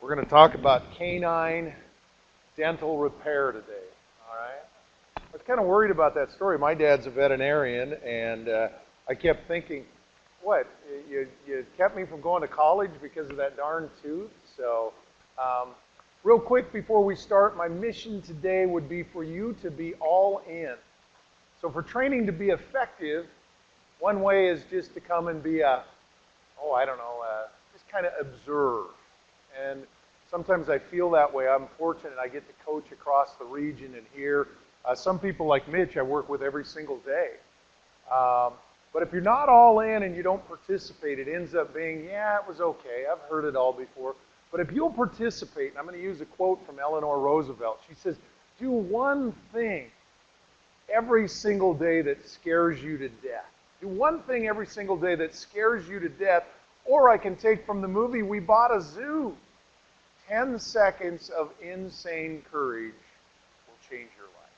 We're going to talk about canine dental repair today. All right. I was kind of worried about that story. My dad's a veterinarian, and I kept thinking, what? You kept me from going to college because of that darn tooth? So, real quick before we start, my mission today would be for you to be all in. So, for training to be effective, one way is just to come and be just kind of observe. And sometimes I feel that way. I'm fortunate I get to coach across the region and here. Some people like Mitch I work with every single day. But if you're not all in and you don't participate, it ends up being, yeah, it was okay. I've heard it all before. But if you'll participate, and I'm going to use a quote from Eleanor Roosevelt. She says, do one thing every single day that scares you to death. Do one thing every single day that scares you to death. Or I can take from the movie We Bought a Zoo. 10 seconds of insane courage will change your life.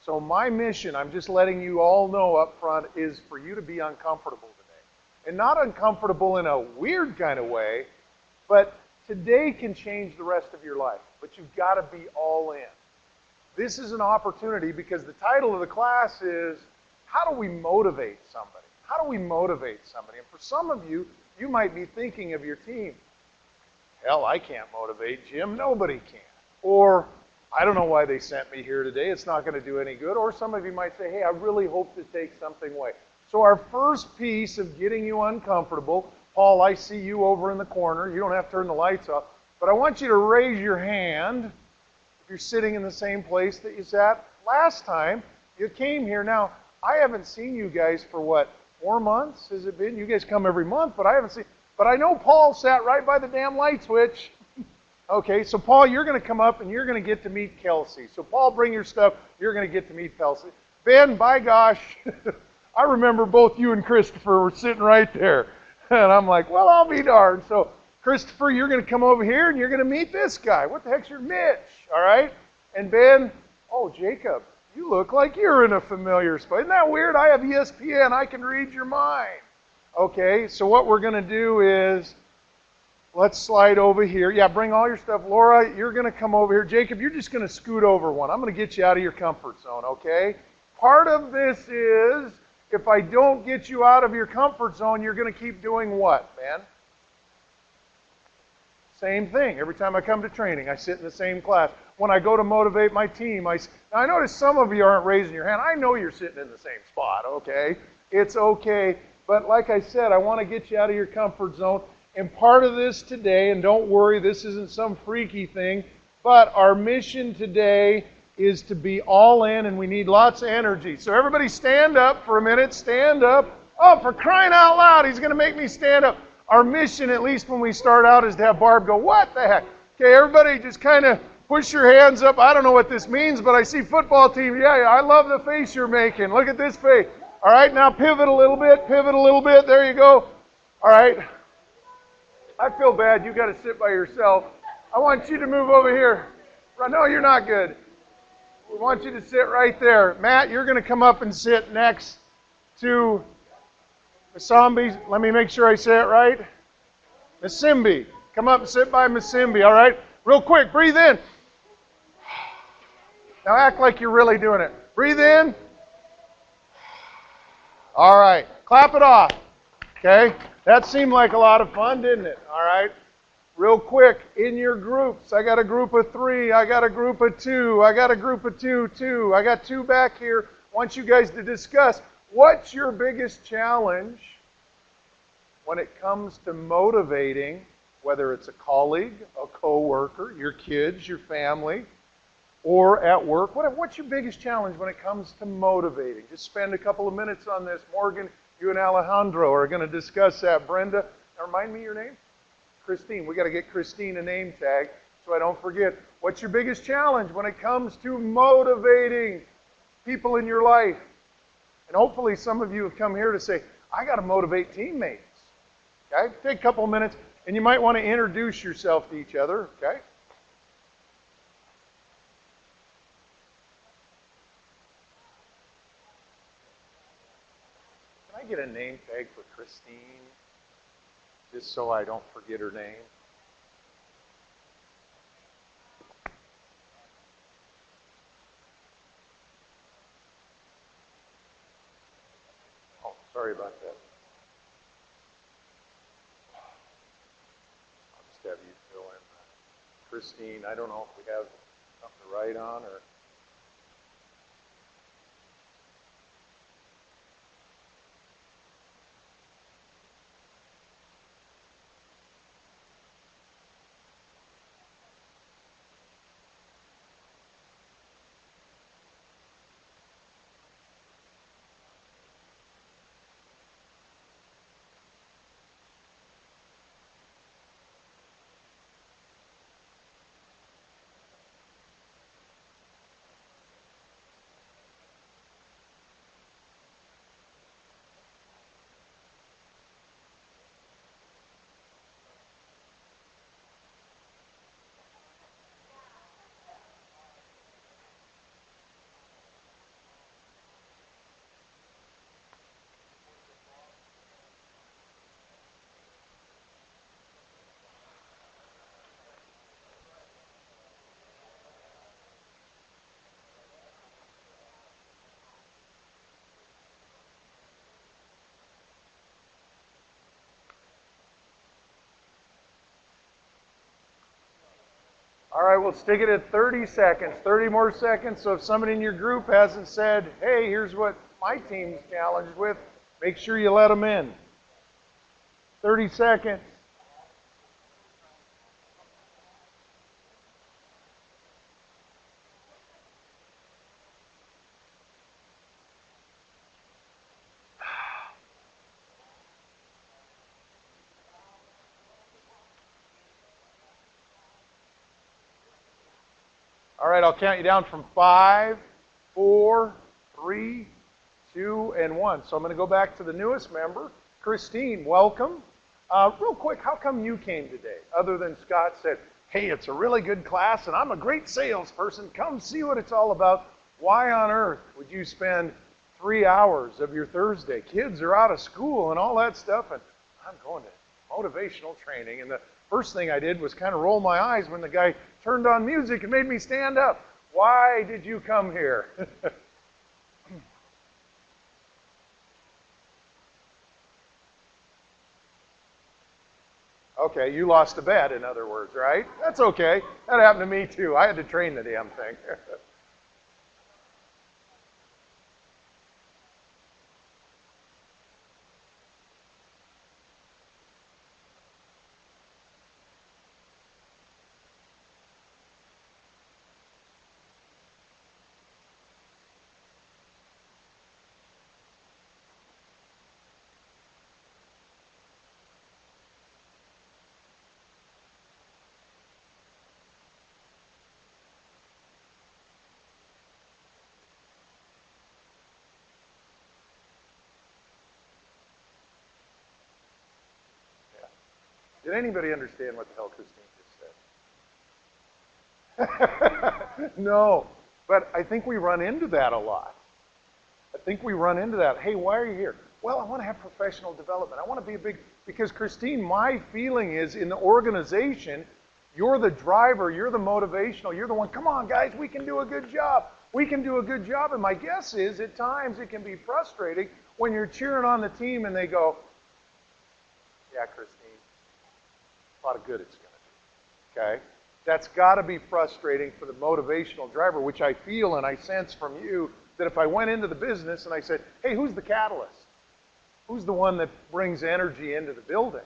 So my mission, I'm just letting you all know up front, is for you to be uncomfortable today. And not uncomfortable in a weird kind of way, but today can change the rest of your life. But you've got to be all in. This is an opportunity because the title of the class is, how do we motivate somebody? How do we motivate somebody? And for some of you, you might be thinking of your team. Hell, I can't motivate Jim. Nobody can. Or, I don't know why they sent me here today. It's not going to do any good. Or some of you might say, hey, I really hope to take something away. So our first piece of getting you uncomfortable, Paul, I see you over in the corner. You don't have to turn the lights off. But I want you to raise your hand if you're sitting in the same place that you sat last time you came here. Now, I haven't seen you guys for what, 4 months has it been? You guys come every month, but I haven't seen. But I know Paul sat right by the damn light switch. Okay, so Paul, you're going to come up and you're going to get to meet Kelsey. So Paul, bring your stuff. You're going to get to meet Kelsey. Ben, by gosh, I remember both you and Christopher were sitting right there. And I'm like, well, I'll be darned. So Christopher, you're going to come over here and you're going to meet this guy. What the heck's your Mitch? All right? And Ben, oh, Jacob. You look like you're in a familiar spot. Isn't that weird? I have ESPN. I can read your mind. Okay, so what we're going to do is, let's slide over here. Yeah, bring all your stuff. Laura, you're going to come over here. Jacob, you're just going to scoot over one. I'm going to get you out of your comfort zone, okay? Part of this is, if I don't get you out of your comfort zone, you're going to keep doing what, man? Same thing. Every time I come to training, I sit in the same class. When I go to motivate my team, now I notice some of you aren't raising your hand. I know you're sitting in the same spot, okay? It's okay. But like I said, I want to get you out of your comfort zone. And part of this today, and don't worry, this isn't some freaky thing, but our mission today is to be all in, and we need lots of energy. So everybody stand up for a minute. Stand up. Oh, for crying out loud, he's going to make me stand up. Our mission, at least when we start out, is to have Barb go, what the heck? Okay, everybody just kind of push your hands up. I don't know what this means, but I see football team. Yeah, I love the face you're making. Look at this face. All right, now pivot a little bit. Pivot a little bit. There you go. All right. I feel bad. You got to sit by yourself. I want you to move over here. No, you're not good. We want you to sit right there. Matt, you're going to come up and sit next to Masambi. Let me make sure I say it right. Masimbi. Come up and sit by Masimbi, all right? Real quick, breathe in. Now act like you're really doing it. Breathe in. All right. Clap it off. Okay? That seemed like a lot of fun, didn't it? All right. Real quick, in your groups, I got a group of 3. I got a group of 2. I got a group of 2. I got 2 back here. I want you guys to discuss what's your biggest challenge when it comes to motivating, whether it's a colleague, a coworker, your kids, your family, or at work. What's your biggest challenge when it comes to motivating? Just spend a couple of minutes on this. Morgan, you and Alejandro are going to discuss that. Brenda, now remind me your name? Christine. We got to get Christine a name tag so I don't forget. What's your biggest challenge when it comes to motivating people in your life? And hopefully some of you have come here to say, I got to motivate teammates. Okay? Take a couple of minutes, and you might want to introduce yourself to each other. Okay? Can I get a name tag for Christine? Just so I don't forget her name. Sorry about that. I'll just have you fill in. Christine, I don't know if we have something to write on or. All right, we'll stick it at 30 seconds, 30 more seconds. So if somebody in your group hasn't said, hey, here's what my team's challenged with, make sure you let them in. 30 seconds. All right, I'll count you down from 5, 4, 3, 2, and 1. So I'm going to go back to the newest member. Christine, welcome. Real quick, how come you came today? Other than Scott said, hey, it's a really good class, and I'm a great salesperson. Come see what it's all about. Why on earth would you spend 3 hours of your Thursday? Kids are out of school and all that stuff, and I'm going to motivational training. And the first thing I did was kind of roll my eyes when the guy turned on music and made me stand up. Why did you come here? Okay, you lost a bet, in other words, right? That's okay. That happened to me too. I had to train the damn thing. Did anybody understand what the hell Christine just said? No, but I think we run into that a lot. I think we run into that. Hey, why are you here? Well, I want to have professional development. I want to be a big, because Christine, my feeling is in the organization, you're the driver, you're the motivational, you're the one, come on guys, we can do a good job. We can do a good job. And my guess is at times it can be frustrating when you're cheering on the team and they go, yeah, Christine, a lot of good it's going to do, okay? That's got to be frustrating for the motivational driver, which I feel and I sense from you that if I went into the business and I said, hey, who's the catalyst? Who's the one that brings energy into the building?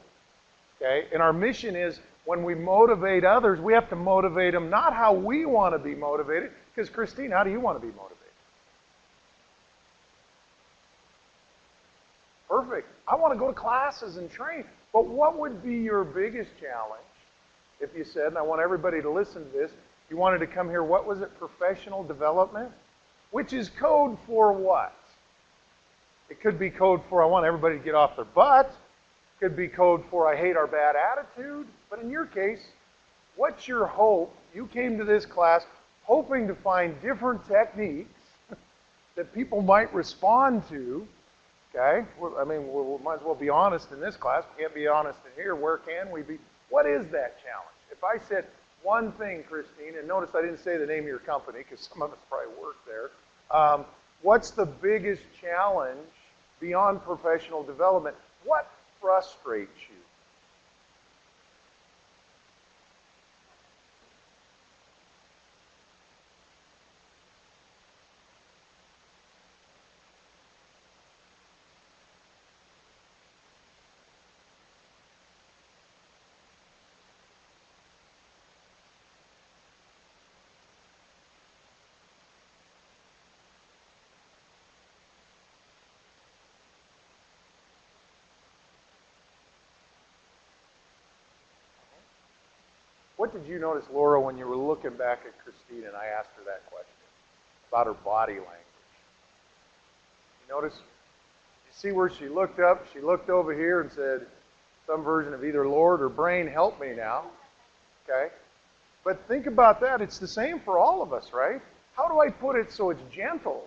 Okay? And our mission is when we motivate others, we have to motivate them not how we want to be motivated, because Christine, how do you want to be motivated? Perfect. I want to go to classes and train. But what would be your biggest challenge if you said, and I want everybody to listen to this, you wanted to come here, what was it, professional development? Which is code for what? It could be code for I want everybody to get off their butt. It could be code for I hate our bad attitude. But in your case, what's your hope? You came to this class hoping to find different techniques that people might respond to. Okay? I mean, we might as well be honest in this class. We can't be honest in here. Where can we be? What is that challenge? If I said one thing, Christine, and notice I didn't say the name of your company because some of us probably work there. What's the biggest challenge beyond professional development. What frustrates you? What did you notice, Laura, when you were looking back at Christine and I asked her that question about her body language? You notice, you see where she looked up, she looked over here and said some version of either Lord or brain, help me now. Okay? But think about that. It's the same for all of us, right? How do I put it so it's gentle?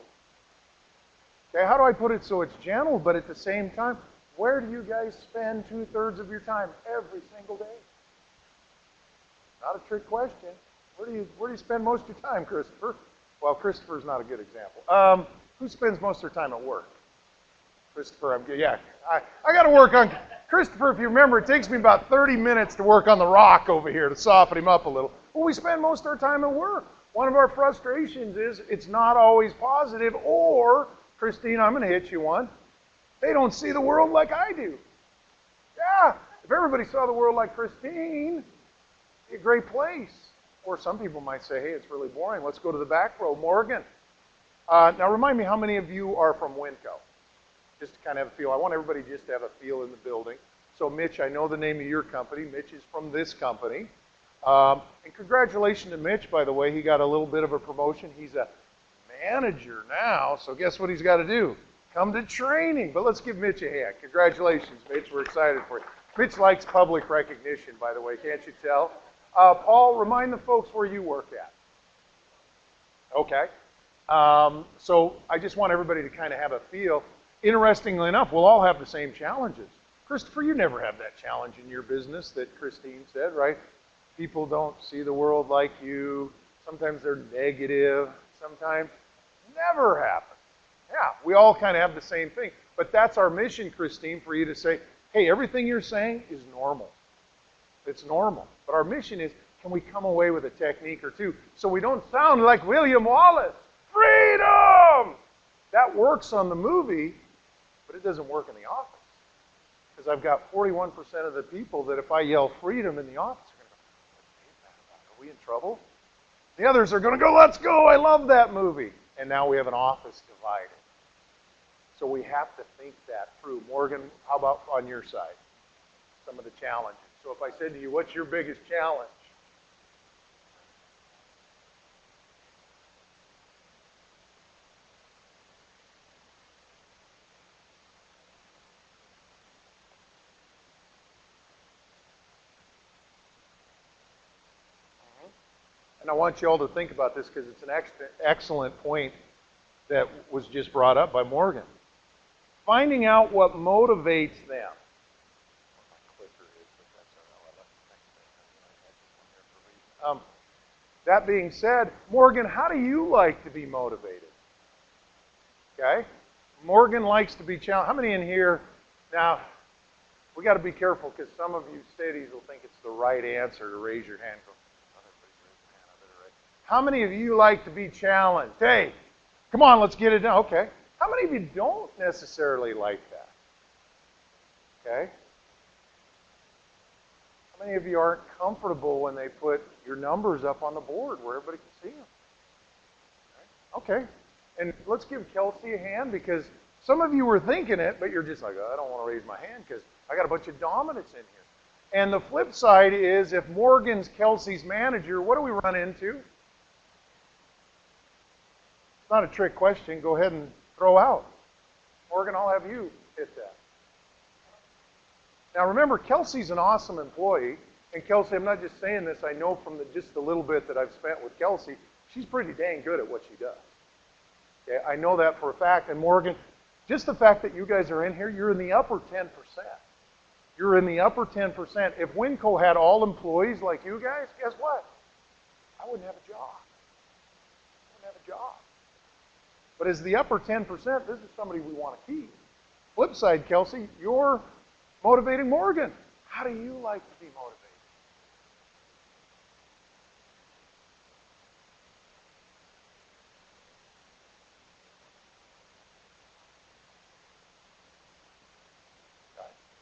Okay, how do I put it so it's gentle, but at the same time, where do you guys spend 2/3 of your time every single day? Not a trick question. Where do you spend most of your time, Christopher? Well, Christopher's not a good example. Who spends most of their time at work? Christopher, I got to work on Christopher. If you remember, it takes me about 30 minutes to work on the rock over here to soften him up a little. Well, we spend most of our time at work. One of our frustrations is it's not always positive, or, Christine, I'm going to hit you one, they don't see the world like I do. Yeah, if everybody saw the world like Christine, it'd be a great place. Or some people might say, hey, it's really boring. Let's go to the back row. Morgan. Now, remind me how many of you are from Winco? Just to kind of have a feel. I want everybody just to have a feel in the building. So, Mitch, I know the name of your company. Mitch is from this company. And congratulations to Mitch, by the way. He got a little bit of a promotion. He's a manager now. So guess what he's got to do? Come to training. But let's give Mitch a hand. Congratulations, Mitch. We're excited for you. Mitch likes public recognition, by the way. Can't you tell? Paul, remind the folks where you work at. Okay. So I just want everybody to kind of have a feel. Interestingly enough, we'll all have the same challenges. Christopher, you never have that challenge in your business that Christine said, right? People don't see the world like you. Sometimes they're negative. Sometimes never happens. Yeah, we all kind of have the same thing. But that's our mission, Christine, for you to say, hey, everything you're saying is normal. It's normal. But our mission is, can we come away with a technique or two so we don't sound like William Wallace? Freedom! That works on the movie, but it doesn't work in the office. Because I've got 41% of the people that if I yell freedom in the office are going to go, are we in trouble? The others are going to go, let's go, I love that movie. And now we have an office divided. So we have to think that through. Morgan, how about on your side? Some of the challenges. So if I said to you, what's your biggest challenge? And I want you all to think about this because it's an excellent point that was just brought up by Morgan. Finding out what motivates them. That being said, Morgan, how do you like to be motivated? Okay? Morgan likes to be challenged. How many in here? Now, we got to be careful because some of you steadies will think it's the right answer to raise your hand. How many of you like to be challenged? Hey, come on, let's get it done. Okay. How many of you don't necessarily like that? Okay. How many of you aren't comfortable when they put your numbers up on the board where everybody can see them? Okay. And let's give Kelsey a hand because some of you were thinking it, but you're just like, oh, I don't want to raise my hand because I got a bunch of dominants in here. And the flip side is if Morgan's Kelsey's manager, what do we run into? It's not a trick question. Go ahead and throw out. Morgan, I'll have you hit that. Now remember, Kelsey's an awesome employee. And Kelsey, I'm not just saying this. I know from just the little bit that I've spent with Kelsey, she's pretty dang good at what she does. Okay, I know that for a fact. And Morgan, just the fact that you guys are in here, you're in the upper 10%. You're in the upper 10%. If Winco had all employees like you guys, guess what? I wouldn't have a job. I wouldn't have a job. But as the upper 10%, this is somebody we want to keep. Flip side, Kelsey, you're motivating Morgan. How do you like to be motivated?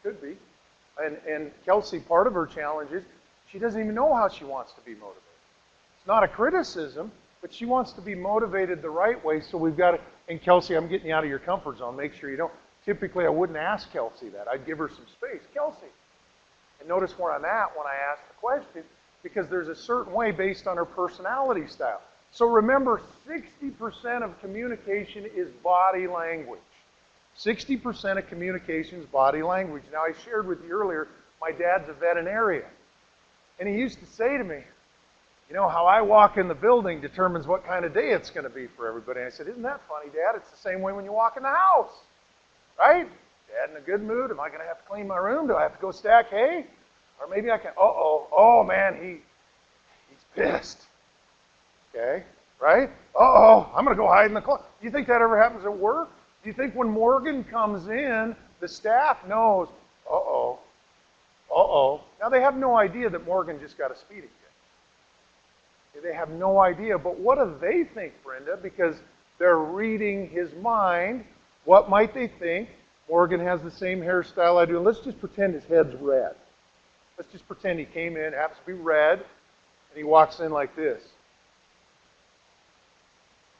Could be. And Kelsey, part of her challenge is she doesn't even know how she wants to be motivated. It's not a criticism, but she wants to be motivated the right way. So we've got to, and Kelsey, I'm getting you out of your comfort zone. Make sure you don't. Typically, I wouldn't ask Kelsey that. I'd give her some space. Kelsey, and notice where I'm at when I ask the question, because there's a certain way based on her personality style. So remember, 60% of communication is body language. 60% of communication is body language. Now, I shared with you earlier, my dad's a veterinarian. And he used to say to me, you know, how I walk in the building determines what kind of day it's going to be for everybody. And I said, isn't that funny, Dad? It's the same way when you walk in the house, right? Dad in a good mood. Am I going to have to clean my room? Do I have to go stack hay? Or maybe I can, oh man, he's pissed. Okay, right? I'm going to go hide in the closet. Do you think that ever happens at work? Do you think when Morgan comes in, the staff knows, Now, they have no idea that Morgan just got a speeding ticket. They have no idea. But what do they think, Brenda? Because they're reading his mind. What might they think? Morgan has the same hairstyle I do. Let's just pretend his head's red. Let's just pretend he came in, happens to be red, and he walks in like this.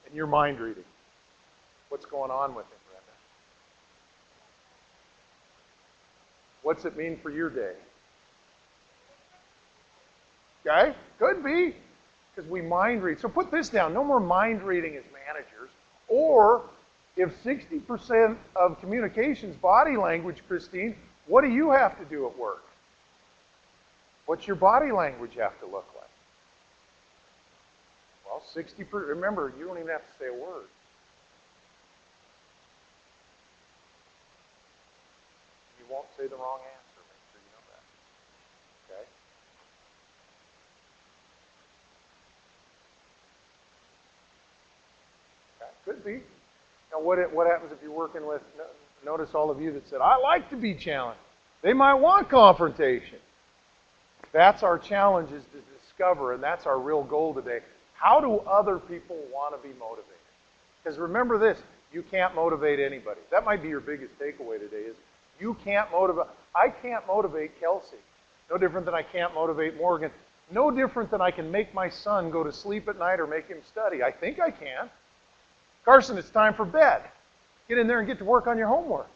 And you're mind reading. What's going on with him, Brenda? What's it mean for your day? Okay? Could be. Because we mind read. So put this down. No more mind reading as managers. Or if 60% of communication is body language, Christine, what do you have to do at work? What's your body language have to look like? Well, 60%. Remember, you don't even have to say a word. You won't say the wrong answer. Make sure you know that. Okay? Could be. Now, what happens if you're working with, notice all of you that said, I like to be challenged. They might want confrontation. That's our challenge, is to discover, and that's our real goal today. How do other people want to be motivated? Because remember this, you can't motivate anybody. That might be your biggest takeaway today, is you can't motivate. I can't motivate Kelsey. No different than I can't motivate Morgan. No different than I can make my son go to sleep at night or make him study. I think I can. Carson, it's time for bed. Get in there and get to work on your homework.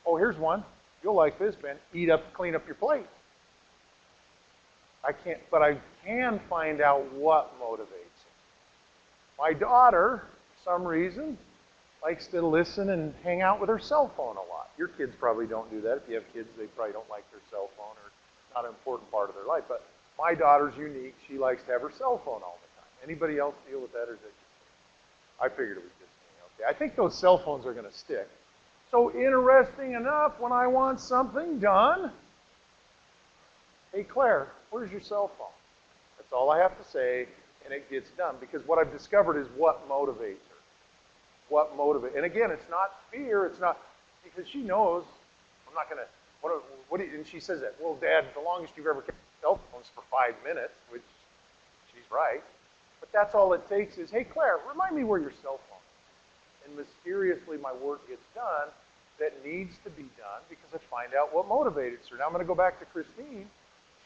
Oh, here's one. You'll like this, Ben. Clean up your plate. I can't, but I can find out what motivates him. My daughter, for some reason, likes to listen and hang out with her cell phone a lot. Your kids probably don't do that. If you have kids, they probably don't like their cell phone, or it's not an important part of their life. But my daughter's unique. She likes to have her cell phone all the time. Anybody else deal with that, or is it just me? I figured it was just me. Okay, I think those cell phones are going to stick. So interesting enough, when I want something done, hey Claire, where's your cell phone? That's all I have to say, and it gets done. Because what I've discovered is what motivates her. What motivates, and again, it's not fear. It's not, because she knows I'm not going to. And she says that. Well, Dad, the longest you've ever kept cell phones for 5 minutes, which she's right. But that's all it takes is, hey Claire, remind me where your cell phone is. And mysteriously, my work gets done that needs to be done because I find out what motivates her. Now I'm going to go back to Christine.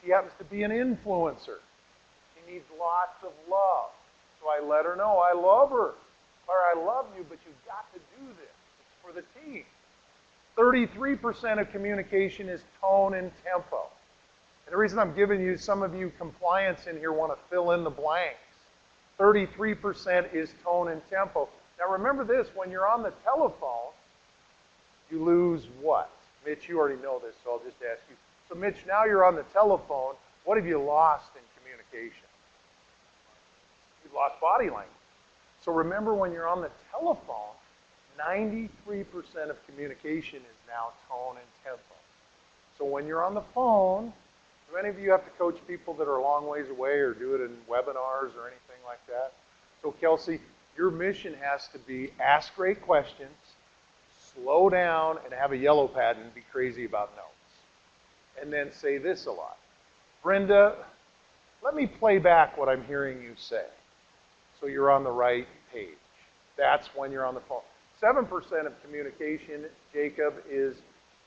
She happens to be an influencer. She needs lots of love. So I let her know I love her. Or I love you, but you've got to do this. It's for the team. 33% of communication is tone and tempo. And the reason I'm giving you, some of you compliance in here want to fill in the blanks. 33% is tone and tempo. Now remember this, when you're on the telephone, you lose what? Mitch, you already know this, so I'll just ask you. So Mitch, now you're on the telephone. What have you lost in communication? You've lost body language. So remember, when you're on the telephone, 93% of communication is now tone and tempo. So when you're on the phone, do any of you have to coach people that are a long ways away or do it in webinars or anything like that? So Kelsey, your mission has to be ask great questions, slow down and have a yellow pad and be crazy about notes. And then say this a lot. Brenda, let me play back what I'm hearing you say so you're on the right page. That's when you're on the phone. 7% of communication, Jacob, is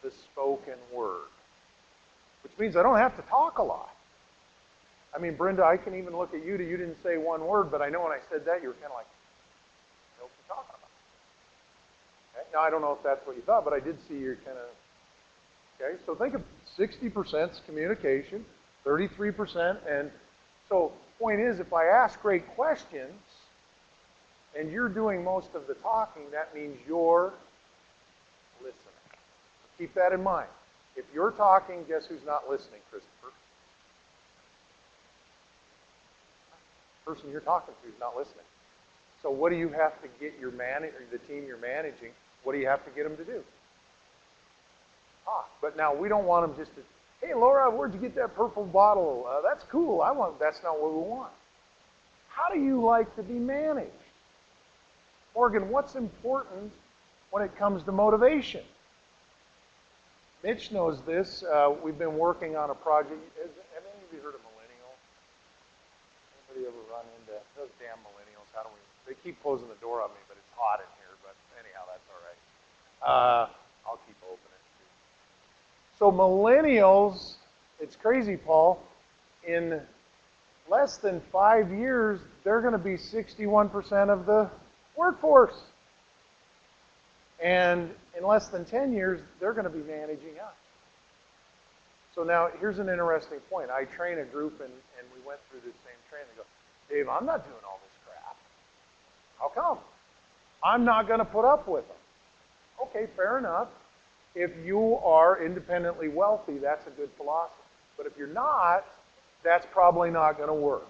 the spoken word, which means I don't have to talk a lot. I mean, Brenda, I can even look at you. You didn't say one word, but I know when I said that, you were kind of like, what are you talking about? Okay? Now, I don't know if that's what you thought, but I did see you kind of, okay? So think of 60% is communication, 33%, and so point is, if I ask great questions, and you're doing most of the talking, that means you're listening. So keep that in mind. If you're talking, guess who's not listening, Christopher? The person you're talking to is not listening. So what do you have to get your the team you're managing, what do you have to get them to do? Talk. But now we don't want them just to, hey, Laura, where'd you get that purple bottle? That's cool. That's not what we want. How do you like to be managed? Morgan, what's important when it comes to motivation? Mitch knows this. We've been working on a project. Have any of you heard of millennial? Anybody ever run into those damn millennials? How do we? They keep closing the door on me, but it's hot in here. But anyhow, that's all right. I'll keep opening it too. So millennials, it's crazy, Paul. In less than 5 years, they're going to be 61% of the workforce. And in less than 10 years, they're going to be managing us. So now, here's an interesting point. I train a group, and we went through this same training. They go, Dave, I'm not doing all this crap. How come? I'm not going to put up with them. Okay, fair enough. If you are independently wealthy, that's a good philosophy. But if you're not, that's probably not going to work.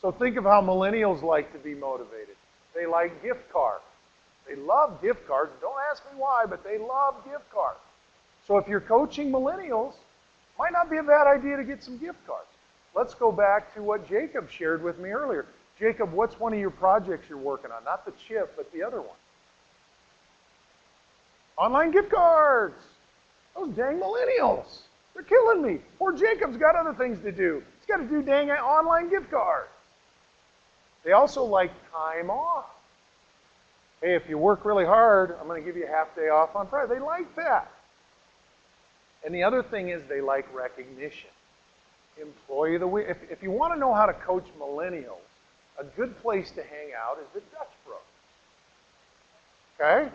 So think of how millennials like to be motivated. They like gift cards. They love gift cards. Don't ask me why, but they love gift cards. So if you're coaching millennials, might not be a bad idea to get some gift cards. Let's go back to what Jacob shared with me earlier. Jacob, what's one of your projects you're working on? Not the chip, but the other one. Online gift cards. Those dang millennials. They're killing me. Poor Jacob's got other things to do. He's got to do dang online gift cards. They also like time off. Hey, if you work really hard, I'm going to give you a half day off on Friday. They like that. And the other thing is they like recognition. Employee of the week. If you want to know how to coach millennials, a good place to hang out is the Dutch Bros. Okay?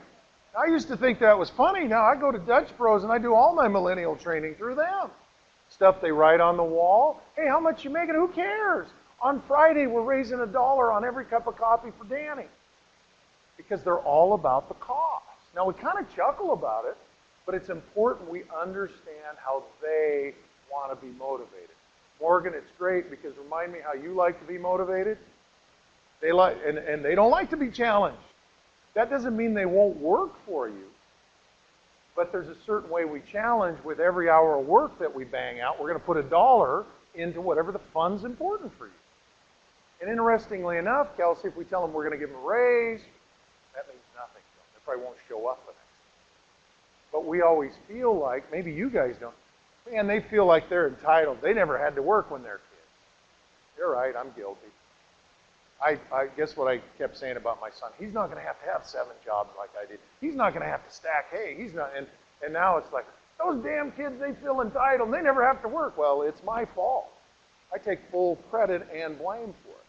I used to think that was funny. Now I go to Dutch Bros and I do all my millennial training through them. Stuff they write on the wall. Hey, how much you making? Who cares? On Friday, we're raising $1 on every cup of coffee for Danny. Because they're all about the cost. Now, we kind of chuckle about it, but it's important we understand how they want to be motivated. Morgan, it's great because remind me how you like to be motivated. They like, and they don't like to be challenged. That doesn't mean they won't work for you, but there's a certain way we challenge with every hour of work that we bang out. We're going to put $1 into whatever the fun's important for you. And interestingly enough, Kelsey, if we tell them we're going to give them a raise, that means nothing to them. They probably won't show up the next day. But we always feel like, maybe you guys don't, man, they feel like they're entitled. They never had to work when they're kids. You're right, I'm guilty. I guess what I kept saying about my son, he's not going to have 7 jobs like I did. He's not going to have to stack hay. He's not, and now it's like, those damn kids, they feel entitled. And they never have to work. Well, it's my fault. I take full credit and blame for it.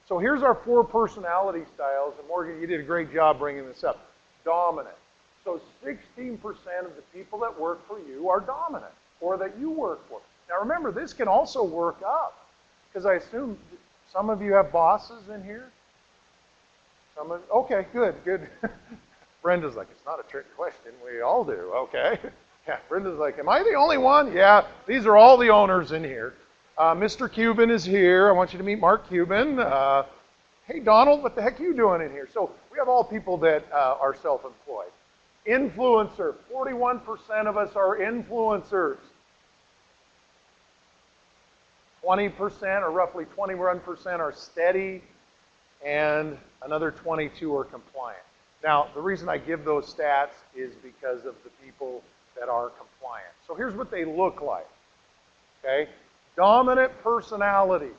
So here's our 4 personality styles. And Morgan, you did a great job bringing this up. Dominant. So 16% of the people that work for you are dominant, or that you work for. Now remember, this can also work up, because I assume some of you have bosses in here. Okay, good. Brenda's like, it's not a trick question. We all do. Okay. Yeah, Brenda's like, am I the only one? Yeah, these are all the owners in here. Mr. Cuban is here. I want you to meet Mark Cuban. Hey, Donald, what the heck are you doing in here? So we have all people that are self-employed. Influencer. 41% of us are influencers. 20%, or roughly 21%, are steady, and another 22 are compliant. Now, the reason I give those stats is because of the people that are compliant. So here's what they look like, okay? Dominant personalities.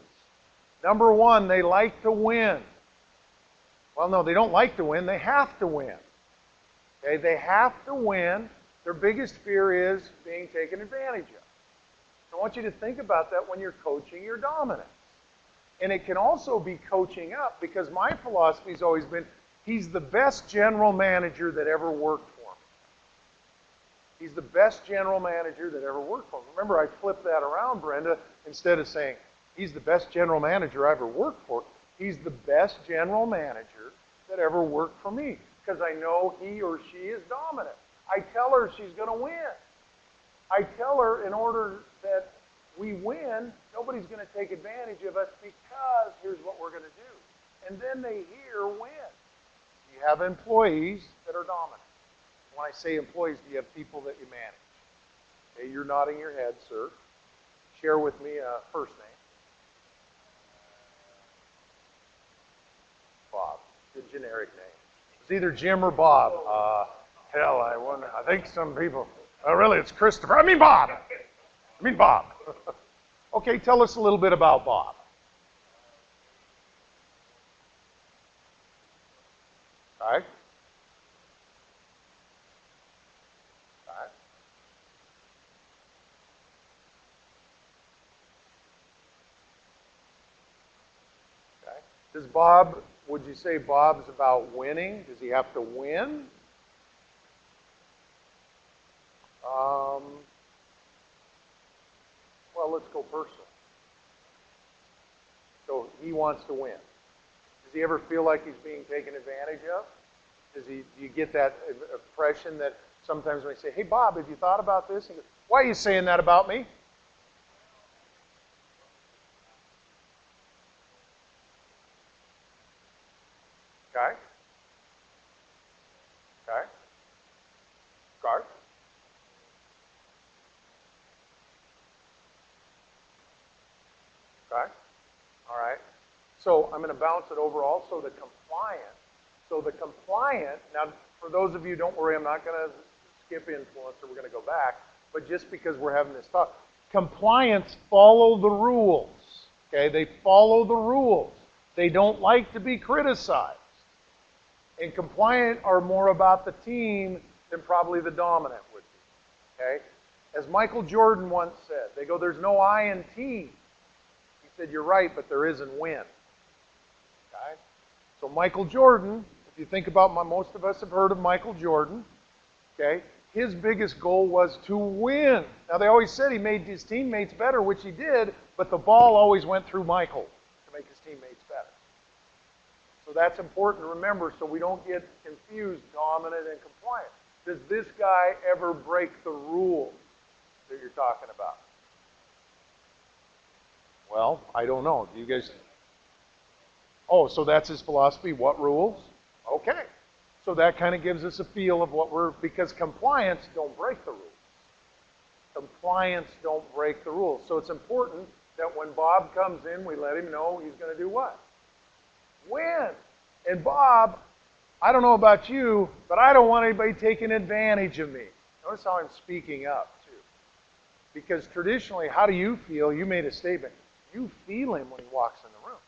Number one, they like to win. Well, no, they don't like to win. They have to win. Okay, they have to win. Their biggest fear is being taken advantage of. So I want you to think about that when you're coaching your dominance. And it can also be coaching up, because my philosophy has always been, he's the best general manager that ever worked for me. He's the best general manager that ever worked for me. Remember, I flipped that around, Brenda. Instead of saying, he's the best general manager I ever worked for, he's the best general manager that ever worked for me, because I know he or she is dominant. I tell her she's going to win. I tell her in order that we win, nobody's going to take advantage of us, because here's what we're going to do. And then they hear win. You have employees that are dominant. When I say employees, do you have people that you manage? Okay, you're nodding your head, sir. Share with me a first name. Bob. Good generic name. It's either Jim or Bob. Hell, I wonder. I think some people. Really, it's Christopher. I mean Bob. Okay, tell us a little bit about Bob. All right. Okay. Does Bob, would you say Bob's about winning? Does he have to win? Well, let's go personal. So he wants to win. Does he ever feel like he's being taken advantage of? Do you get that impression that sometimes when I say, hey, Bob, have you thought about this? He goes, why are you saying that about me? Okay. Okay. Guard. Okay. All right. So I'm going to bounce it over also to compliant. So the compliant, now for those of you, don't worry, I'm not going to skip influencer, we're going to go back, but just because we're having this talk, compliants follow the rules. Okay, they follow the rules. They don't like to be criticized. And compliant are more about the team than probably the dominant would be. Okay? As Michael Jordan once said, they go, there's no I in team. He said, you're right, but there is in win. Okay? So Michael Jordan, if you think about most of us have heard of Michael Jordan, okay? His biggest goal was to win. Now they always said he made his teammates better, which he did, but the ball always went through Michael to make his teammates better. So that's important to remember so we don't get confused, dominant and compliant. Does this guy ever break the rules that you're talking about? Well, I don't know. Do you guys... Oh, so that's his philosophy. What rules? Okay. So that kind of gives us a feel of what we're... Because compliance don't break the rules. Compliance don't break the rules. So it's important that when Bob comes in, we let him know he's going to do what? Win. And Bob, I don't know about you, but I don't want anybody taking advantage of me. Notice how I'm speaking up, too. Because traditionally, how do you feel? You made a statement. You feel him when he walks in the room.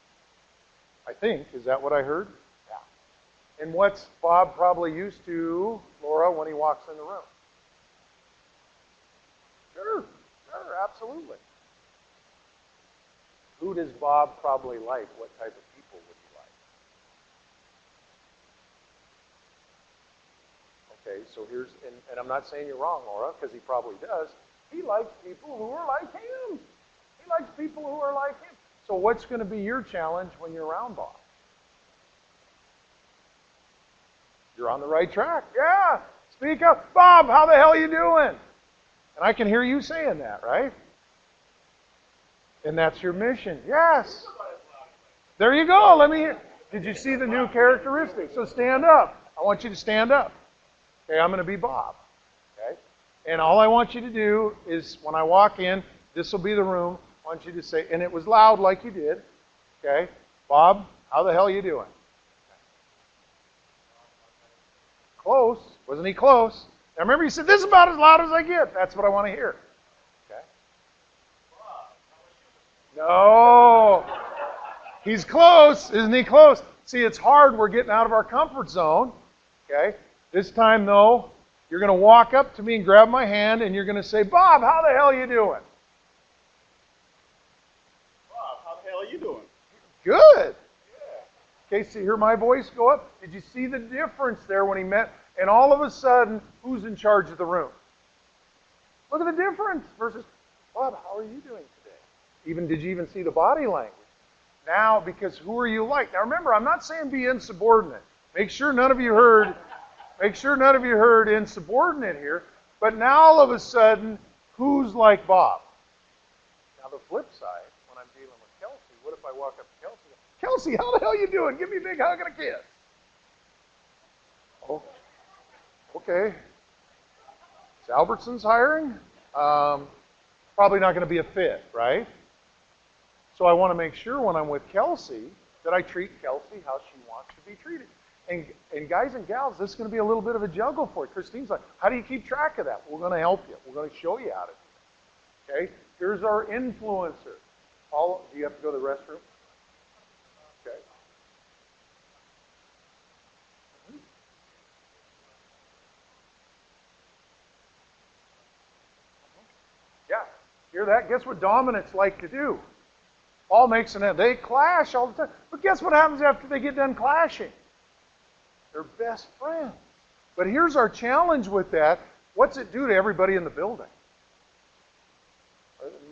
I think. Is that what I heard? Yeah. And what's Bob probably used to, Laura, when he walks in the room? Sure, absolutely. Who does Bob probably like? What type of people would he like? Okay, so here's, and I'm not saying you're wrong, Laura, because he probably does. He likes people who are like him. He likes people who are like him. So what's going to be your challenge when you're around Bob? You're on the right track. Yeah, speak up. Bob, how the hell are you doing? And I can hear you saying that, right? And that's your mission. Yes. There you go. Let me hear. Did you see the new characteristic? So stand up. I want you to stand up. Okay, I'm going to be Bob. Okay? And all I want you to do is, when I walk in, this will be the room. I want you to say, and it was loud like you did. Okay? Bob, how the hell are you doing? Close. Wasn't he close? Now remember, he said, this is about as loud as I get. That's what I want to hear. Okay. No. He's close. Isn't he close? See, it's hard. We're getting out of our comfort zone. Okay. This time, though, you're going to walk up to me and grab my hand, and you're going to say, Bob, how the hell are you doing? Bob, how the hell are you doing? Good. Okay, so hear my voice go up? Did you see the difference there when he met? And all of a sudden, who's in charge of the room? Look at the difference versus, Bob, how are you doing today? Did you even see the body language? Now, because who are you like? Now remember, I'm not saying be insubordinate. Make sure none of you heard insubordinate here. But now all of a sudden, who's like Bob? Now the flip side, when I'm dealing with Kelsey, what if I walk up to Kelsey? Kelsey, how the hell you doing? Give me a big hug and a kiss. Oh, okay. Is Albertsons hiring? Probably not going to be a fit, right? So I want to make sure when I'm with Kelsey that I treat Kelsey how she wants to be treated. And guys and gals, this is going to be a little bit of a juggle for you. Christine's like, how do you keep track of that? We're going to help you. We're going to show you how to do it. Okay? Here's our influencer. Paul, do you have to go to the restroom? Okay. Yeah. Hear that? Guess what dominants like to do? Paul makes an end. They clash all the time. But guess what happens after they get done clashing? They're best friends. But here's our challenge with that. What's it do to everybody in the building?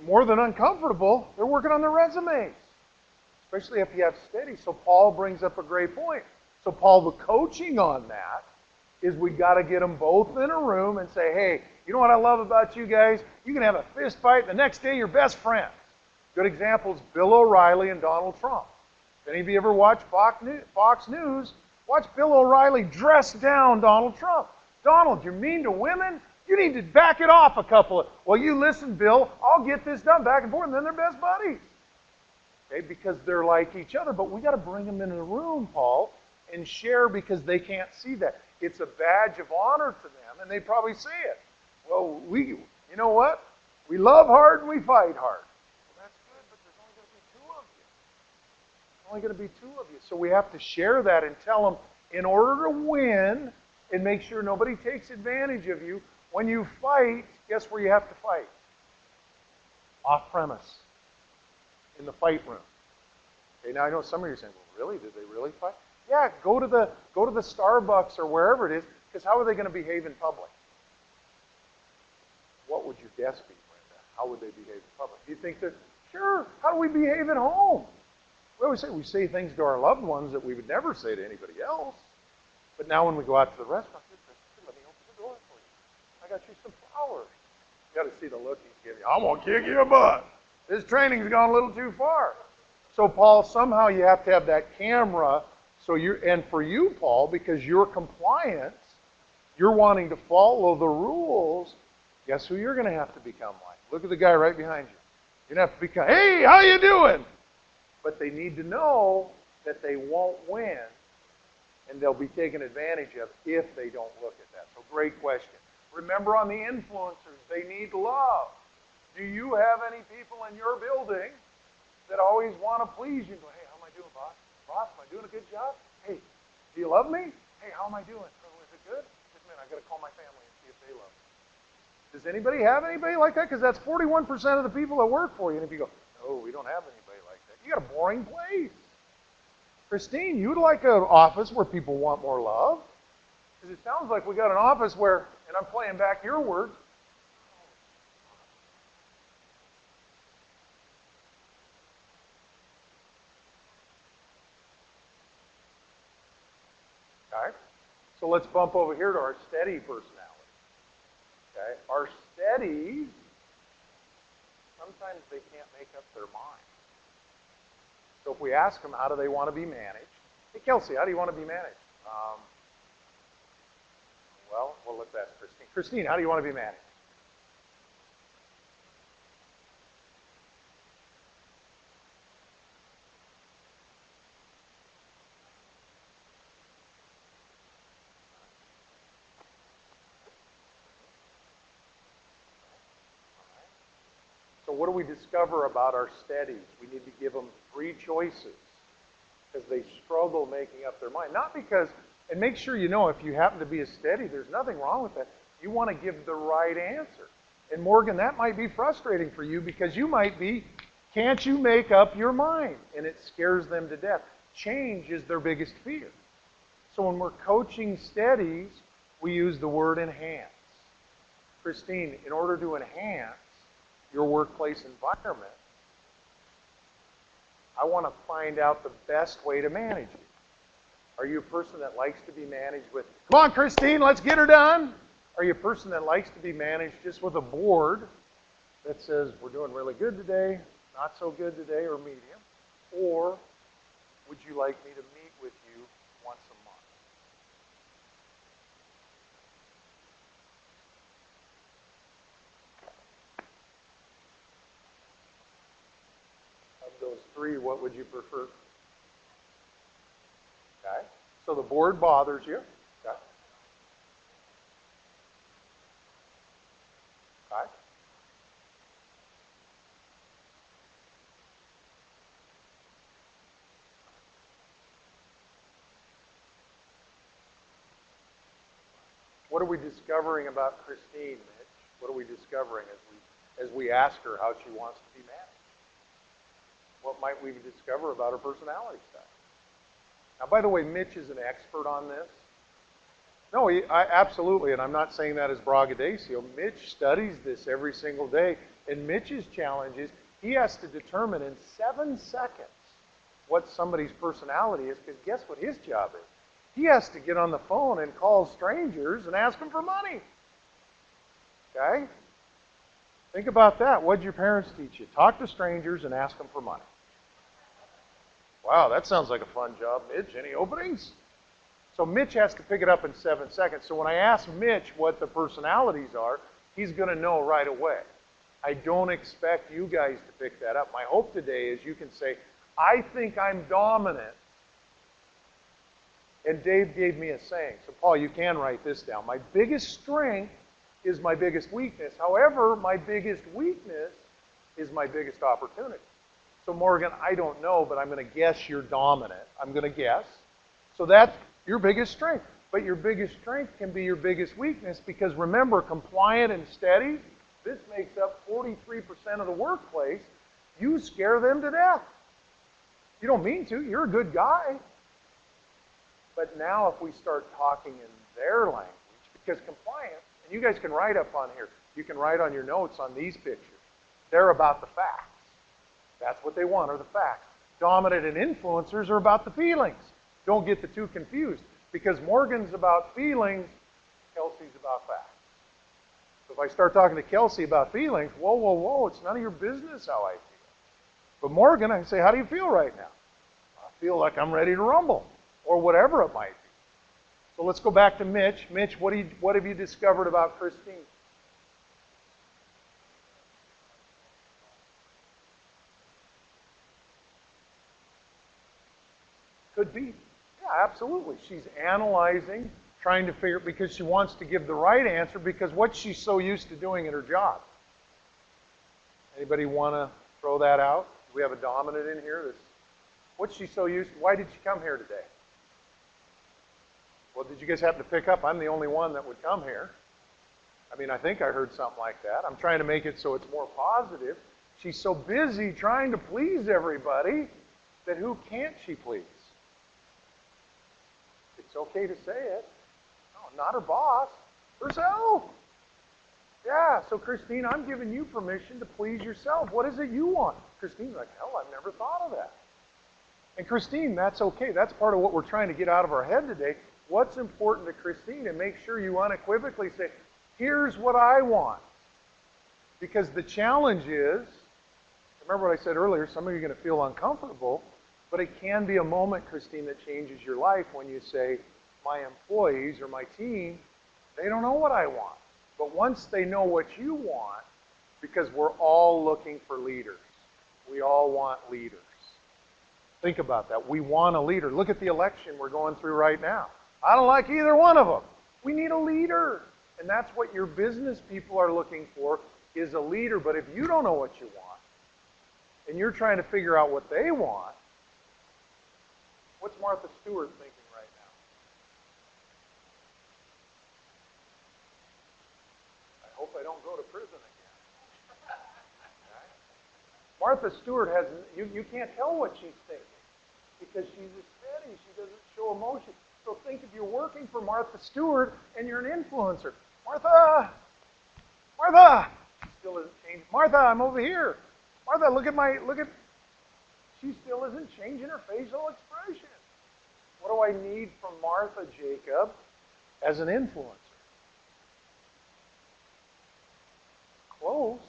More than uncomfortable, they're working on their resumes. Especially if you have steady. So Paul brings up a great point. So Paul, the coaching on that is we got to get them both in a room and say, hey, you know what I love about you guys? You can have a fist fight, and the next day you're best friends. Good examples, Bill O'Reilly and Donald Trump. If any of you ever watch Fox News, watch Bill O'Reilly dress down Donald Trump. Donald, you're mean to women? You need to back it off a couple of... Well, you listen, Bill, I'll get this done back and forth, and then they're best buddies. Okay, because they're like each other, but we got to bring them into the room, Paul, and share because they can't see that. It's a badge of honor to them, and they probably see it. Well, you know what? We love hard and we fight hard. Well, that's good, but there's only going to be two of you. There's only going to be two of you. So we have to share that and tell them, in order to win and make sure nobody takes advantage of you, when you fight, guess where you have to fight? Off premise. In the fight room. Okay, now I know some of you are saying, well, really? Did they really fight? Yeah, go to the Starbucks or wherever it is, because how are they going to behave in public? What would your guess be, Brenda? How would they behave in public? Do you think that, sure, how do we behave at home? We always say we say things to our loved ones that we would never say to anybody else. But now when we go out to the restaurant, let me open the door for you. I got you some flowers. You got to see the look he's giving you. I'm going to kick your butt. This training's gone a little too far. So, Paul, somehow you have to have that camera. So and for you, Paul, because you're compliant, you're wanting to follow the rules. Guess who you're going to have to become like? Look at the guy right behind you. You're going to have to become, hey, how you doing? But they need to know that they won't win, and they'll be taken advantage of if they don't look at that. So, great question. Remember, on the influencers, they need love. Do you have any people in your building that always want to please you? Go, hey, how am I doing, boss? Boss, am I doing a good job? Hey, do you love me? Hey, how am I doing? Oh, is it good? Just a minute, I've got to call my family and see if they love me. Does anybody have anybody like that? Because that's 41% of the people that work for you. And if you go, no, we don't have anybody like that, you got a boring place. Christine, you'd like an office where people want more love? Because it sounds like we got an office where, and I'm playing back your words, okay? So let's bump over here to our steady personality. Okay? Our steadies, sometimes they can't make up their mind. So if we ask them, how do they want to be managed? Hey, Kelsey, how do you want to be managed? Well, let's ask Christine. Christine, how do you want to be managed? what do we discover about our steadies? We need to give them 3 choices because they struggle making up their mind. Not because, and make sure you know if you happen to be a steady, there's nothing wrong with that. You want to give the right answer. And Morgan, that might be frustrating for you because you might be, can't you make up your mind? And it scares them to death. Change is their biggest fear. So when we're coaching steadies, we use the word enhance. Christine, in order to enhance your workplace environment, I want to find out the best way to manage it. Are you a person that likes to be managed with, come on, Christine, let's get her done? Are you a person that likes to be managed just with a board that says, we're doing really good today, not so good today, or medium? Or would you like me to meet with you once a month? Of those 3, what would you prefer? Okay. So the board bothers you. Okay. Okay. What are we discovering about Christine, Mitch? What are we discovering as we ask her how she wants to be managed? What might we discover about her personality style? Now, by the way, Mitch is an expert on this. No, absolutely, and I'm not saying that as braggadocio. Mitch studies this every single day, and Mitch's challenge is he has to determine in 7 seconds what somebody's personality is, because guess what his job is? He has to get on the phone and call strangers and ask them for money. Okay? Think about that. What did your parents teach you? Talk to strangers and ask them for money. Wow, that sounds like a fun job, Mitch. Any openings? So Mitch has to pick it up in 7 seconds. So when I ask Mitch what the personalities are, he's going to know right away. I don't expect you guys to pick that up. My hope today is you can say, I think I'm dominant. And Dave gave me a saying. So Paul, you can write this down. My biggest strength is my biggest weakness. However, my biggest weakness is my biggest opportunity. So Morgan, I don't know, but I'm going to guess you're dominant. I'm going to guess. So that's your biggest strength. But your biggest strength can be your biggest weakness because remember, compliant and steady, this makes up 43% of the workplace. You scare them to death. You don't mean to. You're a good guy. But now if we start talking in their language, because compliance, and you guys can write up on here, you can write on your notes on these pictures. They're about the facts. That's what they want, are the facts. Dominant and influencers are about the feelings. Don't get the two confused. Because Morgan's about feelings, Kelsey's about facts. So if I start talking to Kelsey about feelings, whoa, whoa, whoa, it's none of your business how I feel. But Morgan, I say, how do you feel right now? I feel like I'm ready to rumble, or whatever it might be. So let's go back to Mitch. Mitch, what have you discovered about Christine? Could be. Yeah, absolutely. She's analyzing, trying to figure, because she wants to give the right answer, because what she's so used to doing in her job. Anybody want to throw that out? Do we have a dominant in here? What's she so used to? Why did she come here today? Well, did you guys happen to pick up? I'm the only one that would come here. I mean, I think I heard something like that. I'm trying to make it so it's more positive. She's so busy trying to please everybody that who can't she please? It's okay to say it. No, not her boss. Herself. Yeah, so Christine, I'm giving you permission to please yourself. What is it you want? Christine's like, hell, I've never thought of that. And Christine, that's okay. That's part of what we're trying to get out of our head today. What's important to Christine? And make sure you unequivocally say, here's what I want. Because the challenge is, remember what I said earlier, some of you are going to feel uncomfortable, but it can be a moment, Christine, that changes your life when you say, my employees or my team, they don't know what I want. But once they know what you want, because we're all looking for leaders. We all want leaders. Think about that. We want a leader. Look at the election we're going through right now. I don't like either one of them. We need a leader. And that's what your business people are looking for, is a leader. But if you don't know what you want, and you're trying to figure out what they want, what's Martha Stewart thinking right now? I hope I don't go to prison again. Okay? Martha Stewart has, you can't tell what she's thinking because she's a steady. She doesn't show emotion. So think if you're working for Martha Stewart and you're an influencer. Martha! Martha! Still isn't changed. Martha, I'm over here. Martha, look at, she still isn't changing her facial expression. What do I need from Martha, Jacob, as an influencer? Close.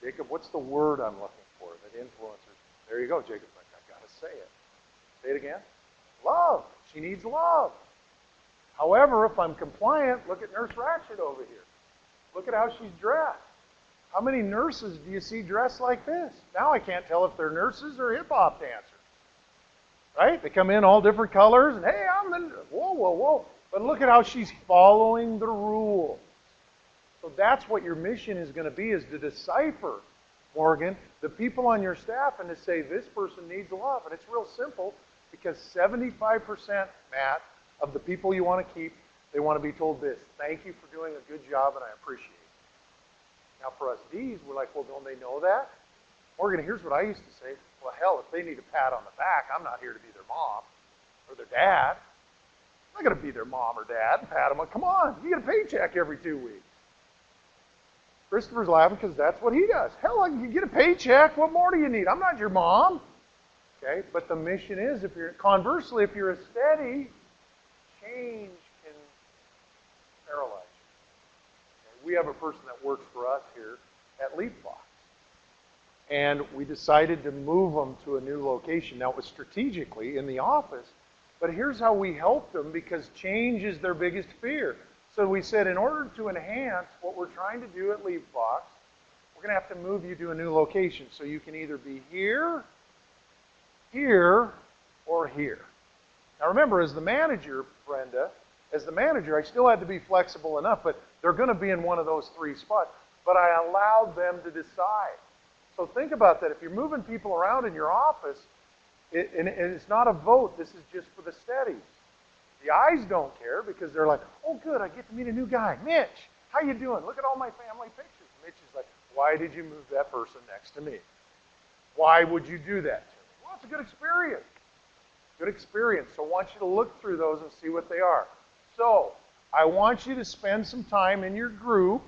Jacob, what's the word I'm looking for that influencers? There you go, Jacob's like, I gotta say it. Say it again. Love. She needs love. However, if I'm compliant, look at Nurse Ratchet over here. Look at how she's dressed. How many nurses do you see dressed like this? Now I can't tell if they're nurses or hip-hop dancers. Right? They come in all different colors, and hey, I'm the, whoa, whoa, whoa. But look at how she's following the rules. So that's what your mission is going to be, is to decipher, Morgan, the people on your staff and to say, this person needs love. And it's real simple, because 75%, Matt, of the people you want to keep, they want to be told this: thank you for doing a good job and I appreciate it. Now for us D's, we're like, well, don't they know that? Morgan, here's what I used to say. Well, hell, if they need a pat on the back, I'm not here to be their mom or their dad. I'm not going to be their mom or dad and pat them. Come on, you get a paycheck every 2 weeks. Christopher's laughing because that's what he does. Hell, you get a paycheck. What more do you need? I'm not your mom. Okay, but the mission is, if you're, conversely, if you're a steady, change can paralyze you. Okay? We have a person that works for us here at LeapFox. And we decided to move them to a new location. Now, it was strategically in the office, but here's how we helped them, because change is their biggest fear. So we said, in order to enhance what we're trying to do at LeapFox, we're going to have to move you to a new location. So you can either be here, here, or here. Now remember, as the manager, Brenda, as the manager, I still had to be flexible enough, but they're going to be in one of those three spots. But I allowed them to decide. So think about that. If you're moving people around in your office, and it's not a vote, this is just for the steadies. The eyes don't care because they're like, oh good, I get to meet a new guy. Mitch, how you doing? Look at all my family pictures. Mitch is like, why did you move that person next to me? Why would you do that to me? Well, it's a good experience. Good experience. So I want you to look through those and see what they are. So I want you to spend some time in your group.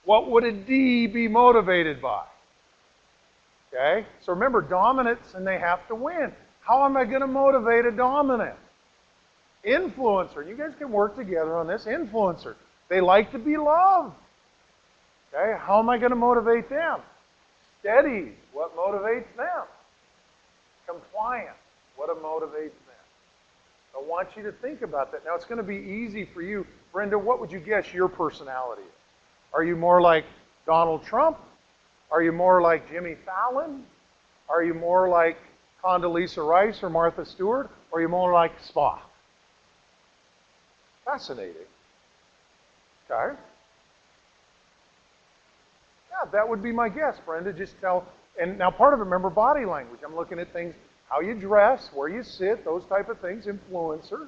What would a D be motivated by? Okay? So remember, dominance, and they have to win. How am I going to motivate a dominant? Influencer. You guys can work together on this. Influencer. They like to be loved. Okay? How am I going to motivate them? Steady. What motivates them? Compliant. What motivates them? I want you to think about that. Now, it's going to be easy for you. Brenda, what would you guess your personality is? Are you more like Donald Trump? Are you more like Jimmy Fallon? Are you more like Condoleezza Rice or Martha Stewart? Or are you more like Spock? Fascinating. Okay. Yeah, that would be my guess, Brenda. Just tell. And now part of it, remember, body language. I'm looking at things, how you dress, where you sit, those type of things, influencer.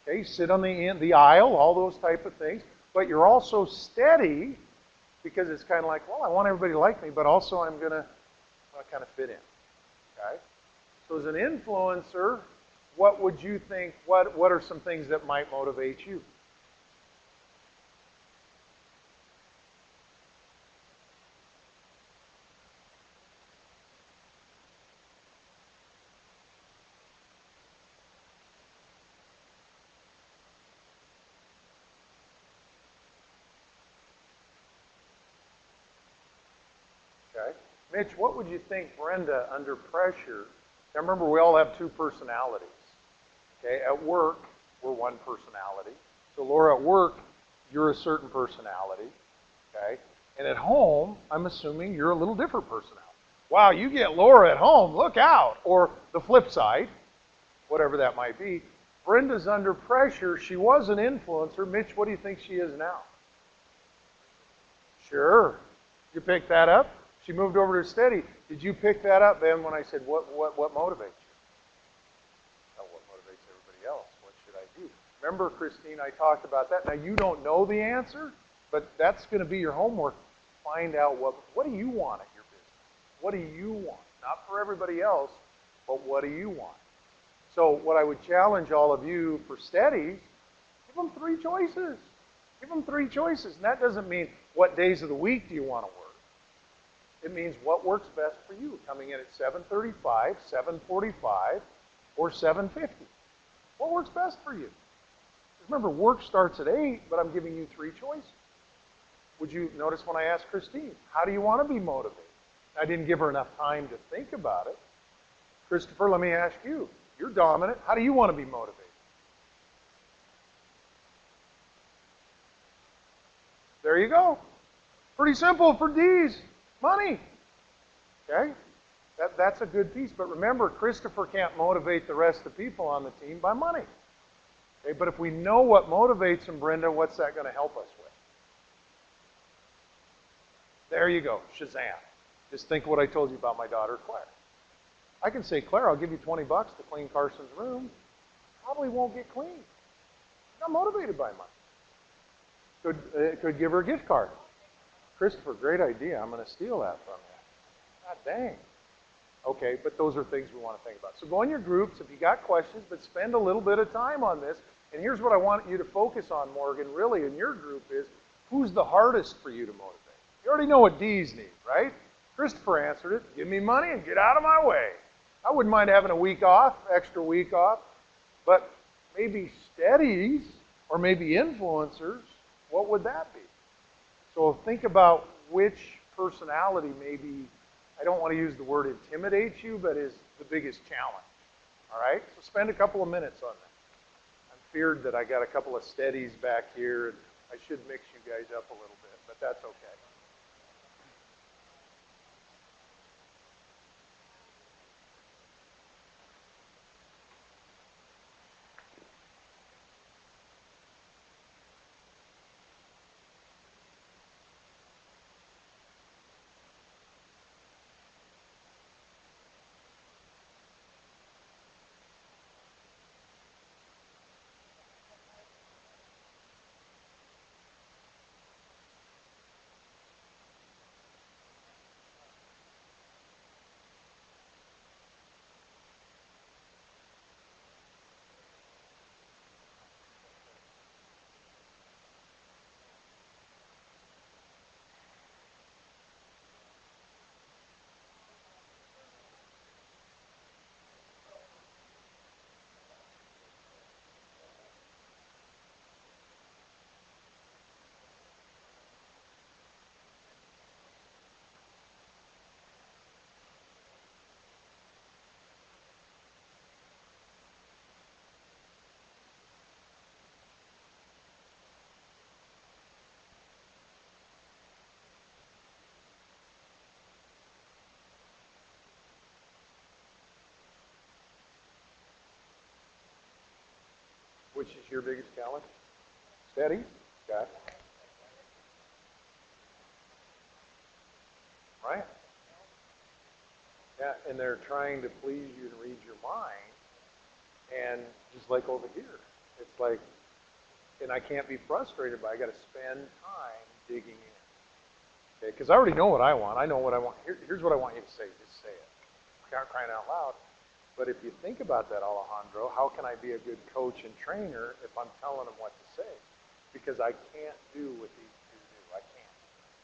Okay, you sit on the aisle, all those type of things. But you're also steady, because it's kind of like, well, I want everybody to like me, but also I'm going to kind of fit in. Okay? So as an influencer, what would you think, what are some things that might motivate you? Okay. Mitch, what would you think, Brenda, under pressure? Now remember, we all have two personalities. Okay, at work, we're one personality. So Laura, at work, you're a certain personality. Okay, and at home, I'm assuming you're a little different personality. Wow, you get Laura at home, look out. Or the flip side, whatever that might be. Brenda's under pressure. She was an influencer. Mitch, what do you think she is now? Sure. You pick that up? She moved over to steady. Did you pick that up, Ben, when I said, what motivates you? Oh, what motivates everybody else? What should I do? Remember, Christine, I talked about that. Now, you don't know the answer, but that's going to be your homework. Find out what do you want at your business? What do you want? Not for everybody else, but what do you want? So what I would challenge all of you for steady, give them 3 choices. Give them 3 choices. And that doesn't mean what days of the week do you want to work. It means what works best for you, coming in at 7:35, 7:45, or 7:50. What works best for you? Remember, work starts at 8, but I'm giving you 3 choices. Would you notice when I asked Christine, how do you want to be motivated? I didn't give her enough time to think about it. Christopher, let me ask you. You're dominant. How do you want to be motivated? There you go. Pretty simple for D's. Money. Okay? That's a good piece. But remember, Christopher can't motivate the rest of the people on the team by money. Okay? But if we know what motivates him, Brenda, what's that going to help us with? There you go. Shazam. Just think what I told you about my daughter, Claire. I can say, Claire, I'll give you $20 to clean Carson's room. Probably won't get clean. Not motivated by money. Could give her a gift card. Christopher, great idea. I'm going to steal that from you. God dang. Okay, but those are things we want to think about. So go in your groups if you got questions, but spend a little bit of time on this. And here's what I want you to focus on, Morgan, really in your group is, who's the hardest for you to motivate? You already know what D's need, right? Christopher answered it. Give me money and get out of my way. I wouldn't mind having a week off, extra week off, but maybe steadies or maybe influencers, what would that be? So think about which personality maybe, I don't want to use the word intimidates you, but is the biggest challenge. All right? So spend a couple of minutes on that. I'm feared that I got a couple of steadies back here, and I should mix you guys up a little bit, but that's okay. Which is your biggest challenge? Steady? Okay. Right? Yeah, and they're trying to please you and read your mind. And just like over here, it's like, and I can't be frustrated, but I got to spend time digging in. Okay, because I already know what I want. I know what I want. Here's what I want you to say. Just say it. Crying out loud. But if you think about that, Alejandro, how can I be a good coach and trainer if I'm telling them what to say? Because I can't do what these two do. I can't.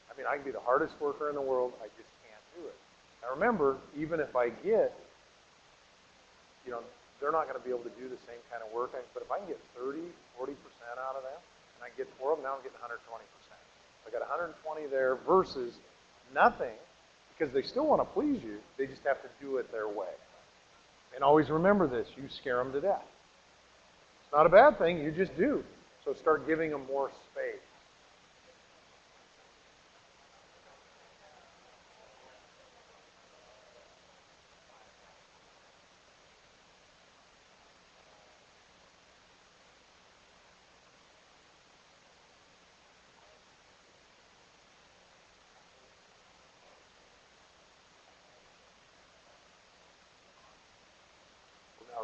I mean, I can be the hardest worker in the world. I just can't do it. Now remember, even if I get, you know, they're not going to be able to do the same kind of work. But if I can get 30, 40% out of them, and I get 4 of them, now I'm getting 120%. I got 120 there versus nothing, because they still want to please you. They just have to do it their way. And always remember this, you scare them to death. It's not a bad thing, you just do. So start giving them more space.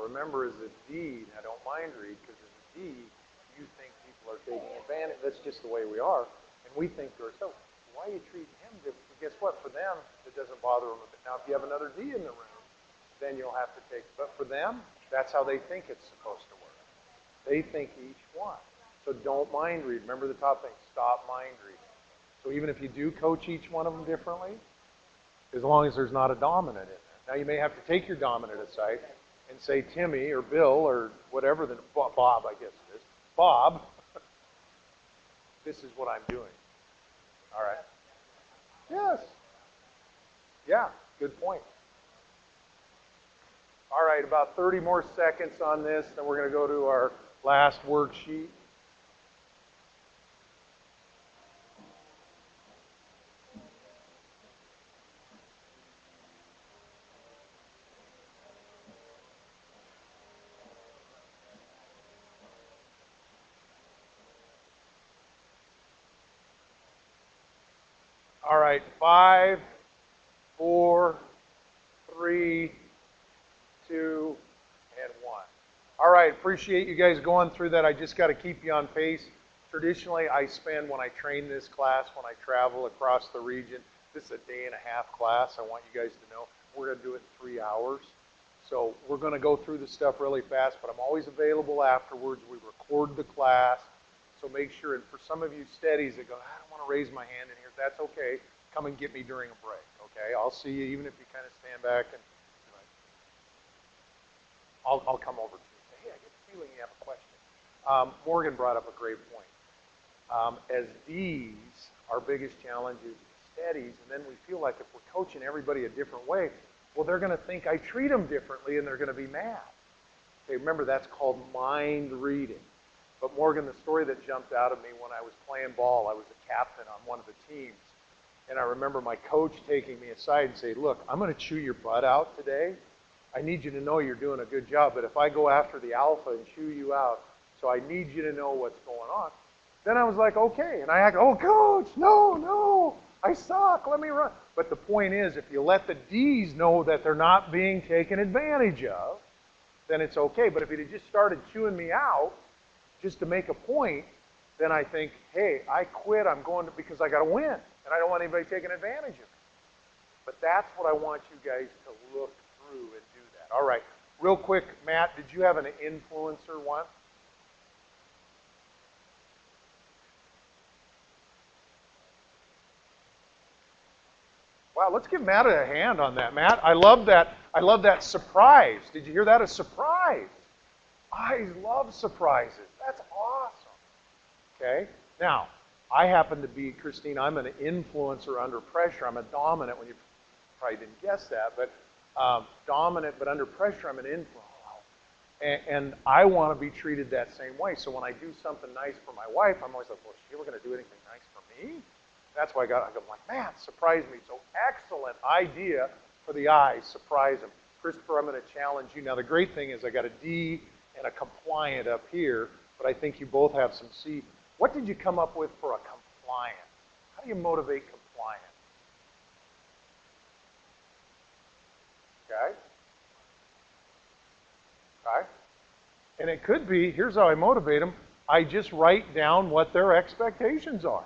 remember, as a D, now don't mind read, because as a D, you think people are taking advantage. That's just the way we are. And we think to ourselves, why are you treating him different? But guess what? For them, it doesn't bother them a bit. Now, if you have another D in the room, then you'll have to take, but for them, that's how they think it's supposed to work. They think each one. So don't mind read. Remember the top thing, stop mind reading. So even if you do coach each one of them differently, as long as there's not a dominant in there. Now you may have to take your dominant aside and say, Timmy or Bill or whatever, Bob, I guess it is. Bob, this is what I'm doing. All right. Yes. Yeah, good point. All right, about 30 more seconds on this, then we're going to go to our last worksheet. All right, 5, 4, 3, 2, and 1. All right, appreciate you guys going through that. I just got to keep you on pace. Traditionally, I spend, when I train this class, when I travel across the region, this is a day-and-a-half class. I want you guys to know we're going to do it in 3 hours. So we're going to go through the stuff really fast, but I'm always available afterwards. We record the class. So make sure, and for some of you steadies that go, I don't want to raise my hand in here, that's okay. Come and get me during a break, okay? I'll see you even if you kind of stand back and I'll come over to you and say, hey, I get the feeling you have a question. Morgan brought up a great point. As D's, our biggest challenge is steadies, and then we feel like if we're coaching everybody a different way, well, they're going to think I treat them differently and they're going to be mad. Okay, remember, that's called mind reading. But Morgan, the story that jumped out of me when I was playing ball, I was a captain on one of the teams, and I remember my coach taking me aside and saying, look, I'm going to chew your butt out today. I need you to know you're doing a good job, but if I go after the alpha and chew you out, so I need you to know what's going on. Then I was like, okay. And I act, oh, coach, no, I suck, let me run. But the point is, if you let the D's know that they're not being taken advantage of, then it's okay. But if he'd just started chewing me out just to make a point, then I think, hey, I quit, I'm going to, because I got to win, and I don't want anybody taking advantage of me. But that's what I want you guys to look through and do that. All right, real quick, Matt, did you have an influencer one? Wow, let's give Matt a hand on that, Matt. I love that. I love that surprise. Did you hear that? A surprise. I love surprises. That's awesome. Okay. Now, I happen to be, Christine, I'm an influencer under pressure. I'm a dominant, when you probably didn't guess that, but dominant, but under pressure, I'm an influencer. And I want to be treated that same way. So when I do something nice for my wife, I'm always like, well, is she ever going to do anything nice for me? That's why I'm like, man, surprise me. So excellent idea for the eyes, surprise them. Christopher, I'm going to challenge you. Now, the great thing is I got a D and a compliant up here, but I think you both have some C. What did you come up with for a compliant? How do you motivate compliant? Okay? Okay? And it could be, here's how I motivate them. I just write down what their expectations are.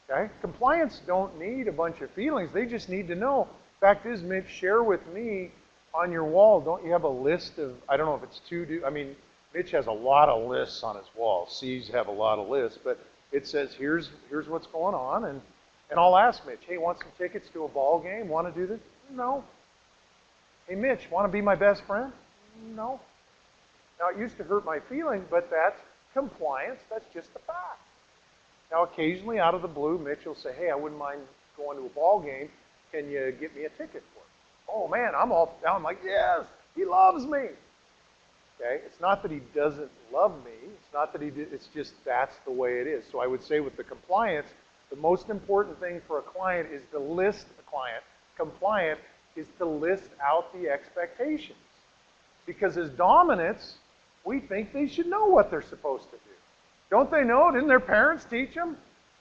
Okay? Compliants don't need a bunch of feelings. They just need to know. Fact is, Mitch, share with me on your wall, don't you have a list of, I don't know if it's I mean, Mitch has a lot of lists on his wall. C's have a lot of lists, but it says, here's what's going on, and I'll ask Mitch, hey, want some tickets to a ball game? Want to do this? No. Hey, Mitch, want to be my best friend? No. Now, it used to hurt my feelings, but that's compliance. That's just the fact. Now, occasionally, out of the blue, Mitch will say, hey, I wouldn't mind going to a ball game. Can you get me a ticket for it? Oh, man, I'm all down. I'm like, yes, he loves me. Okay? It's not that he doesn't love me. It's not that it's just that's the way it is. So I would say with the compliance, the most important thing for a client is to list a client. Compliant is to list out the expectations. Because as dominants, we think they should know what they're supposed to do. Don't they know? Didn't their parents teach them?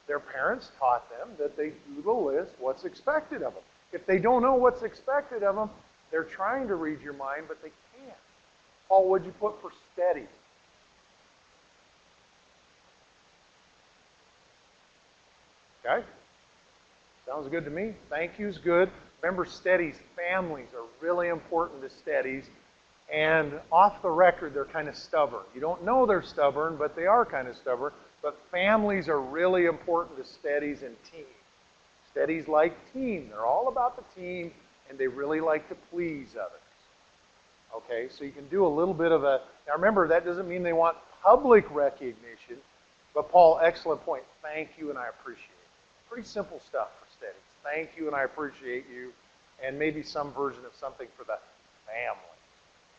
Their parents taught them that they do the list, what's expected of them. If they don't know what's expected of them, they're trying to read your mind, but they can't. Paul, what'd you put for steady? Okay. Sounds good to me. Thank you's good. Remember, steadies, families are really important to steadies. And off the record, they're kind of stubborn. You don't know they're stubborn, but they are kind of stubborn. But families are really important to steadies and teams. Steadies like team. They're all about the team, and they really like to please others. Okay, so you can do a little bit of a... Now remember, that doesn't mean they want public recognition, but Paul, excellent point. Thank you, and I appreciate it. Pretty simple stuff for steadies. Thank you, and I appreciate you, and maybe some version of something for the family.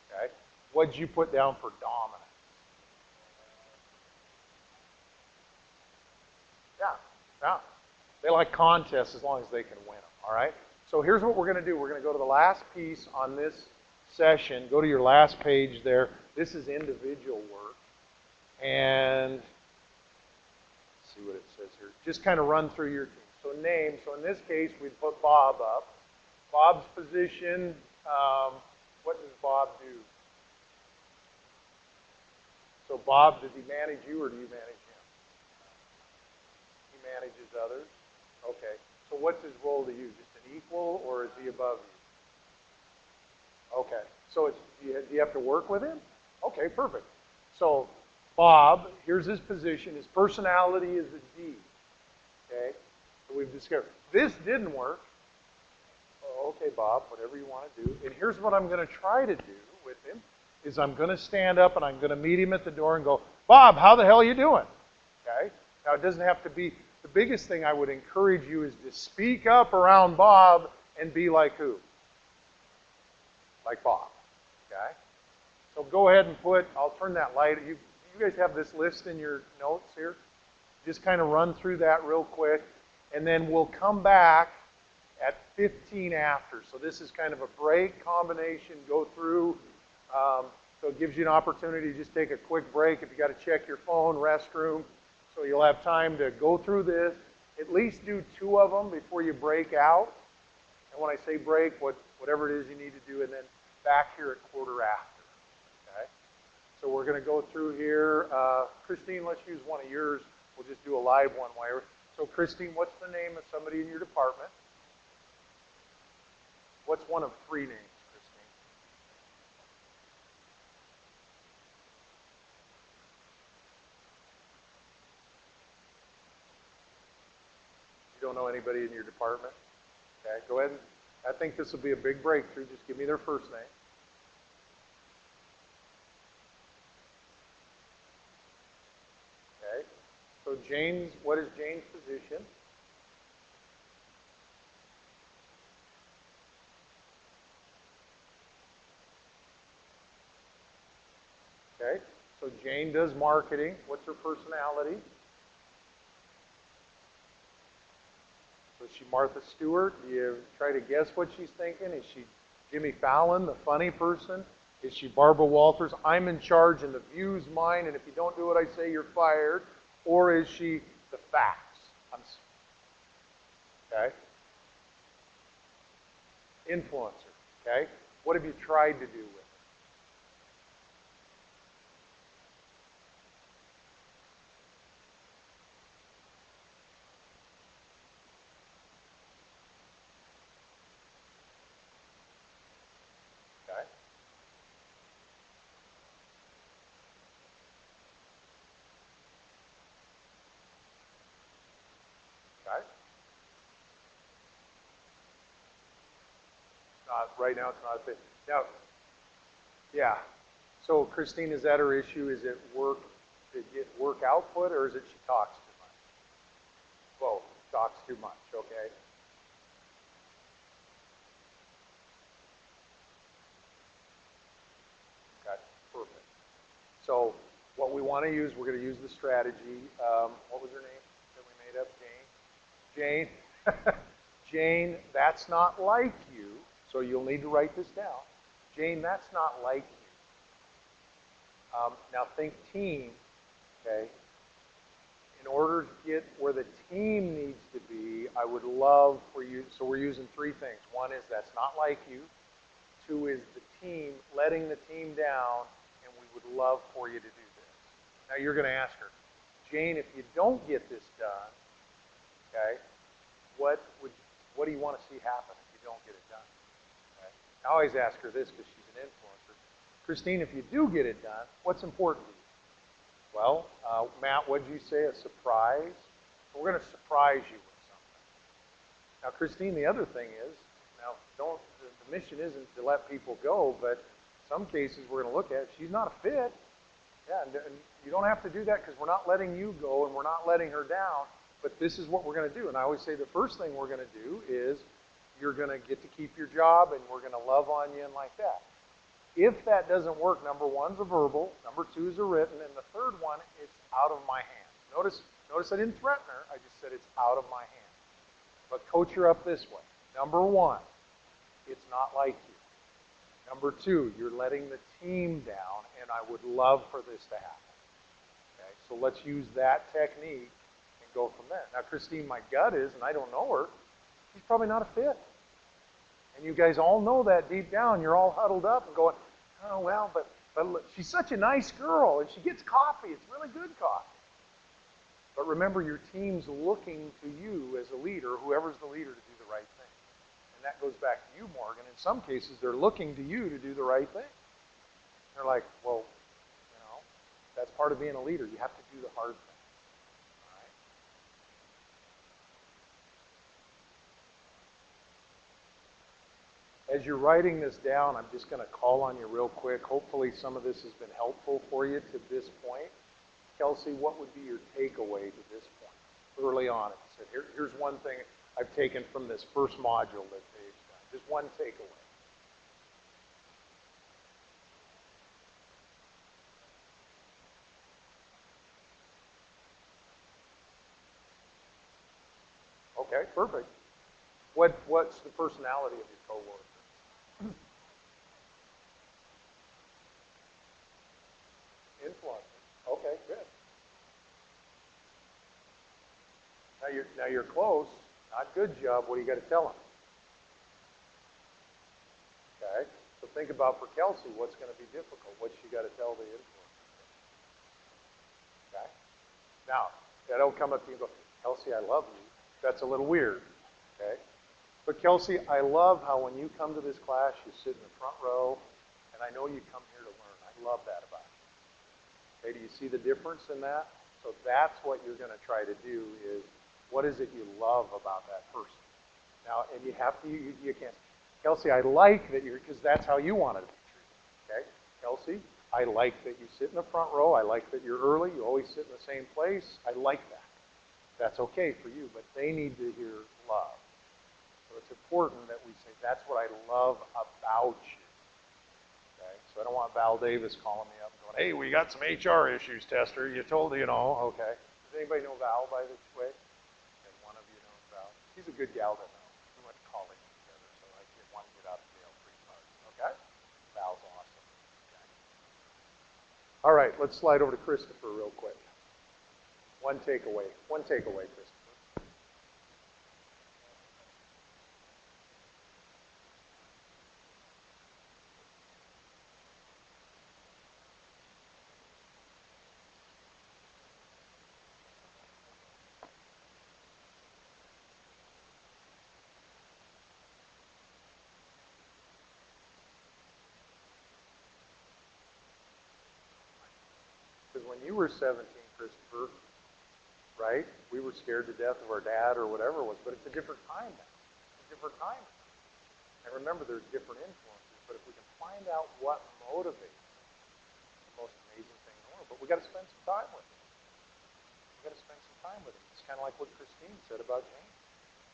Okay? What'd you put down for dominant? Yeah. They like contests as long as they can win them, all right? So here's what we're going to do. We're going to go to the last piece on this session. Go to your last page there. This is individual work. And let's see what it says here. Just kind of run through your team. So name. So in this case, we'd put Bob up. Bob's position, what does Bob do? So Bob, does he manage you or do you manage him? He manages others. Okay. So what's his role to you? Just an equal, or is he above you? Okay. So it's, do you have to work with him? Okay, perfect. So Bob, here's his position. His personality is a D. Okay. So we've discovered. This didn't work. Oh, okay, Bob, whatever you want to do. And here's what I'm going to try to do with him is I'm going to stand up and I'm going to meet him at the door and go, Bob, how the hell are you doing? Okay. Now, it doesn't have to be, the biggest thing I would encourage you is to speak up around Bob and be like who? Like Bob. Okay. So go ahead and put, I'll turn that light. You guys have this list in your notes here. Just kind of run through that real quick. And then we'll come back at 15 after. So this is kind of a break combination. Go through. So it gives you an opportunity to just take a quick break if you got to check your phone, restroom. So you'll have time to go through this. At least do 2 of them before you break out. And when I say break, whatever it is you need to do, and then back here at quarter after. Okay? So we're going to go through here. Christine, let's use one of yours. We'll just do a live one. So Christine, what's the name of somebody in your department? What's one of 3 names, Christine? You don't know anybody in your department? Okay, go ahead. I think this will be a big breakthrough. Just give me their first name. Okay. So Jane's, what is Jane's position? Okay. So Jane does marketing. What's her personality? So is she Martha Stewart? Do you try to guess what she's thinking? Is she Jimmy Fallon, the funny person? Is she Barbara Walters? I'm in charge and the view's mine, and if you don't do what I say, you're fired. Or is she the facts? Okay. Influencer. Okay. What have you tried to do with it? Okay. Okay. Right now, it's not a thing. Now, yeah. So, Christine, is that her issue? Is it work to get work output, or is it she talks too much? Both. Talks too much. Okay. Okay. Perfect. So, what we want to use, we're going to use the strategy. What was her name that we made up? Jane. Jane. Jane, that's not like you. So you'll need to write this down. Jane, that's not like you. Now think team, okay? In order to get where the team needs to be, I would love for you, so we're using 3 things. 1 is that's not like you. 2 is the team, letting the team down. would love for you to do this. Now you're going to ask her, Jane, if you don't get this done, okay, what do you want to see happen if you don't get it done? Okay? I always ask her this because she's an influencer. Christine, if you do get it done, what's important to you? Well, Matt, what did you say? A surprise? We're going to surprise you with something. Now, Christine, the other thing is, now the mission isn't to let people go, but some cases we're going to look at, she's not a fit. Yeah, and you don't have to do that because we're not letting you go and we're not letting her down, but this is what we're going to do. And I always say the first thing we're going to do is you're going to get to keep your job and we're going to love on you and like that. If that doesn't work, number one's a verbal, number two is a written, and the third one is out of my hands. Notice I didn't threaten her, I just said it's out of my hands. But coach her up this way. Number one, it's not like you. Number two, you're letting the team down, and I would love for this to happen. Okay, so let's use that technique and go from there. Now, Christine, my gut is, and I don't know her, she's probably not a fit. And you guys all know that deep down. You're all huddled up and going, oh, well, but look, she's such a nice girl, and she gets coffee. It's really good coffee. But remember, your team's looking to you as a leader, whoever's the leader, to do the right thing. And that goes back to you, Morgan. In some cases, they're looking to you to do the right thing. They're like, well, that's part of being a leader. You have to do the hard thing. As you're writing this down, I'm just going to call on you real quick. Hopefully some of this has been helpful for you to this point. Kelsey, what would be your takeaway to this point? Early on, it said, here's one thing I've taken from this first module that they've done. Just one takeaway. Okay, perfect. What's the personality of your coworker? Influencer. Okay, good. Now you're close. Not good job. What do you got to tell them? Okay. So think about for Kelsey, what's going to be difficult? What's she got to tell the influencer? Okay. Now, that'll come up to you and go, Kelsey, I love you. That's a little weird. Okay. But Kelsey, I love how when you come to this class, you sit in the front row, and I know you come here to learn. I love that about you. Okay, do you see the difference in that? So that's what you're going to try to do is, what is it you love about that person? Now, and you have to, you can't, Kelsey, I like that you're, because that's how you want to be treated. Okay? Kelsey, I like that you sit in the front row. I like that you're early. You always sit in the same place. I like that. That's okay for you, but they need to hear love. So it's important that we say, that's what I love about you. Okay? So I don't want Val Davis calling me up and going, hey, we got some HR issues, Tester. You told, okay. Does anybody know Val by this way? Okay, one of you knows Val. She's a good gal to know. We went to college together, so I get one get out of jail free card. Okay? Val's awesome. Okay. All right, let's slide over to Christopher real quick. One takeaway, Christopher. Because when you were 17, Christopher, right, we were scared to death of our dad or whatever it was, but it's a different time now. It's a different time. And remember, there's different influences, but if we can find out what motivates them, it's the most amazing thing in the world. But we got to spend some time with them. We got to spend some time with them. It's kind of like what Christine said about Jane.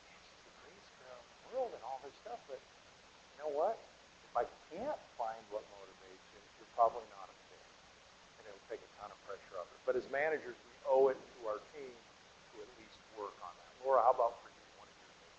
Man, she's the greatest girl in the world and all this stuff, but you know what? If I can't find what motivates you, you're probably not a fit. And it'll take a ton of pressure off her. But as managers, we owe it to our team to at least work on that. Laura, how about for you? One of your things?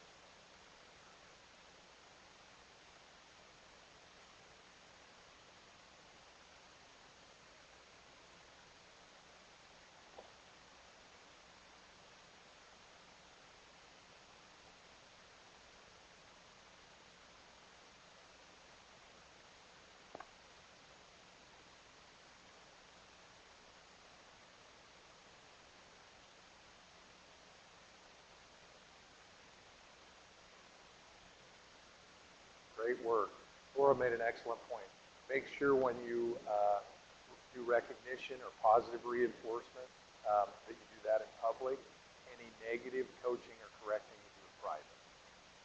work. Laura made an excellent point. Make sure when you do recognition or positive reinforcement that you do that in public. Any negative coaching or correcting you do in private.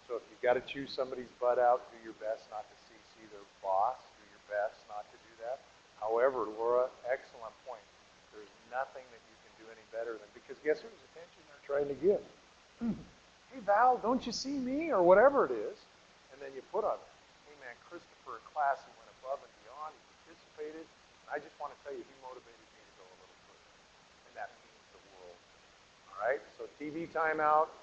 So if you've got to chew somebody's butt out, do your best not to CC their boss. Do your best not to do that. However, Laura, excellent point. There's nothing that you can do any better than, because guess whose attention they're trying to get? Hey, Val, don't you see me? Or whatever it is. And then you put on there, hey, man, Christopher in class, he went above and beyond. He participated. And I just want to tell you, he motivated me to go a little further. And that means the world. All right? So TV timeout,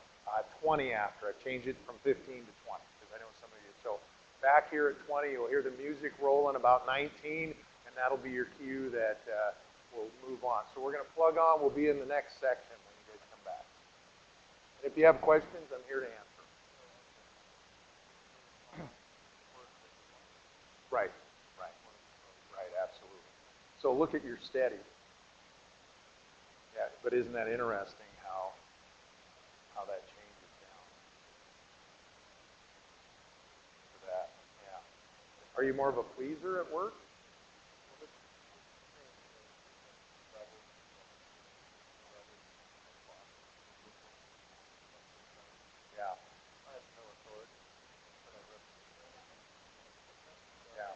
20 after. I changed it from 15 to 20 because I know some of you. So back here at 20, you'll hear the music rolling about 19, and that'll be your cue that we'll move on. So we're going to plug on. We'll be in the next section when you guys come back. And if you have questions, I'm here to answer. Right, absolutely. So look at your steady. Yeah, but isn't that interesting how that changes down to that? Yeah. Are you more of a pleaser at work? Yeah. Yeah.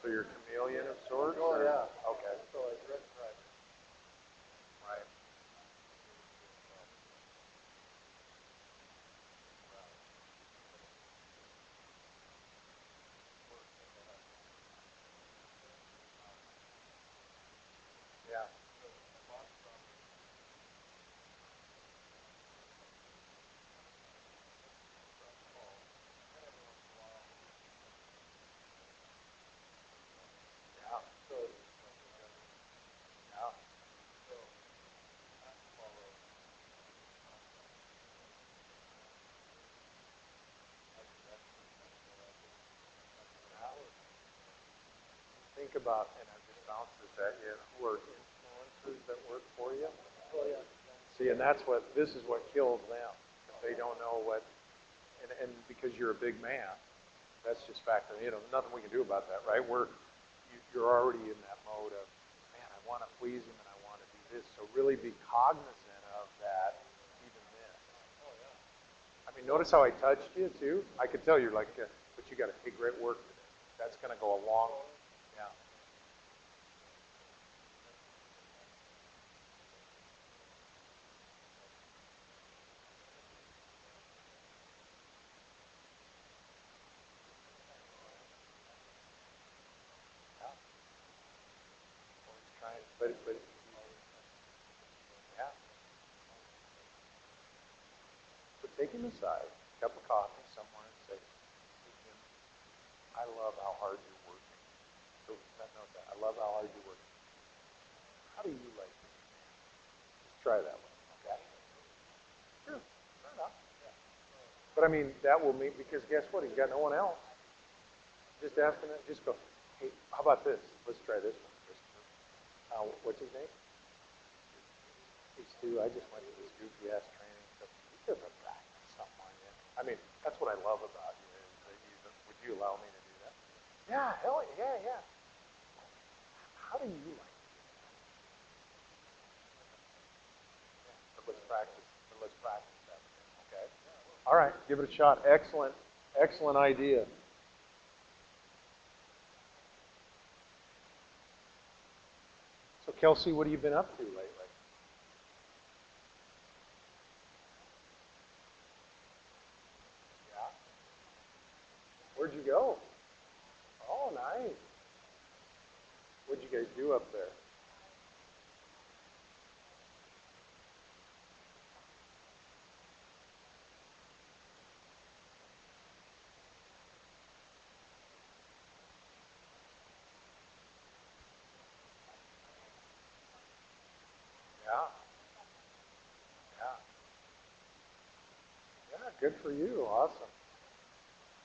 So you're a chameleon of sorts? Oh, or? yeah. Okay. So like right. Right. Yeah. Yeah. Yeah. Think about, and I just bounced this at you, who are influencers that work for you? Oh, yeah. See, and this is what kills them. If they don't know what, and because you're a big man, that's just factor. Nothing we can do about that, right? You're already in that mode of, man, I want to please him and I want to do this. So really be cognizant of that, even this. I mean, notice how I touched you too. I could tell you're like, but you got to take great work today. That's going to go a long, yeah. Yeah. Always trying, but yeah. But take him aside, cup of coffee somewhere, and say, hey, Jim, I love how hard you're working. So note that. I love how hard you're working. How do you like to be managed? Just try that one, okay? Sure, fair enough. But I mean, that will mean, because guess what? He's got no one else. Just ask him that. Just go, hey, how about this? Let's try this one, Christopher. What's his name? Hey, Stu, I just went to this goofy ass training. So you could have practiced something on you. I mean, that's what I love about you is that would you allow me to do that? Yeah, hell yeah, yeah. How do you like to do that? Yeah, but let's practice. But let's practice that. Okay. All right, give it a shot. Excellent, excellent idea. So Kelsey, what have you been up to lately? Yeah. Where'd you go? Oh, nice. What'd you guys do up there? Yeah. Yeah. Yeah. Good for you. Awesome.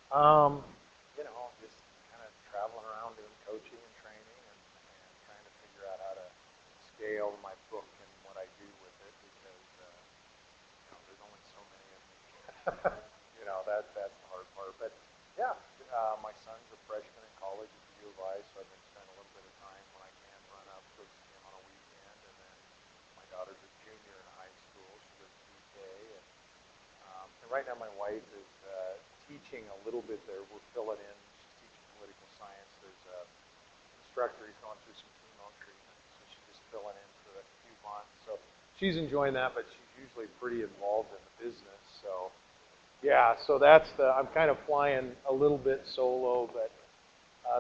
Um, just kind of traveling around doing coaching and training and trying to figure out how to scale my book and what I do with it because there's only so many of me. That's the hard part. My son's a freshman in college at the U of I, so I've been spending a little bit of time when I can run up, go see him on a weekend. And then my daughter's a junior in high school. She goes to UK. And right now my wife is teaching a little bit there. We're filling in. She's teaching political science. There's a instructor. He's going through some chemo treatment, so she's just filling in for a few months. So she's enjoying that, but she's usually pretty involved in the business. So yeah, so I'm kind of flying a little bit solo, but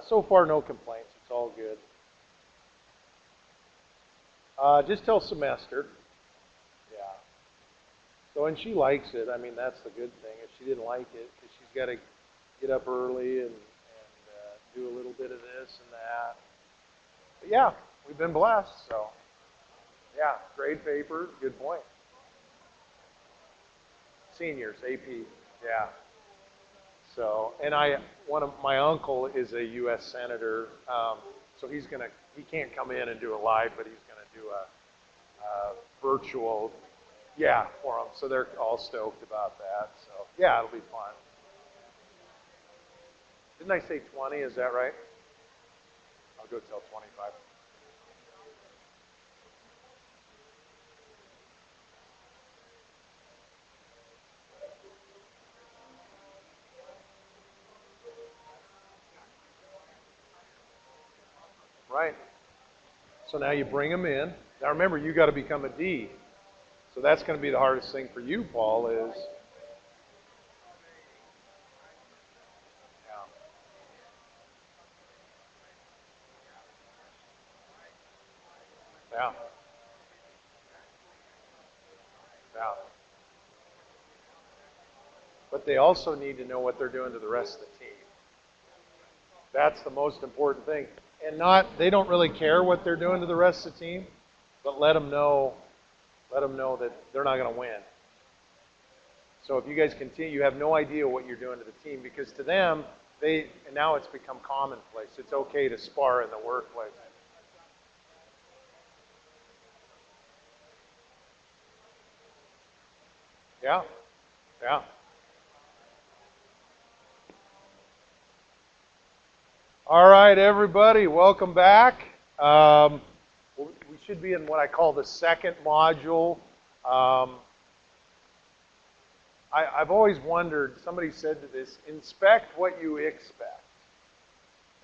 so far no complaints. It's all good. Just till semester. Yeah. So, and she likes it. I mean, that's the good thing. If she didn't like it, because she's got to get up early and do a little bit of this and that. But yeah, we've been blessed. So, yeah, grade paper, good point. Seniors, AP, yeah. So, and one of my uncle is a U.S. senator, so he can't come in and do it live, but he's gonna do a virtual, yeah, for them. So they're all stoked about that. So yeah, it'll be fun. Didn't I say 20? Is that right? I'll go till 25. Right. So now you bring them in. Now remember, you got to become a D. So that's going to be the hardest thing for you, Paul, is yeah, yeah, yeah. But they also need to know what they're doing to the rest of the team. That's the most important thing. And they don't really care what they're doing to the rest of the team, but let them know that they're not going to win. So if you guys continue, you have no idea what you're doing to the team, because to them, and now it's become commonplace. It's okay to spar in the workplace. Yeah, yeah. All right, everybody, welcome back. We should be in what I call the second module. I've always wondered, somebody said to this, inspect what you expect.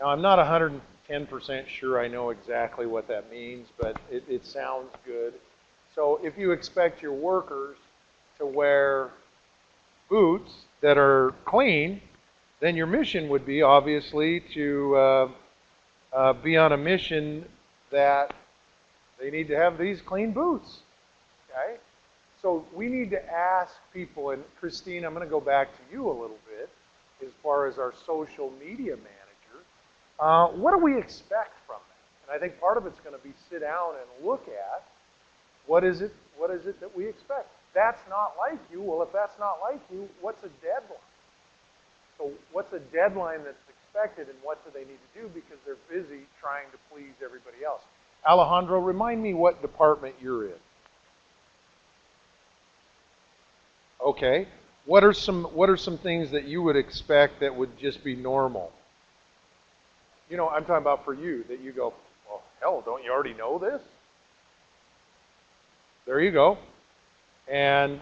Now, I'm not 110% sure I know exactly what that means, but it sounds good. So if you expect your workers to wear boots that are clean, then your mission would be, obviously, to be on a mission that they need to have these clean boots. Okay? So we need to ask people, and Christine, I'm going to go back to you a little bit as far as our social media manager. What do we expect from them? And I think part of it's going to be sit down and look at what is it that we expect. That's not like you. Well, if that's not like you, what's a deadline? So what's a deadline that's expected, and what do they need to do because they're busy trying to please everybody else? Alejandro, remind me what department you're in. Okay. What are some things that you would expect that would just be normal? You know, I'm talking about for you, that you go, well, hell, don't you already know this? There you go. And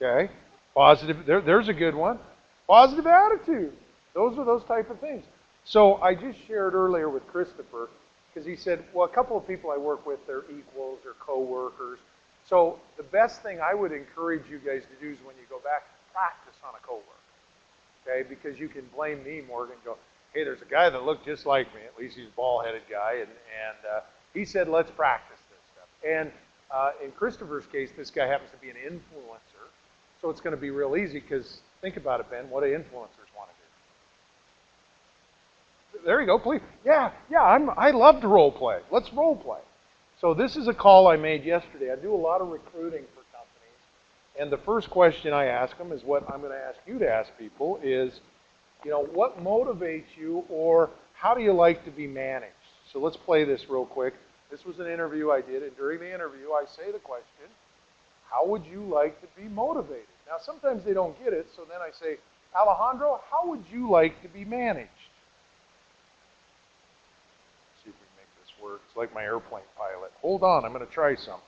okay, positive. There's a good one. Positive attitude. Those are those type of things. So I just shared earlier with Christopher, because he said, well, a couple of people I work with, they're equals or co-workers. So the best thing I would encourage you guys to do is when you go back, practice on a coworker. Okay, because you can blame me, Morgan, and go, hey, there's a guy that looked just like me. At least he's a bald-headed guy, and he said, let's practice this stuff. And in Christopher's case, this guy happens to be an influencer, so it's going to be real easy, because think about it, Ben, what do influencers want to do? There you go, please. Yeah, I love to role play. Let's role play. So this is a call I made yesterday. I do a lot of recruiting for companies, and the first question I ask them is what I'm going to ask you to ask people is, you know, what motivates you, or how do you like to be managed? So let's play this real quick. This was an interview I did, and during the interview I say the question, how would you like to be motivated? Now sometimes they don't get it, so then I say, Alejandro, how would you like to be managed? Let's see if we can make this work. It's like my airplane pilot. Hold on, I'm going to try something.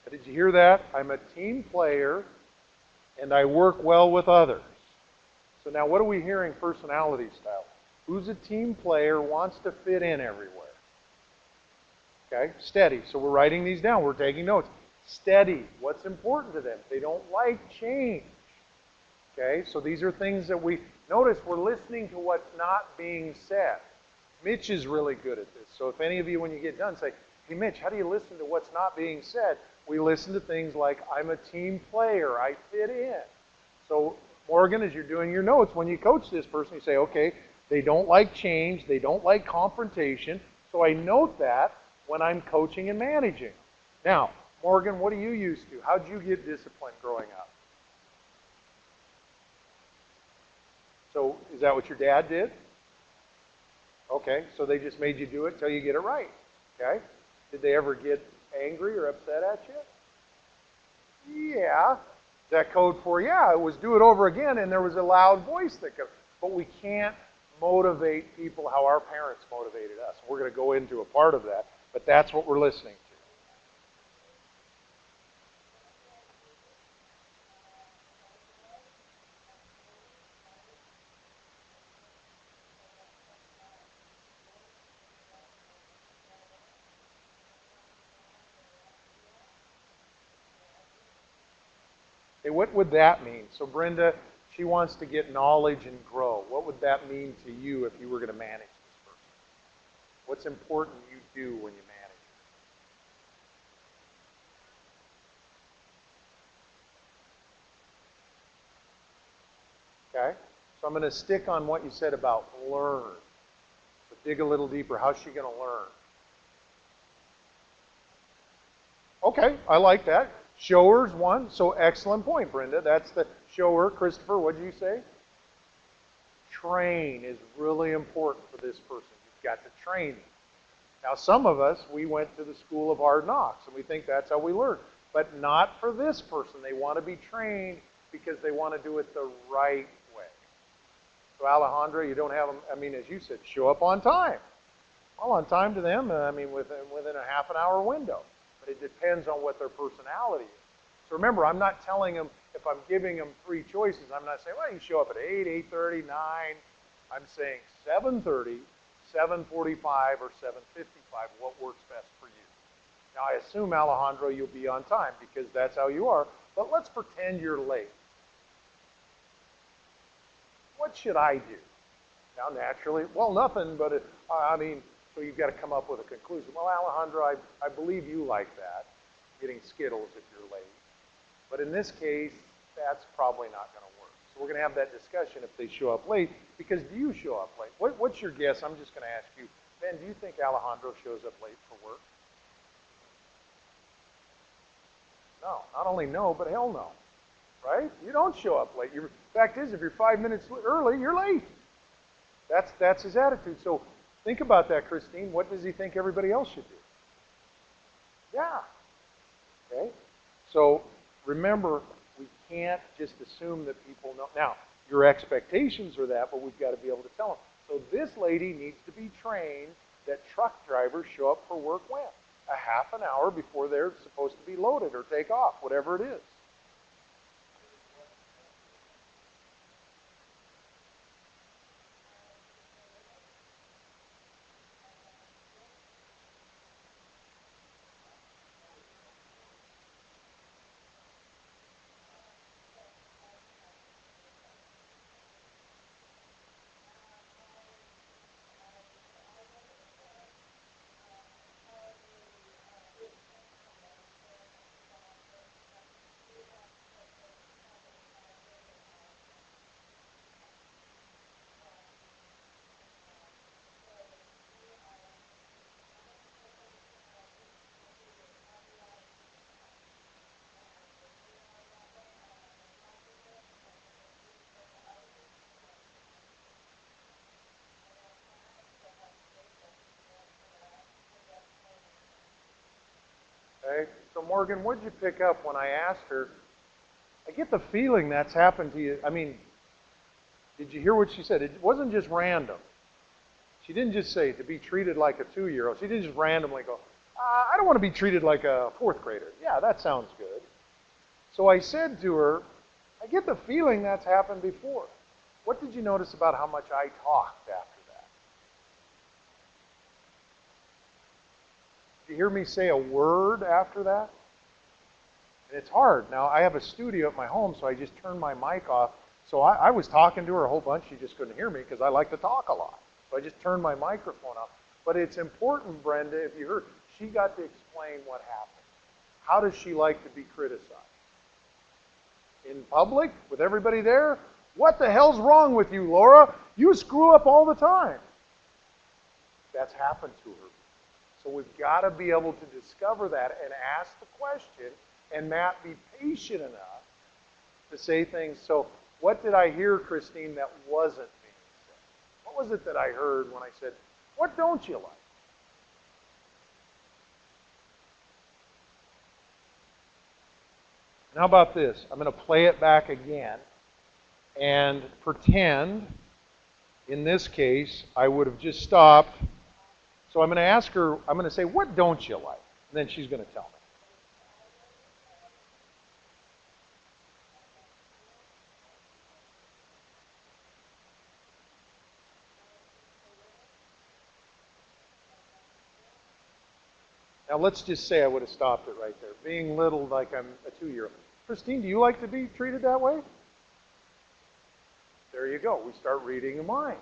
Did you hear that? I'm a team player and I work well with others. So now what are we hearing personality style? Who's a team player, wants to fit in everywhere? Okay, steady. So we're writing these down. We're taking notes. Steady. What's important to them? They don't like change. Okay, so these are things that we notice. We're listening to what's not being said. Mitch is really good at this. So if any of you, when you get done, say, hey, Mitch, how do you listen to what's not being said? We listen to things like, I'm a team player. I fit in. So Morgan, as you're doing your notes, when you coach this person, you say, okay, they don't like change. They don't like confrontation. So I note that when I'm coaching and managing. Now, Morgan, what are you used to? How'd you get disciplined growing up? So is that what your dad did? Okay, so they just made you do it till you get it right. Okay? Did they ever get angry or upset at you? Yeah. Is that code for, yeah, it was do it over again and there was a loud voice that comes. But we can't motivate people how our parents motivated us. We're going to go into a part of that, but that's what we're listening to. Okay, what would that mean? So Brenda, she wants to get knowledge and grow. What would that mean to you if you were going to manage this person? What's important you do when you manage? Okay? So I'm going to stick on what you said about learn. But dig a little deeper. How's she going to learn? Okay, I like that. Show her's one. So excellent point, Brenda. That's the show her. Christopher, what did you say? Train is really important for this person. You've got to train them. Now, some of us, we went to the school of hard knocks, and we think that's how we learn. But not for this person. They want to be trained because they want to do it the right way. So, Alejandra, you don't have them, I mean, as you said, show up on time. Well, on time to them, I mean, within a half an hour window. But it depends on what their personality is. So remember, I'm not telling them, if I'm giving them three choices, I'm not saying, well, you show up at 8, 8:30, 9. I'm saying 7:30, 7:45, or 7:55, what works best for you. Now, I assume, Alejandro, you'll be on time because that's how you are. But let's pretend you're late. What should I do? Now, naturally, well, nothing, but I mean, so you've got to come up with a conclusion. Well, Alejandro, I believe you like that, getting Skittles if you're late. But in this case, that's probably not going to work. So we're going to have that discussion if they show up late, because do you show up late? What's your guess? I'm just going to ask you. Ben, do you think Alejandro shows up late for work? No. Not only no, but hell no. Right? You don't show up late. Fact is, if you're 5 minutes early, you're late. That's his attitude. So think about that, Christine. What does he think everybody else should do? Yeah. Okay? So remember, we can't just assume that people know. Now, your expectations are that, but we've got to be able to tell them. So this lady needs to be trained that truck drivers show up for work when? A half an hour before they're supposed to be loaded or take off, whatever it is. Morgan, what did you pick up when I asked her? I get the feeling that's happened to you. I mean, did you hear what she said? It wasn't just random. She didn't just say to be treated like a 2-year-old. She didn't just randomly go, I don't want to be treated like a 4th grader. Yeah, that sounds good. So I said to her, I get the feeling that's happened before. What did you notice about how much I talked after that? Did you hear me say a word after that? And it's hard. Now, I have a studio at my home, so I just turned my mic off. So I was talking to her a whole bunch. She just couldn't hear me because I like to talk a lot. So I just turned my microphone off. But it's important, Brenda, if you heard, she got to explain what happened. How does she like to be criticized? In public, with everybody there? What the hell's wrong with you, Laura? You screw up all the time. That's happened to her. So we've got to be able to discover that and ask the question, and Matt, be patient enough to say things. So what did I hear, Christine, that wasn't being said? What was it that I heard when I said, what don't you like? And how about this? I'm going to play it back again and pretend, in this case, I would have just stopped. So I'm going to ask her, I'm going to say, what don't you like? And then she's going to tell me. Now let's just say I would have stopped it right there. Being little like I'm a 2-year-old. Christine, do you like to be treated that way? There you go. We start reading the mind.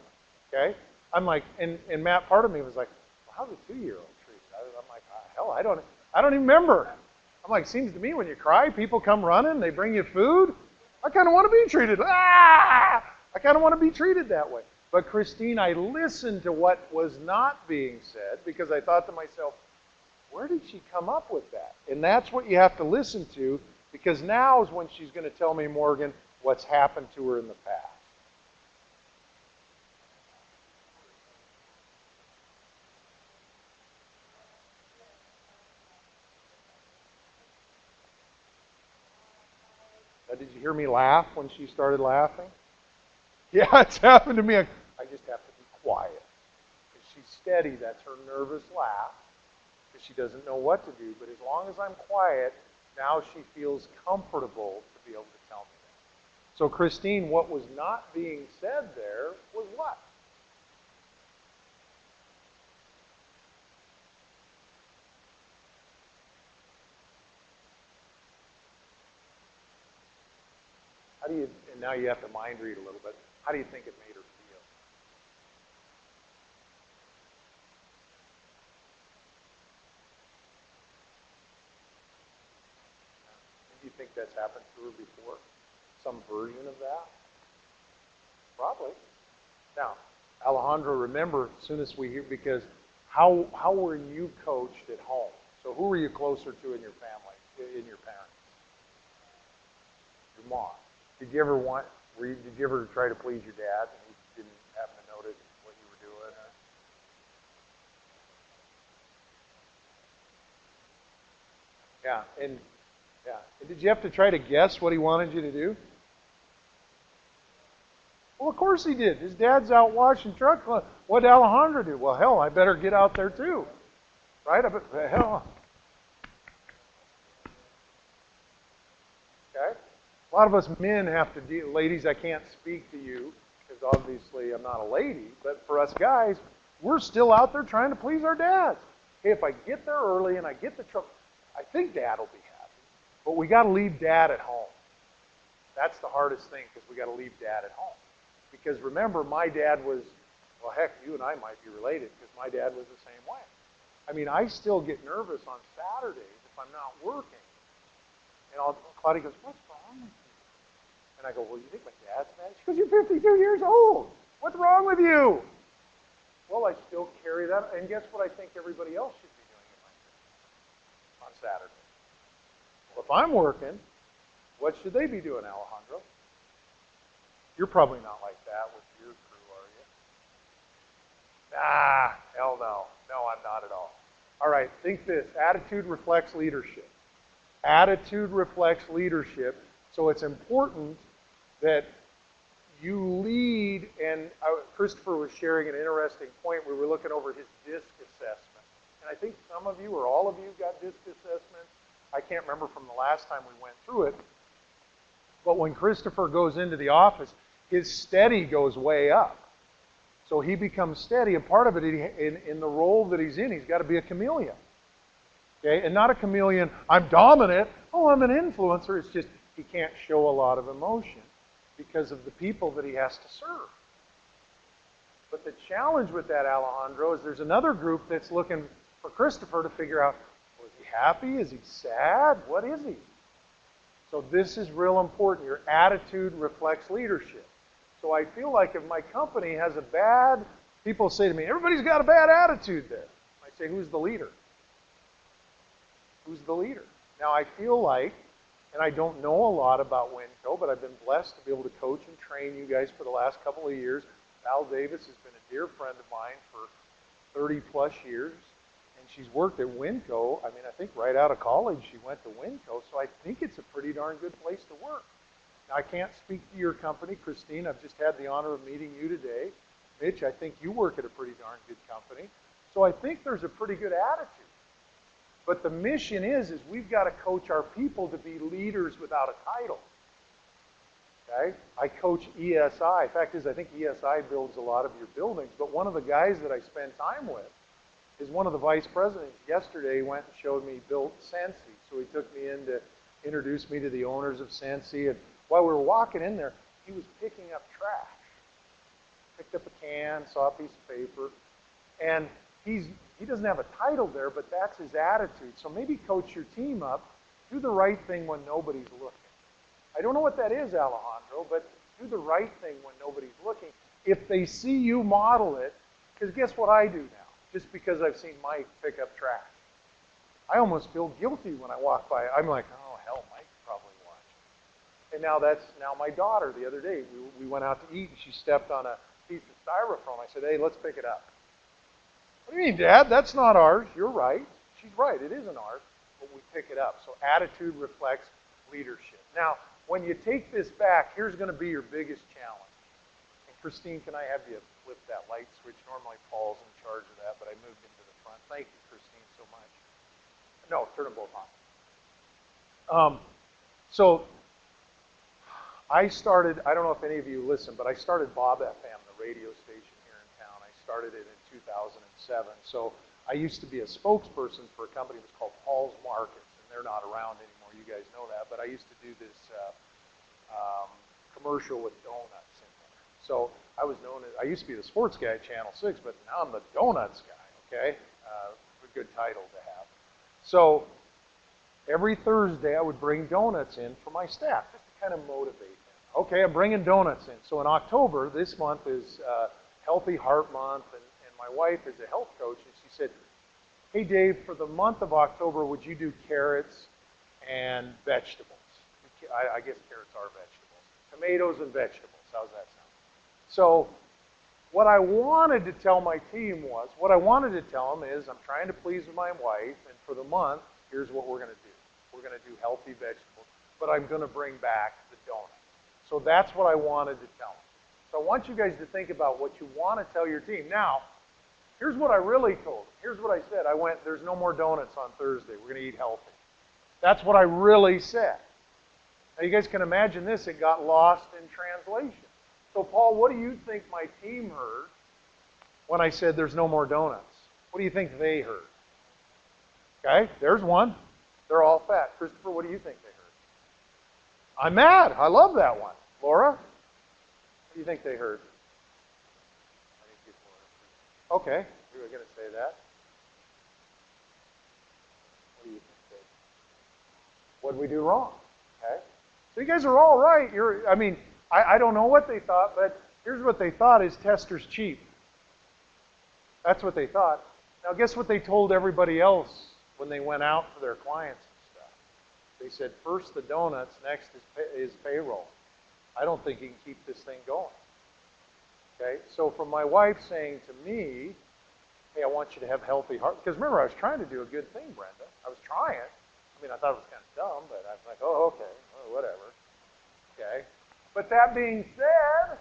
Okay? I'm like, and Matt, part of me was like, well, how's a 2-year-old treated? I'm like, hell, I don't even remember. I'm like, seems to me when you cry, people come running, they bring you food. I kind of want to be treated. I kind of want to be treated that way. But Christine, I listened to what was not being said because I thought to myself, where did she come up with that? And that's what you have to listen to, because now is when she's going to tell me, Morgan, what's happened to her in the past. Now, did you hear me laugh when she started laughing? Yeah, it's happened to me. I just have to be quiet. If she's steady, that's her nervous laugh, because she doesn't know what to do. But as long as I'm quiet, now she feels comfortable to be able to tell me that. So Christine, what was not being said there was what? How do you, and now you have to mind read a little bit, how do you think it made her feel? Do you think that's happened to her before? Some version of that? Probably. Now, Alejandro, remember, as soon as we hear, because how were you coached at home? So who were you closer to in your family, in your parents? Your mom. Did you ever did you ever try to please your dad and he didn't happen to notice what you were doing? Or? Yeah, and yeah. And did you have to try to guess what he wanted you to do? Well, of course he did. His dad's out washing trucks. What did Alejandro do? Well, hell, I better get out there too. Right? Hell. Okay? A lot of us men have to deal, ladies, I can't speak to you because obviously I'm not a lady, but for us guys, we're still out there trying to please our dads. Hey, if I get there early and I get the truck, I think dad will be happy. But we got to leave dad at home. That's the hardest thing because we got to leave dad at home. Because remember, my dad was, well, heck, you and I might be related because my dad was the same way. I mean, I still get nervous on Saturdays if I'm not working. And Claudia goes, what's wrong with you? And I go, well, you think my dad's mad? She goes, you're 52 years old. What's wrong with you? Well, I still carry that. And guess what I think everybody else should be doing on Saturday? Well, if I'm working, what should they be doing, Alejandro? You're probably not like that with your crew, are you? Hell no. No, I'm not at all. All right, think this. Attitude reflects leadership. Attitude reflects leadership. So it's important that you lead, and Christopher was sharing an interesting point. We were looking over his DISC assessment. And I think some of you or all of you got DISC assessments. I can't remember from the last time we went through it. But when Christopher goes into the office, his steady goes way up. So he becomes steady, and part of it, in the role that he's in, he's got to be a chameleon. Okay? And not a chameleon, I'm dominant, oh, I'm an influencer. It's just he can't show a lot of emotion because of the people that he has to serve. But the challenge with that, Alejandro, is there's another group that's looking for Christopher to figure out, well, is he happy? Is he sad? What is he? So this is real important. Your attitude reflects leadership. So I feel like if my company has a bad, people say to me, everybody's got a bad attitude there. I say, who's the leader? Who's the leader? Now I feel like, and I don't know a lot about Winco, but I've been blessed to be able to coach and train you guys for the last couple of years. Val Davis has been a dear friend of mine for 30 plus years, and she's worked at Winco. I mean, I think right out of college she went to Winco, so I think it's a pretty darn good place to work. Now, I can't speak to your company, Christine. I've just had the honor of meeting you today. Mitch, I think you work at a pretty darn good company. So I think there's a pretty good attitude. But the mission is we've got to coach our people to be leaders without a title. Okay? I coach ESI. In fact, I think ESI builds a lot of your buildings. But one of the guys that I spend time with is one of the vice presidents. Yesterday, he went and showed me built Sensi. So he took me in to introduce me to the owners of Sensi. And while we were walking in there, he was picking up trash. Picked up a can, saw a piece of paper, and he doesn't have a title there, but that's his attitude. So maybe coach your team up, do the right thing when nobody's looking. I don't know what that is, Alejandro, but do the right thing when nobody's looking. If they see you model it, because guess what I do now, just because I've seen Mike pick up trash. I almost feel guilty when I walk by. I'm like, oh, hell, Mike probably watched. And now my daughter, the other day, we went out to eat, and she stepped on a piece of styrofoam. I said, hey, let's pick it up. What do you mean, Dad? That's not ours. You're right. She's right. It isn't ours, but we pick it up. So attitude reflects leadership. Now, when you take this back, here's going to be your biggest challenge. And Christine, can I have you flip that light switch? Normally Paul's in charge of that, but I moved him to the front. Thank you, Christine, so much. No, turn them both on. So I started, I don't know if any of you listen, but I started Bob FM, the radio station here in town. I started it in 2007. So I used to be a spokesperson for a company that was called Paul's Markets, and they're not around anymore. You guys know that. But I used to do this commercial with donuts in there. So I was known as, I used to be the sports guy at Channel 6, but now I'm the donuts guy, okay? A good title to have. So every Thursday I would bring donuts in for my staff, just to kind of motivate them. Okay, I'm bringing donuts in. So in October, this month is Healthy Heart Month, and my wife is a health coach, and she said, hey Dave, for the month of October, would you do carrots and vegetables? I guess carrots are vegetables. Tomatoes and vegetables. How's that sound? So what I wanted to tell my team was, what I wanted to tell them is, I'm trying to please my wife, and for the month, here's what we're going to do. We're going to do healthy vegetables, but I'm going to bring back the donuts. So that's what I wanted to tell them. So I want you guys to think about what you want to tell your team. Now, here's what I really told them. Here's what I said. I went, there's no more donuts on Thursday. We're going to eat healthy. That's what I really said. Now, you guys can imagine this. It got lost in translation. So, Paul, what do you think my team heard when I said there's no more donuts? What do you think they heard? Okay, there's one. They're all fat. Christopher, what do you think they heard? I'm mad. I love that one. Laura, what do you think they heard? Okay, you were going to say that. What do you think they did? What did we do wrong? Okay, so you guys are all right. I don't know what they thought, but here's what they thought is Tester's cheap. That's what they thought. Now, guess what they told everybody else when they went out for their clients and stuff? They said, first the donuts, next is payroll. I don't think you can keep this thing going. Okay, so from my wife saying to me, hey, I want you to have healthy heart, because remember, I was trying to do a good thing, Brenda. I was trying. I mean, I thought it was kind of dumb, but I was like, oh, okay, well, whatever. Okay. But that being said,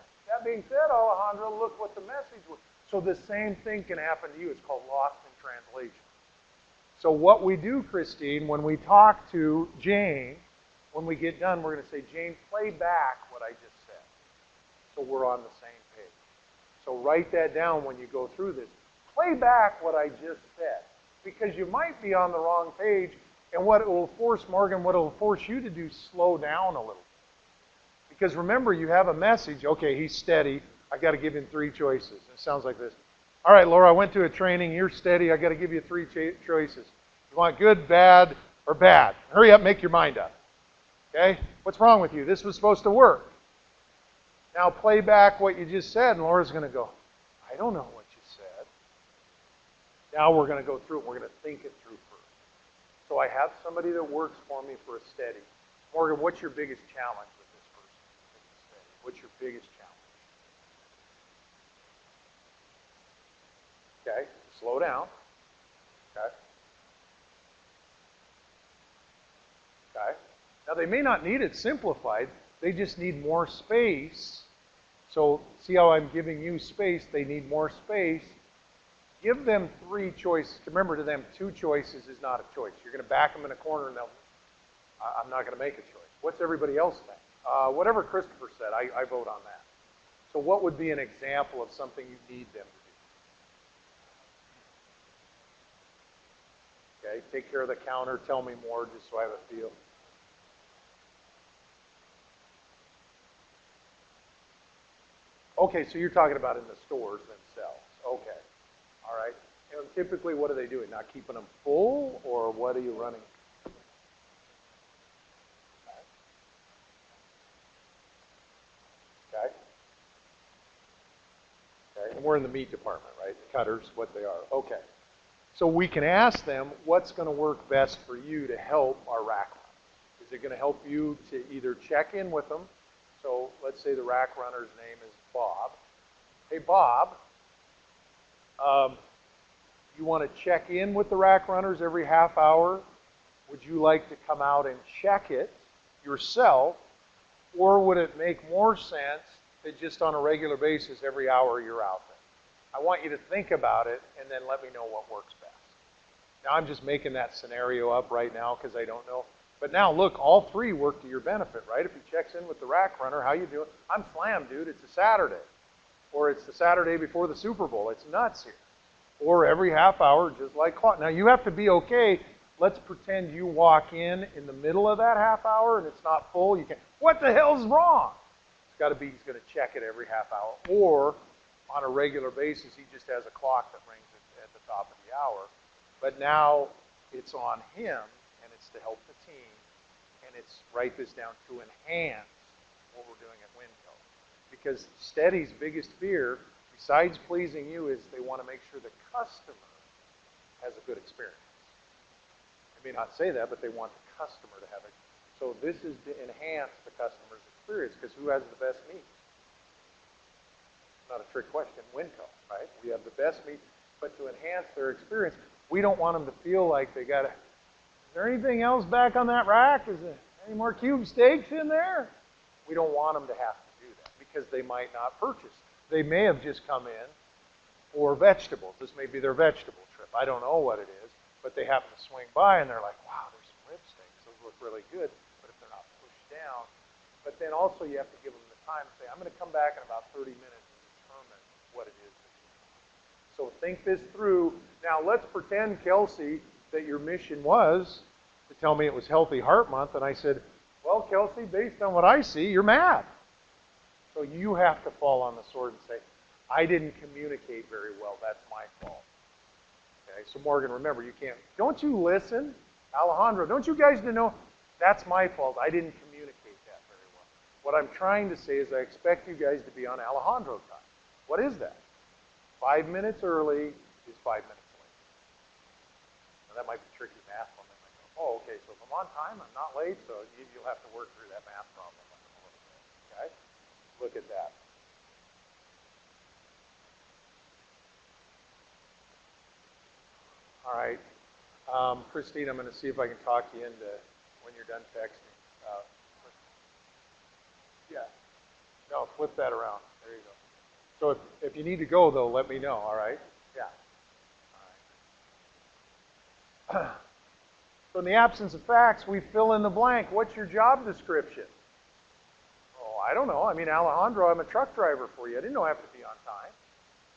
Alejandro, look what the message was. So the same thing can happen to you. It's called lost in translation. So what we do, Christine, when we talk to Jane, when we get done, we're going to say, Jane, play back what I just said. So we're on the same page. So write that down when you go through this. Play back what I just said. Because you might be on the wrong page, and what it will force, Morgan, what it will force you to do, slow down a little bit. Because remember, you have a message. Okay, he's steady. I got to give him 3 choices. It sounds like this. All right, Laura, I went to a training. You're steady. I got to give you 3 choices. You want good, bad, or bad? Hurry up, make your mind up. Okay? What's wrong with you? This was supposed to work. Now play back what you just said, and Laura's going to go, I don't know what you said. Now we're going to go through it. We're going to think it through first. So I have somebody that works for me for a steady. Morgan, what's your biggest challenge with this person? What's your biggest challenge? Okay, slow down. Okay. Okay. Now they may not need it simplified. They just need more space. So see how I'm giving you space? They need more space. Give them 3 choices. Remember, to them, 2 choices is not a choice. You're going to back them in a corner and I'm not going to make a choice. What's everybody else think? Whatever Christopher said, I vote on that. So what would be an example of something you need them to do? Okay, take care of the counter. Tell me more just so I have a feel. Okay, so you're talking about in the stores themselves. Okay, all right. And typically, what are they doing? Not keeping them full, or what are you running? Okay. Okay, and we're in the meat department, right? The cutters, what they are. Okay. So we can ask them, what's going to work best for you to help our rack runners? Is it going to help you to either check in with them? So let's say the rack runner's name is Bob. Hey, Bob, you want to check in with the rack runners every half hour? Would you like to come out and check it yourself? Or would it make more sense that just on a regular basis every hour you're out there? I want you to think about it and then let me know what works best. Now I'm just making that scenario up right now because I don't know. But now look, all 3 work to your benefit, right? If he checks in with the rack runner, how you doing? I'm slammed, dude. It's a Saturday. Or it's the Saturday before the Super Bowl. It's nuts here. Or every half hour, just like clock. Now you have to be okay. Let's pretend you walk in the middle of that half hour and it's not full. You can't. What the hell's wrong? It's got to be he's going to check it every half hour. Or on a regular basis, he just has a clock that rings at the top of the hour. But now it's on him, and it's to help the team, and it's, write this down, to enhance what we're doing at Winco. Because Steady's biggest fear, besides pleasing you, is they want to make sure the customer has a good experience. They may not say that, but they want the customer to have it. So this is to enhance the customer's experience, because who has the best meat? Not a trick question, Winco, right? We have the best meat, but to enhance their experience, we don't want them to feel like they got to, is there anything else back on that rack? Is there any more cube steaks in there? We don't want them to have to do that because they might not purchase. They may have just come in for vegetables. This may be their vegetable trip. I don't know what it is, but they happen to swing by and they're like, wow, there's some rib steaks. Those look really good. But if they're not pushed down, but then also you have to give them the time to say, I'm going to come back in about 30 minutes and determine what it is. So think this through. Now let's pretend, Kelsey, that your mission was to tell me it was Healthy Heart Month, and I said, well, Kelsey, based on what I see, you're mad. So you have to fall on the sword and say, I didn't communicate very well. That's my fault. Okay, so Morgan, remember, you can't, don't you listen? Alejandro, don't you guys know? That's my fault. I didn't communicate that very well. What I'm trying to say is I expect you guys to be on Alejandro time. What is that? 5 minutes early is 5 minutes late. Now that might be tricky math for them. Oh, okay, so if I'm on time, I'm not late, so you'll have to work through that math problem a little bit. Okay? Look at that. All right. Christine, I'm going to see if I can talk you into when you're done texting. Yeah. No, flip that around. There you go. So if you need to go, though, let me know, all right? Yeah. All right. So in the absence of facts, we fill in the blank. What's your job description? Oh, I don't know. I mean, Alejandro, I'm a truck driver for you. I didn't know I have to be on time.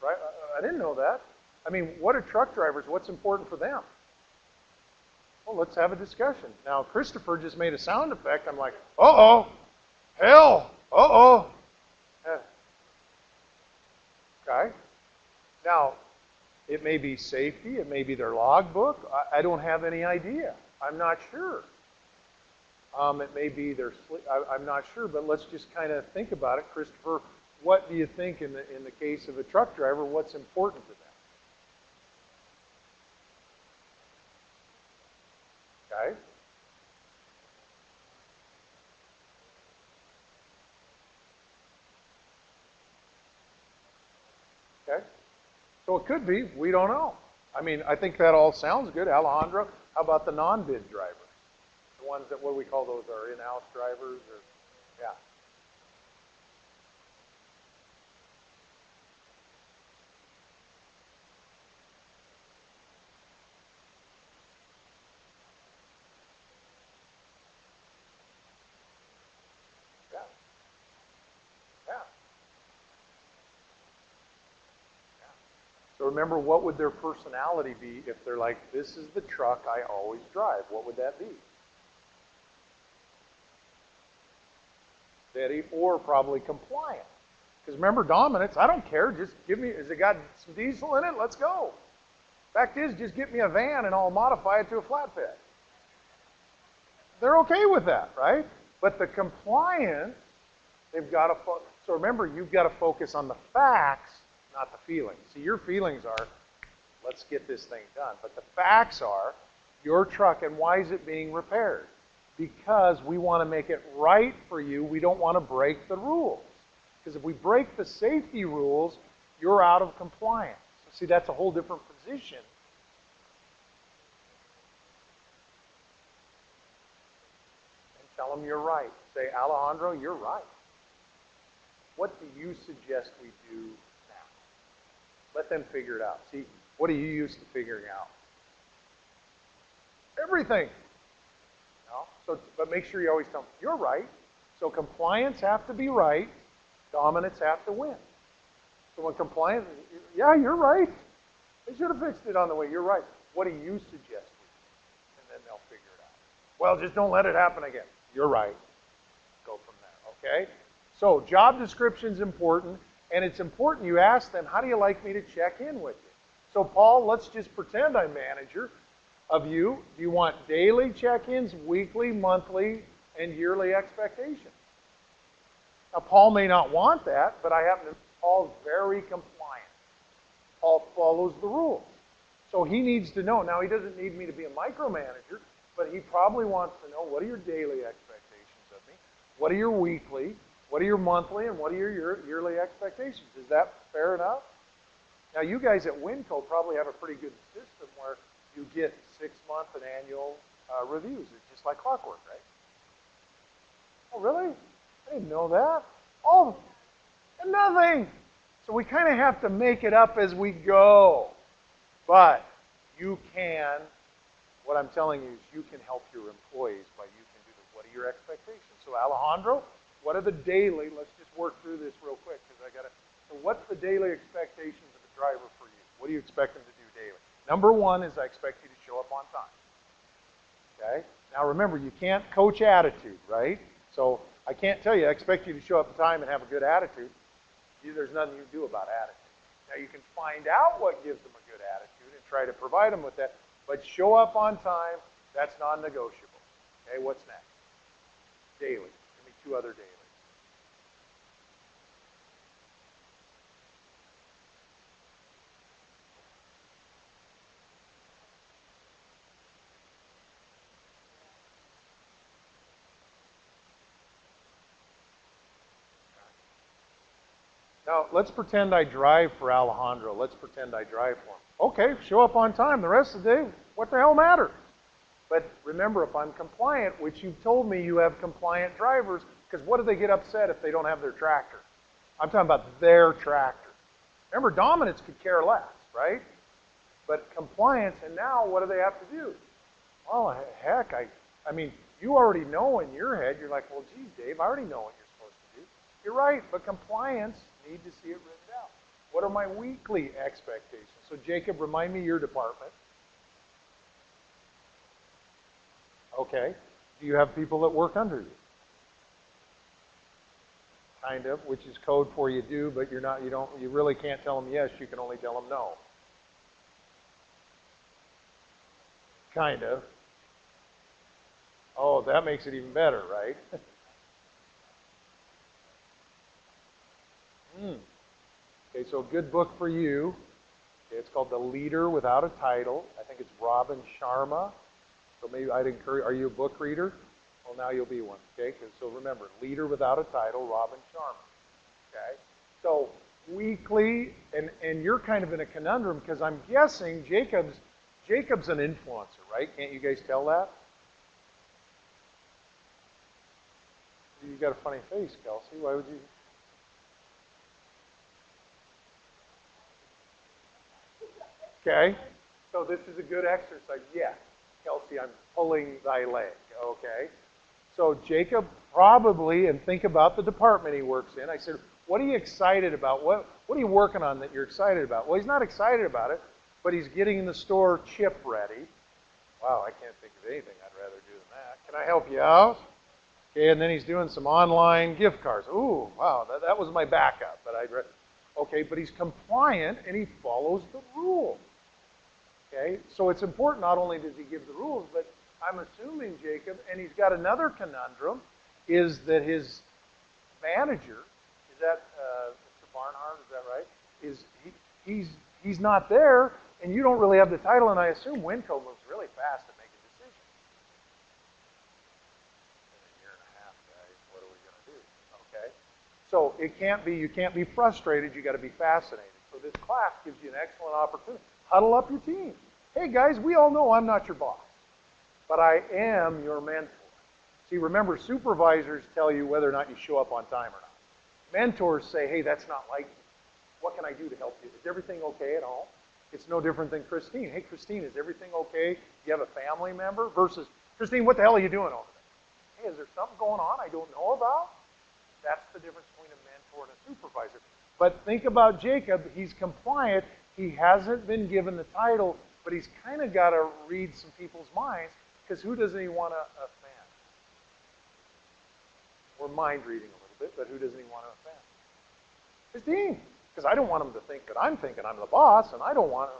Right? I didn't know that. I mean, what are truck drivers? What's important for them? Well, let's have a discussion. Now, Christopher just made a sound effect. I'm like, uh-oh, hell, uh-oh. Okay. Now, it may be safety. It may be their logbook. I don't have any idea. I'm not sure. It may be their sleep. I'm not sure, but let's just kind of think about it. Christopher, what do you think in the case of a truck driver, what's important to them? Okay. Okay. So it could be. We don't know. I mean, I think that all sounds good. Alejandro, how about the non-bid drivers? The ones that, what do we call those, are in-house drivers? Or, yeah. Yeah. Yeah. So remember, what would their personality be if they're like, this is the truck I always drive? What would that be? Steady or probably compliant. Because remember, dominance, I don't care. Just give me, has it got some diesel in it? Let's go. Fact is, just get me a van and I'll modify it to a flatbed. They're okay with that, right? But the compliant, they've got to, so remember, you've got to focus on the facts, not the feelings. See, your feelings are, let's get this thing done. But the facts are, your truck, and why is it being repaired? Because we want to make it right for you. We don't want to break the rules. Because if we break the safety rules, you're out of compliance. So see, that's a whole different position. And tell them you're right. Say, Alejandro, you're right. What do you suggest we do now? Let them figure it out. See, what are you used to figuring out? Everything. No? So, but make sure you always tell them, you're right. So compliance have to be right. Dominance have to win. So when compliance, yeah, you're right. They should have fixed it on the way. You're right. What do you suggest? And then they'll figure it out. Well, just don't let it happen again. You're right. Go from there, okay? So job description's important, and it's important you ask them, how do you like me to check in with you? So Paul, let's just pretend I'm manager of you. Do you want daily check-ins, weekly, monthly, and yearly expectations? Now, Paul may not want that, but I happen to, Paul's very compliant. Paul follows the rules. So he needs to know. Now, he doesn't need me to be a micromanager, but he probably wants to know, what are your daily expectations of me? What are your weekly? What are your monthly? And what are your yearly expectations? Is that fair enough? Now, you guys at Winco probably have a pretty good system where you get 6-month and annual reviews. It's just like clockwork, right? Oh, really? I didn't know that. Oh, and nothing. So we kind of have to make it up as we go. But you can, what I'm telling you is you can help your employees by you can do the, what are your expectations? So Alejandro, what are the daily, let's just work through this real quick because I got to, so what's the daily expectations of a driver for you? What do you expect them to do daily? Number one is I expect you to show up on time. Okay? Now remember, you can't coach attitude, right? So I can't tell you, I expect you to show up on time and have a good attitude. There's nothing you can do about attitude. Now you can find out what gives them a good attitude and try to provide them with that, but show up on time, that's non-negotiable. Okay, what's next? Daily. Give me 2 other daily. Now, let's pretend I drive for Alejandro. Let's pretend I drive for him. Okay, show up on time. The rest of the day, what the hell matters? But remember, if I'm compliant, which you've told me you have compliant drivers, because what do they get upset if they don't have their tractor? I'm talking about their tractor. Remember, dominance could care less, right? But compliance, and now what do they have to do? Well, heck, I mean, you already know in your head, you're like, well, geez, Dave, I already know what you're supposed to do. You're right, but compliance, need to see it written down. What are my weekly expectations? So Jacob, remind me your department. Okay. Do you have people that work under you? Kind of, which is code for you do, but you really can't tell them yes, you can only tell them no. Kind of. Oh, that makes it even better, right? Okay, so a good book for you. Okay, it's called The Leader Without a Title. I think it's Robin Sharma. So maybe I'd encourage, are you a book reader? Well, now you'll be one, okay? So remember, Leader Without a Title, Robin Sharma, okay? So weekly, and you're kind of in a conundrum because I'm guessing Jacob's an influencer, right? Can't you guys tell that? You got a funny face, Kelsey. Why would you? Okay. So this is a good exercise. Yes. Kelsey, I'm pulling thy leg. Okay. So Jacob probably, and think about the department he works in. I said, what are you excited about? What are you working on that you're excited about? Well, he's not excited about it, but he's getting the store chip ready. Wow, I can't think of anything I'd rather do than that. Can I help you out? Okay, and then he's doing some online gift cards. Ooh, wow, that was my backup. But okay, but he's compliant and he follows the rules. Okay, so it's important not only does he give the rules, but I'm assuming, Jacob, and he's got another conundrum, is that his manager, is that Mr. Barnhart, is that right? He's not there, and you don't really have the title, and I assume Winco moves really fast to make a decision. In a year and a half, guys, what are we going to do? Okay, so you can't be frustrated. You got to be fascinated. So this class gives you an excellent opportunity. Huddle up your team. Hey guys, we all know I'm not your boss, but I am your mentor. See, remember, supervisors tell you whether or not you show up on time or not. Mentors say, hey, that's not like me. What can I do to help you? Is everything okay at home? It's no different than Christine. Hey, Christine, is everything okay? Do you have a family member? Versus, Christine, what the hell are you doing over there? Hey, is there something going on I don't know about? That's the difference between a mentor and a supervisor. But think about Jacob. He's compliant. He hasn't been given the title, but he's kind of got to read some people's minds, because who doesn't he want to offend? We're mind reading a little bit, but who doesn't he want to offend? Christine, because I don't want him to think that I'm thinking I'm the boss, and I don't want,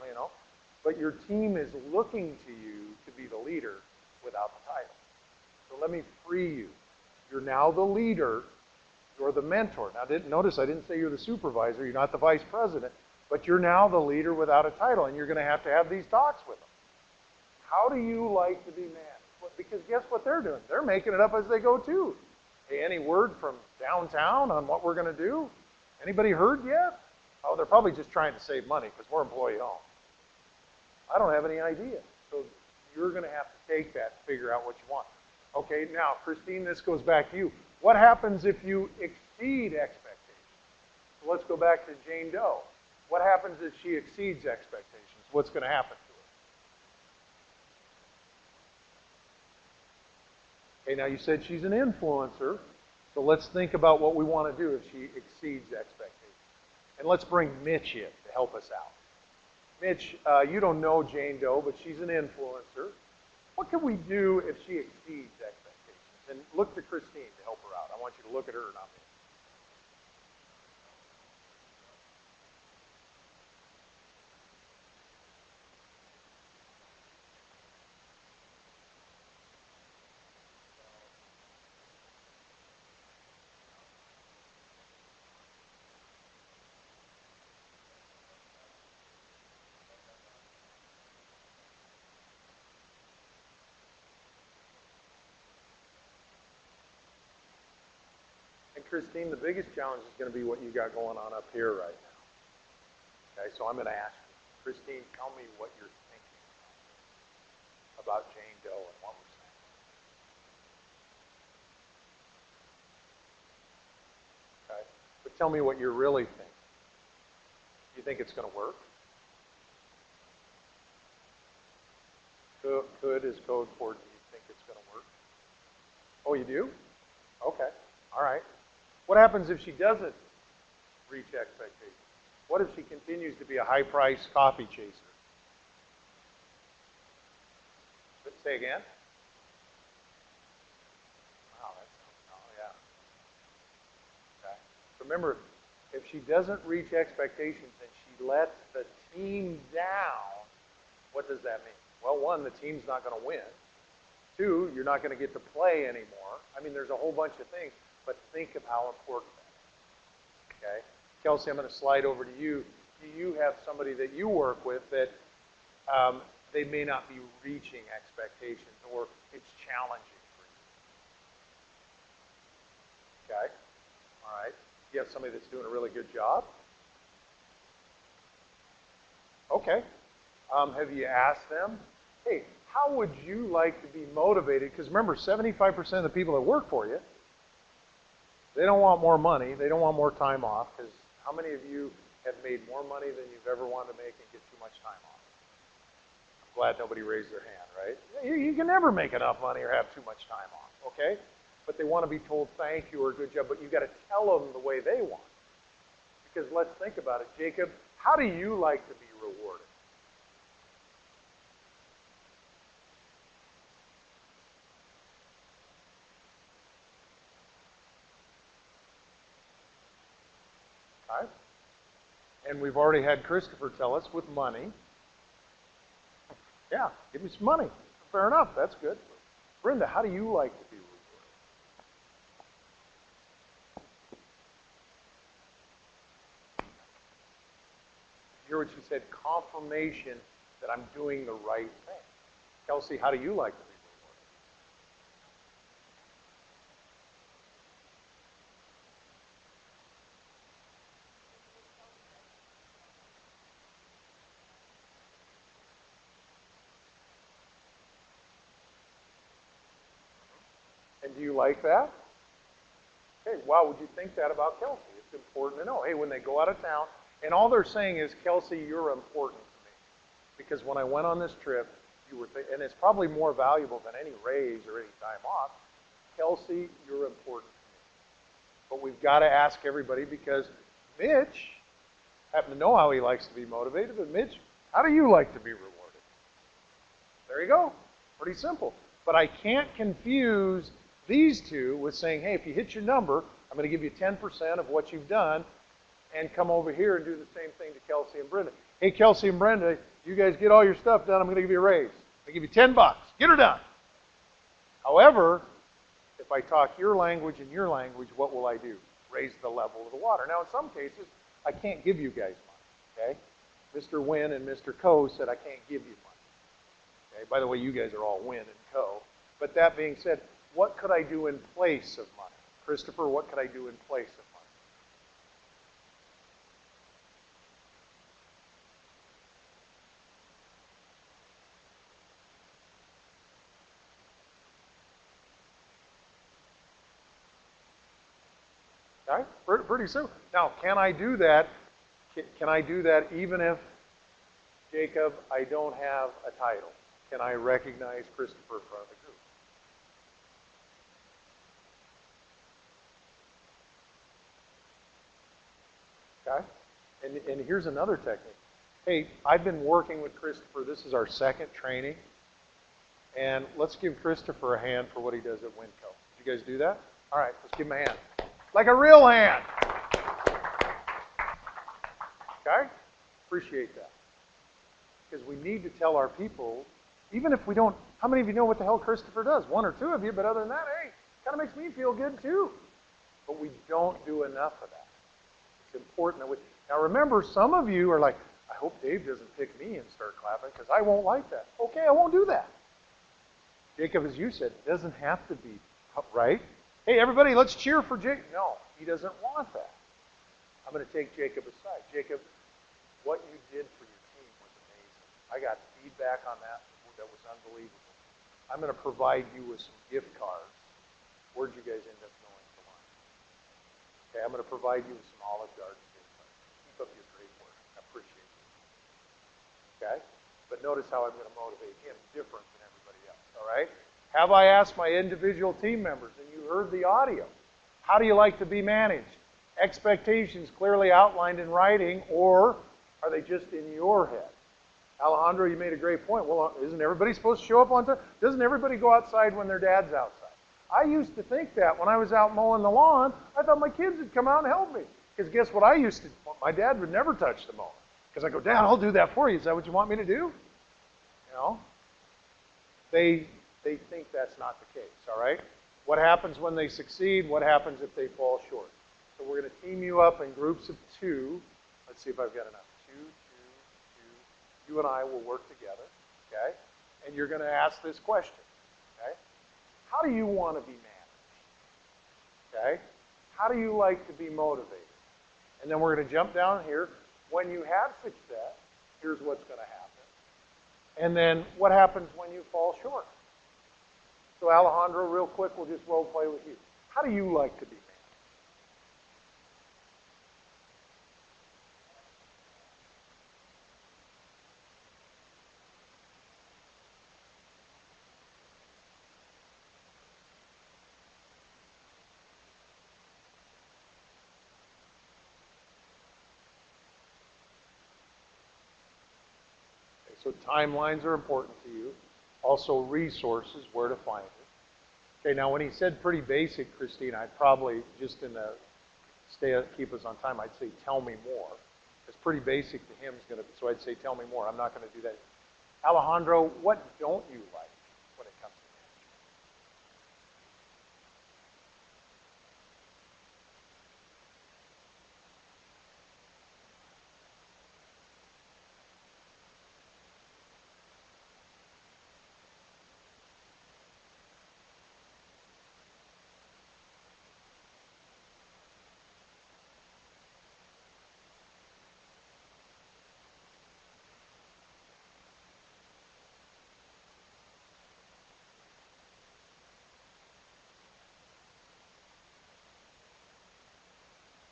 but your team is looking to you to be the leader without the title. So let me free you. You're now the leader. You're the mentor. Now, notice I didn't say you're the supervisor. You're not the vice president. But you're now the leader without a title, and you're going to have these talks with them. How do you like to be managed? Because guess what they're doing? They're making it up as they go, too. Hey, any word from downtown on what we're going to do? Anybody heard yet? Oh, they're probably just trying to save money because we're employee-owned. I don't have any idea. So you're going to have to take that and figure out what you want. Okay, now, Christine, this goes back to you. What happens if you exceed expectations? So let's go back to Jane Doe. What happens if she exceeds expectations? What's going to happen to her? Okay, now you said she's an influencer, so let's think about what we want to do if she exceeds expectations. And let's bring Mitch in to help us out. Mitch, you don't know Jane Doe, but she's an influencer. What can we do if she exceeds expectations? And look to Christine to help her out. I want you to look at her, not me. And Christine, the biggest challenge is going to be what you got going on up here right now. Okay, so I'm going to ask you, Christine, tell me what you're thinking about Jane Doe and what we're saying. Okay, but tell me what you're really thinking. You think it's going to work? Could is code for do you think it's going to work? Oh, you do? Okay. All right. What happens if she doesn't reach expectations? What if she continues to be a high-priced coffee chaser? Say again? Wow, that sounds, oh yeah. Okay. Remember, if she doesn't reach expectations and she lets the team down, what does that mean? Well, one, the team's not going to win. Two, you're not going to get to play anymore. I mean, there's a whole bunch of things, but think of how important that is. Okay? Kelsey, I'm going to slide over to you. Do you have somebody that you work with that they may not be reaching expectations or it's challenging for you? Okay? All right. You have somebody that's doing a really good job? Okay. Have you asked them, hey, how would you like to be motivated? Because remember, 75% of the people that work for you, they don't want more money. They don't want more time off. Because how many of you have made more money than you've ever wanted to make and get too much time off? I'm glad nobody raised their hand, right? You can never make enough money or have too much time off, okay? But they want to be told thank you or good job, but you've got to tell them the way they want. Because let's think about it. Jacob, how do you like to be rewarded? Right? And we've already had Christopher tell us with money. Yeah, give me some money. Fair enough, that's good. Brenda, how do you like to be rewarded? You hear what she said? Confirmation that I'm doing the right thing. Kelsey, how do you like to be rewarded? And do you like that? Okay, wow, would you think that about Kelsey? It's important to know. Hey, when they go out of town, and all they're saying is, Kelsey, you're important to me. Because when I went on this trip, you were, and it's probably more valuable than any raise or any time off. Kelsey, you're important to me. But we've got to ask everybody because Mitch happen to know how he likes to be motivated, but Mitch, how do you like to be rewarded? There you go. Pretty simple. But I can't confuse these two with saying, hey, if you hit your number, I'm going to give you 10% of what you've done, and come over here and do the same thing to Kelsey and Brenda. Hey, Kelsey and Brenda, you guys get all your stuff done, I'm going to give you a raise. I give you $10. Get her done. However, if I talk your language and your language, what will I do? Raise the level of the water. Now, in some cases, I can't give you guys money, okay? Mr. Wynn and Mr. Co said I can't give you money. Okay? By the way, you guys are all Wynn and Co. But that being said, what could I do in place of money? Christopher, what could I do in place of money? Okay? Pretty simple. Now, can I do that? Can I do that even if, Jacob, I don't have a title? Can I recognize Christopher in front of the group? Okay? And here's another technique. Hey, I've been working with Christopher. This is our second training. And let's give Christopher a hand for what he does at Winco. Did you guys do that? All right, let's give him a hand. Like a real hand. Okay? Appreciate that. Because we need to tell our people, even if we don't, how many of you know what the hell Christopher does? One or two of you, but other than that, hey, kind of makes me feel good too. But we don't do enough of that. It's important that we, now remember, some of you are like, I hope Dave doesn't pick me and start clapping because I won't like that. Okay, I won't do that. Jacob, as you said, it doesn't have to be right. Hey, everybody, let's cheer for Jacob. No, he doesn't want that. I'm going to take Jacob aside. Jacob, what you did for your team was amazing. I got feedback on that was unbelievable. I'm going to provide you with some gift cards. Where'd you guys end up going for lunch? Okay, I'm going to provide you with some Olive Garden gift cards. Keep up your great work. I appreciate it. Okay? But notice how I'm going to motivate him different than everybody else. All right? Have I asked my individual team members, and you heard the audio, how do you like to be managed? Expectations clearly outlined in writing, or are they just in your head? Alejandro, you made a great point. Well, isn't everybody supposed to show up on time? Doesn't everybody go outside when their dad's outside? I used to think that when I was out mowing the lawn. I thought my kids would come out and help me. Because guess what I used to do? My dad would never touch the mower. Because I go, Dad, I'll do that for you. Is that what you want me to do? You know? They think that's not the case, all right? What happens when they succeed? What happens if they fall short? So we're going to team you up in groups of 2. Let's see if I've got enough. 2, 2, 2. You and I will work together, okay? And you're going to ask this question, okay? How do you want to be managed? Okay? How do you like to be motivated? And then we're going to jump down here. When you have success, here's what's going to happen. And then what happens when you fall short? So Alejandro, real quick, we'll just role play with you. How do you like to be managed? Okay, so timelines are important to you. Also resources, where to find it. Okay, now when he said pretty basic, Christine, I'd probably, just in the keep us on time, I'd say tell me more. It's pretty basic to him, so I'd say tell me more. I'm not going to do that. Alejandro, what don't you like when it comes to management?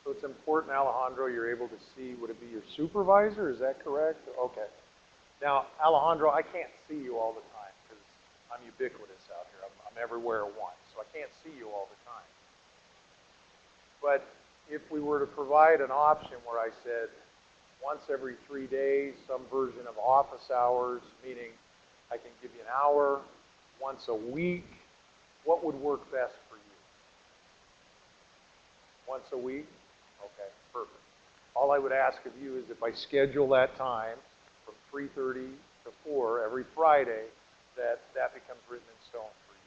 So it's important, Alejandro, you're able to see, would it be your supervisor? Is that correct? Okay. Now, Alejandro, I can't see you all the time because I'm ubiquitous out here. I'm everywhere at once, so I can't see you all the time. But if we were to provide an option where I said once every 3 days, some version of office hours, meaning I can give you an hour, once a week, what would work best for you? Once a week? Okay, perfect. All I would ask of you is if I schedule that time from 3:30 to 4 every Friday, that becomes written in stone for you.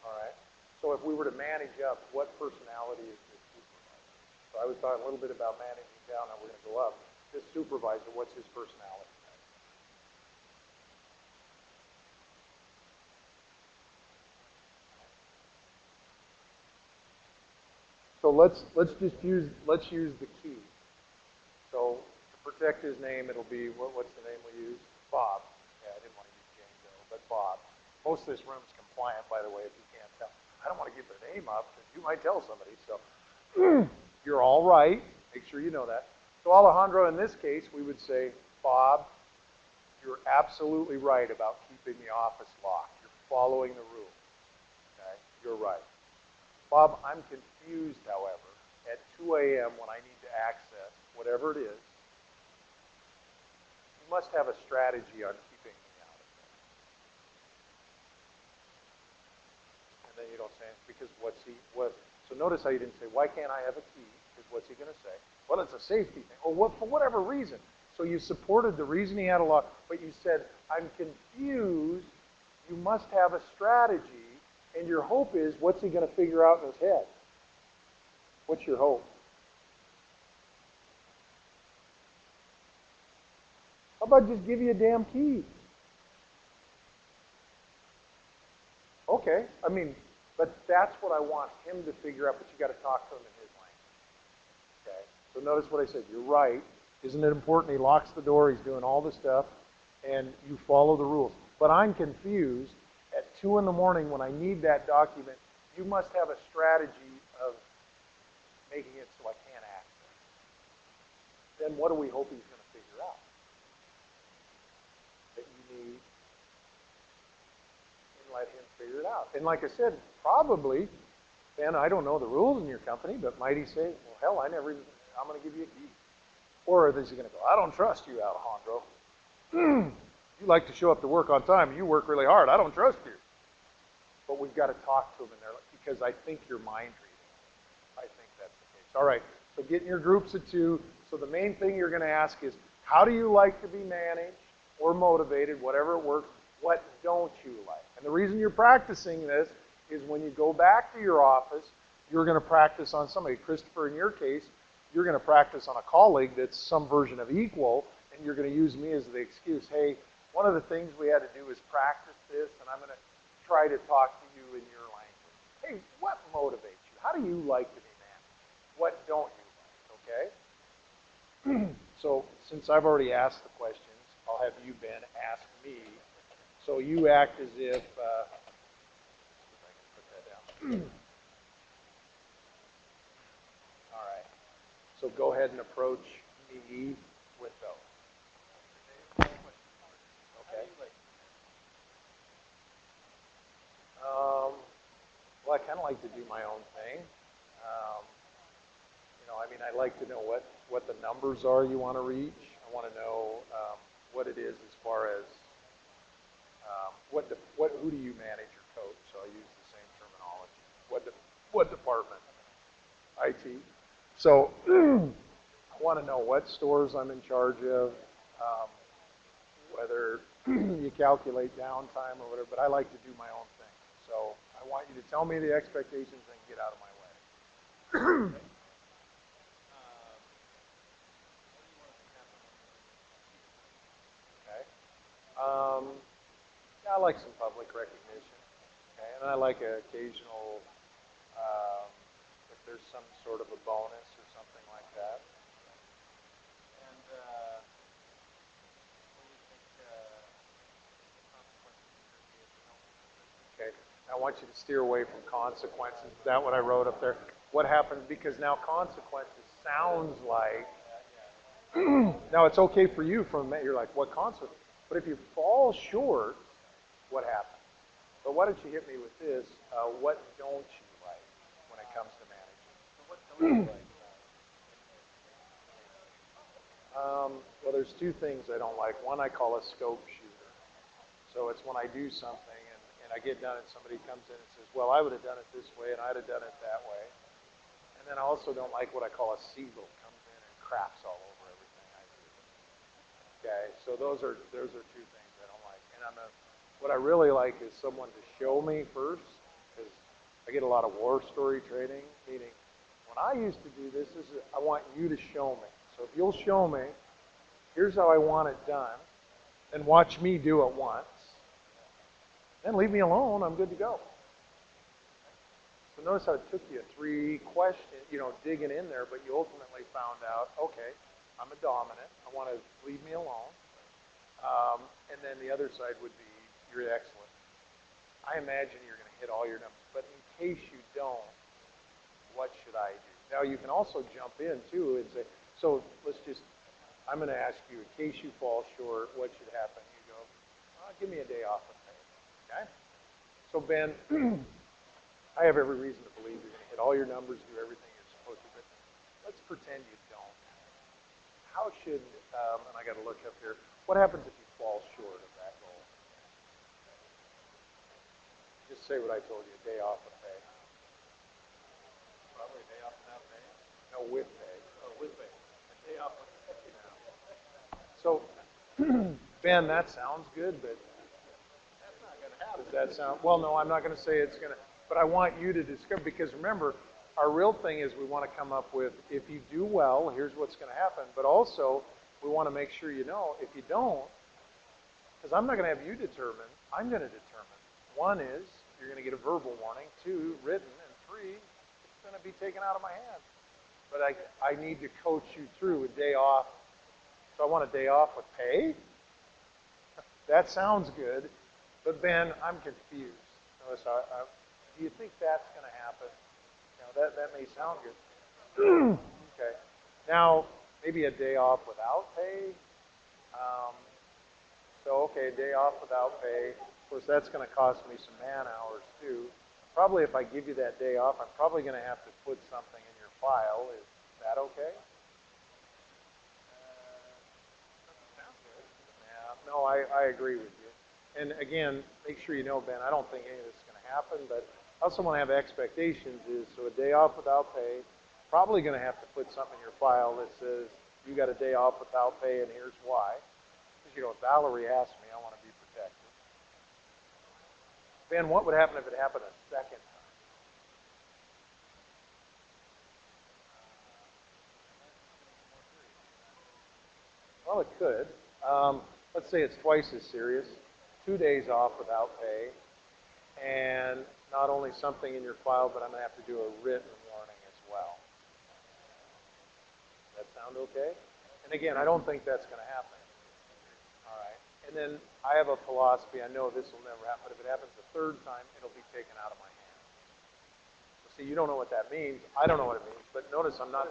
All right. So if we were to manage up, what personality is this supervisor? So I was talking a little bit about managing down. Now we're going to go up. This supervisor, what's his personality? So let's use the key. So to protect his name, it'll be what's the name we use? Bob. Yeah, I didn't want to use Django, but Bob. Most of this room is compliant, by the way, if you can't tell. I don't want to give their name up because you might tell somebody. So you're all right. Make sure you know that. So Alejandro, in this case, we would say, Bob, you're absolutely right about keeping the office locked. You're following the rules. Okay? You're right. Bob, I'm confused, however, at 2 a.m. when I need to access whatever it is. You must have a strategy on keeping me out of there. And then you don't say, because what's he, what? So notice how you didn't say, why can't I have a key? What's he going to say? Well, it's a safety thing. Or what, for whatever reason. So you supported the reason he had a lot, but you said, I'm confused. You must have a strategy. And your hope is, what's he going to figure out in his head? What's your hope? How about just give you a damn key? Okay, I mean, but that's what I want him to figure out, but you got to talk to him in his language. Okay, so notice what I said. You're right. Isn't it important? He locks the door, he's doing all the stuff, and you follow the rules. But I'm confused. At 2 in the morning when I need that document, you must have a strategy of making it so I can't access it. Then what do we hope he's going to figure out? That you need, and let him figure it out. And like I said, probably, Ben, I don't know the rules in your company, but might he say, well, hell, I'm going to give you a key. Or is he going to go, I don't trust you, Alejandro. You like to show up to work on time, and you work really hard. I don't trust you. But we've got to talk to him in there because I think you're mind reading. I think that's the case. All right, so get in your groups of 2. So the main thing you're going to ask is, how do you like to be managed or motivated, whatever it works? What don't you like? And the reason you're practicing this is when you go back to your office, you're going to practice on somebody. Christopher, in your case, you're going to practice on a colleague that's some version of equal, and you're going to use me as the excuse. Hey, one of the things we had to do is practice this, and I'm going to try to talk to you in your language. Hey, what motivates you? How do you like to be managed? What don't you like, okay? So since I've already asked the questions, I'll have you, Ben, ask me. So you act as if, if I can put that down. All right. So go ahead and approach me with those. Okay. Well, I kind of like to do my own thing. I mean, I like to know what the numbers are you want to reach. I want to know what it is as far as who do you manage or coach. So I use the same terminology. What department? IT. So I want to know what stores I'm in charge of, whether you calculate downtime or whatever, but I like to do my own thing. So I want you to tell me the expectations and get out of my way. Okay. Yeah, I like some public recognition. Okay, and I like an occasional, if there's some sort of a bonus or something like that. And what do you think consequences are going to be if you don't do this? Okay, I want you to steer away from consequences. Is that what I wrote up there? What happens, because now consequences sounds like, now it's okay for you you're like, what consequence? But if you fall short, what happens? But why don't you hit me with this? What don't you like when it comes to managing? So what don't you like Well, there's 2 things I don't like. One I call a scope shooter. So it's when I do something and I get done and somebody comes in and says, well, I would have done it this way and I'd have done it that way. And then I also don't like what I call a seagull, comes in and craps all over everything I do. Okay, so those are 2 things I don't like. And what I really like is someone to show me first, because I get a lot of war story training, meaning when I used to do this, I want you to show me. So if you'll show me, here's how I want it done, and watch me do it once, then leave me alone, I'm good to go. So notice how it took you 3 questions, digging in there, but you ultimately found out, okay, I'm a dominant, I want to leave me alone. And then the other side would be, you're excellent. I imagine you're going to hit all your numbers, but in case you don't, what should I do? Now you can also jump in too and say, so I'm going to ask you, in case you fall short, what should happen? You go, give me a day off of pay. Okay? So Ben, I have every reason to believe you're going to hit all your numbers, do everything you're supposed to, but let's pretend you don't. How should, and I got to look up here, what happens if you fall short of that goal? Just say what I told you, a day off of pay. Probably a day off without pay. No, with pay. Oh, with pay. A day off with pay. So, Ben, that sounds good, but That's not going to happen. does that sound, well, no, I'm not going to say it's going to, but I want you to discover, because remember, our real thing is we want to come up with, if you do well, here's what's going to happen, but also we want to make sure you know, if you don't, because I'm not going to have you determine, I'm going to determine. One is, you're going to get a verbal warning. Two, written. And three, it's going to be taken out of my hands. But I need to coach you through a day off. So I want a day off with pay? That sounds good. But Ben, I'm confused. Notice, do you think that's going to happen? You know, that may sound good. Okay. Now, maybe a day off without pay. Okay, a day off without pay. Of course, that's going to cost me some man hours too. Probably if I give you that day off, I'm probably going to have to put something in your file. Is that okay? Doesn't sound good. Yeah, no, I agree with you. And again, make sure you know, Ben, I don't think any of this is going to happen, but I also want to have expectations is, so a day off without pay, probably going to have to put something in your file that says, you got a day off without pay and here's why. Because, you know, if Valerie asked me, I want to be protected. Ben, what would happen if it happened a second time? Well, it could. Let's say it's twice as serious. 2 days off without pay. And not only something in your file, but I'm going to have to do a written warning as well. Does that sound okay? And again, I don't think that's going to happen. All right. And then I have a philosophy. I know this will never happen, but if it happens a third time, it'll be taken out of my hands. See, you don't know what that means. I don't know what it means. But notice I'm not,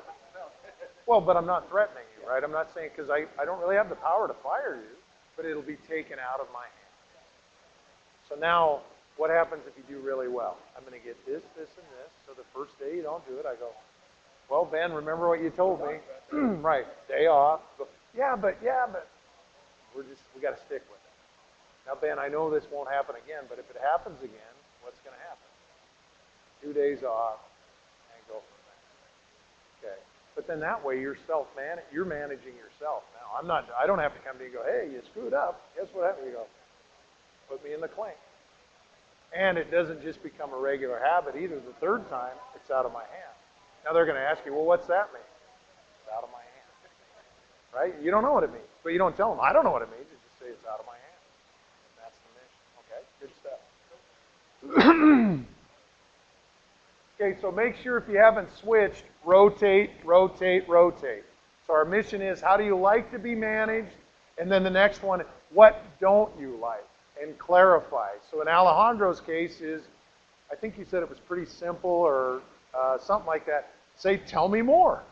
well, but I'm not threatening you, right? I'm not saying, because I don't really have the power to fire you, but it'll be taken out of my hands. So now, what happens if you do really well? I'm going to get this, this, and this. So the first day you don't do it, I go, well, Ben, remember what you told me. Right, day off. Go, yeah, but we got to stick with it. Now, Ben, I know this won't happen again, but if it happens again, what's going to happen? 2 days off and go from there. Okay. But then that way you're you're managing yourself now. I don't have to come to you and go, hey, you screwed up. Guess what happened? You go, put me in the clink. And it doesn't just become a regular habit either. The third time, it's out of my hand. Now they're going to ask you, well, what's that mean? It's out of my hand. Right? You don't know what it means. But you don't tell them, I don't know what it means. You just say it's out of my hand. And that's the mission. Okay? Good stuff. Okay, so make sure if you haven't switched, rotate, rotate, rotate. So our mission is, how do you like to be managed? And then the next one, what don't you like? And clarify. So in Alejandro's case is, I think you said it was pretty simple or something like that. Say, tell me more.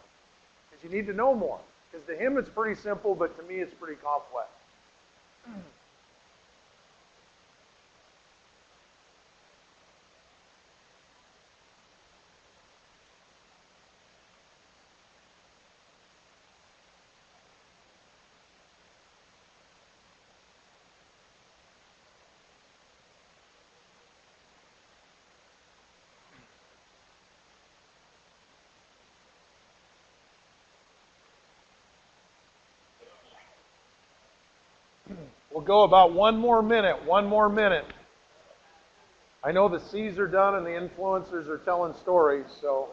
Because you need to know more. Because to him it's pretty simple, but to me it's pretty complex. 'We'll go about 1 more minute, 1 more minute. I know the C's are done and the influencers are telling stories, so.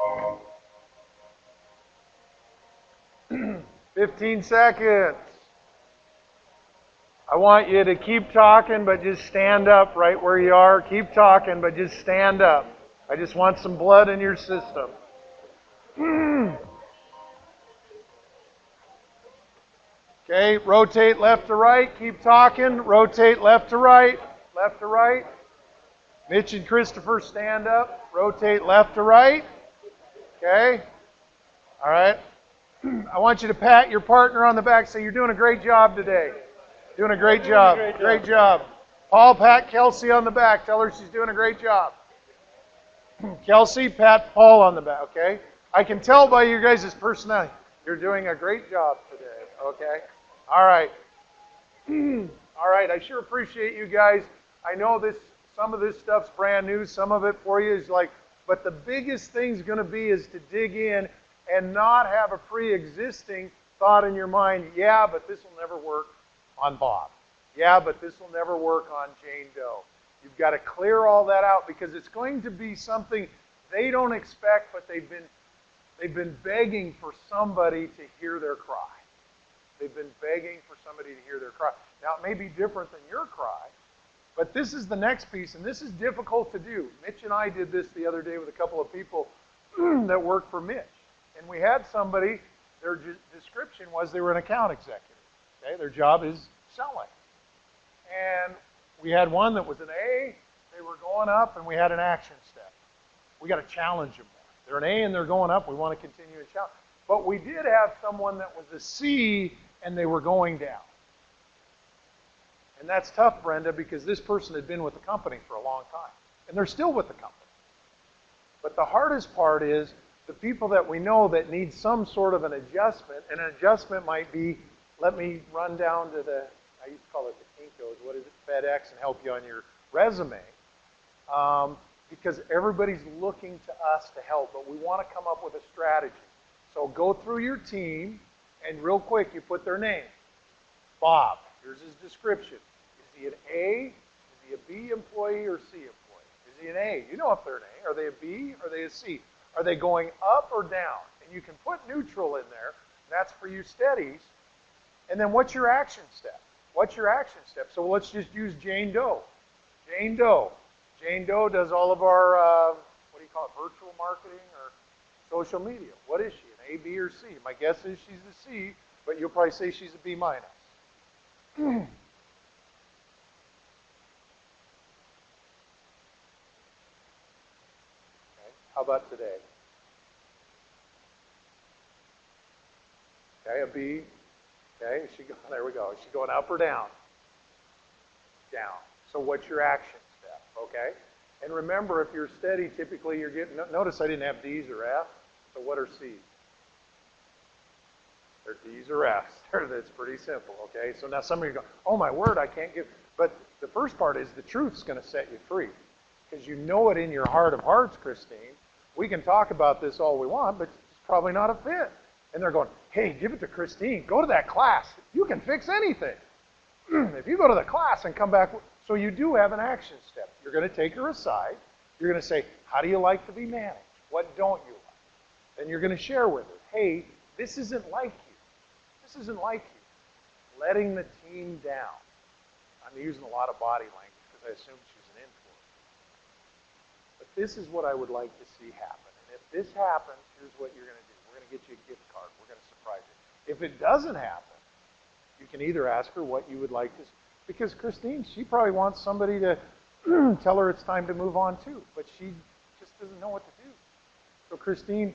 Oh. 15 seconds. I want you to keep talking, but just stand up right where you are. Keep talking, but just stand up. I just want some blood in your system. Okay, rotate left to right. Keep talking. Rotate left to right. Left to right. Mitch and Christopher, stand up. Rotate left to right. Okay. All right. I want you to pat your partner on the back. Say, you're doing a great job today. Doing a great job. Great job. Paul, pat Kelsey on the back. Tell her she's doing a great job. Kelsey, pat Paul on the back. Okay. I can tell by you guys' personality. You're doing a great job today. Okay. All right. All right. I sure appreciate you guys. I know some of this stuff's brand new. Some of it for you is like, but the biggest thing's going to be is to dig in and not have a pre-existing thought in your mind, yeah, but this will never work on Bob. Yeah, but this will never work on Jane Doe. You've got to clear all that out because it's going to be something they don't expect, but they've been begging for somebody to hear their cry. They've been begging for somebody to hear their cry. Now, it may be different than your cry, but this is the next piece, and this is difficult to do. Mitch and I did this the other day with a couple of people that work for Mitch. And we had somebody, their description was they were an account executive. Okay? Their job is selling. And we had one that was an A, they were going up, and we had an action step. We got to challenge them more. They're an A and they're going up, we want to continue to challenge. But we did have someone that was a C and they were going down. And that's tough, Brenda, because this person had been with the company for a long time. And they're still with the company. But the hardest part is the people that we know that need some sort of an adjustment, and an adjustment might be, let me run down to I used to call it the Kinko's, what is it, FedEx, and help you on your resume. Because everybody's looking to us to help, but we want to come up with a strategy. So go through your team, and real quick, you put their name. Bob, here's his description. Is he an A? Is he a B employee or C employee? Is he an A? You know if they're an A. Are they a B? Are they a C? Are they going up or down? And you can put neutral in there. That's for you steadies. And then what's your action step? What's your action step? So let's just use Jane Doe. Jane Doe. Jane Doe does all of our, what do you call it, virtual marketing or social media. What is she, an A, B, or C? My guess is she's a C, but you'll probably say she's a B minus. Okay. How about today? Okay, a B. Okay, is she going, there we go. Is she going up or down? Down. So what's your action step? Okay? And remember, if you're steady, typically you're getting, notice I didn't have D's or F's. So what are C's? They're D's or F's. That's pretty simple, okay? So now some of you go, oh my word, I can't give. But the first part is the truth's going to set you free. Because you know it in your heart of hearts, Christine. We can talk about this all we want, but it's probably not a fit. And they're going, hey, give it to Christine. Go to that class. You can fix anything. If you go to the class and come back. So you do have an action step. You're going to take her aside. You're going to say, how do you like to be managed? What don't you like? And you're going to share with her, hey, this isn't like you. This isn't like you. Letting the team down. I'm using a lot of body language because I assume she's an influencer. But this is what I would like to see happen. And if this happens, here's what you're going to do. We're going to get you a gift card. We're going to surprise you. If it doesn't happen, you can either ask her what you would like to see. Because Christine, she probably wants somebody to tell her it's time to move on too. But she just doesn't know what to do. So Christine,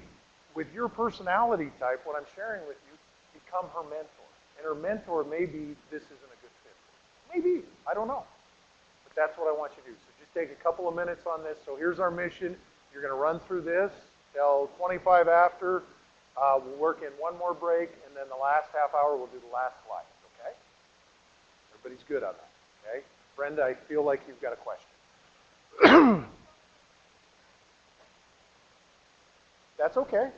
with your personality type, what I'm sharing with you, become her mentor. And her mentor, maybe this isn't a good fit for you. Maybe. I don't know. But that's what I want you to do. So just take a couple of minutes on this. So here's our mission. You're going to run through this till 25 after. We'll work in one more break, and then the last half hour we'll do the last slide. Okay? Everybody's good on that. Okay? Brenda, I feel like you've got a question. That's okay.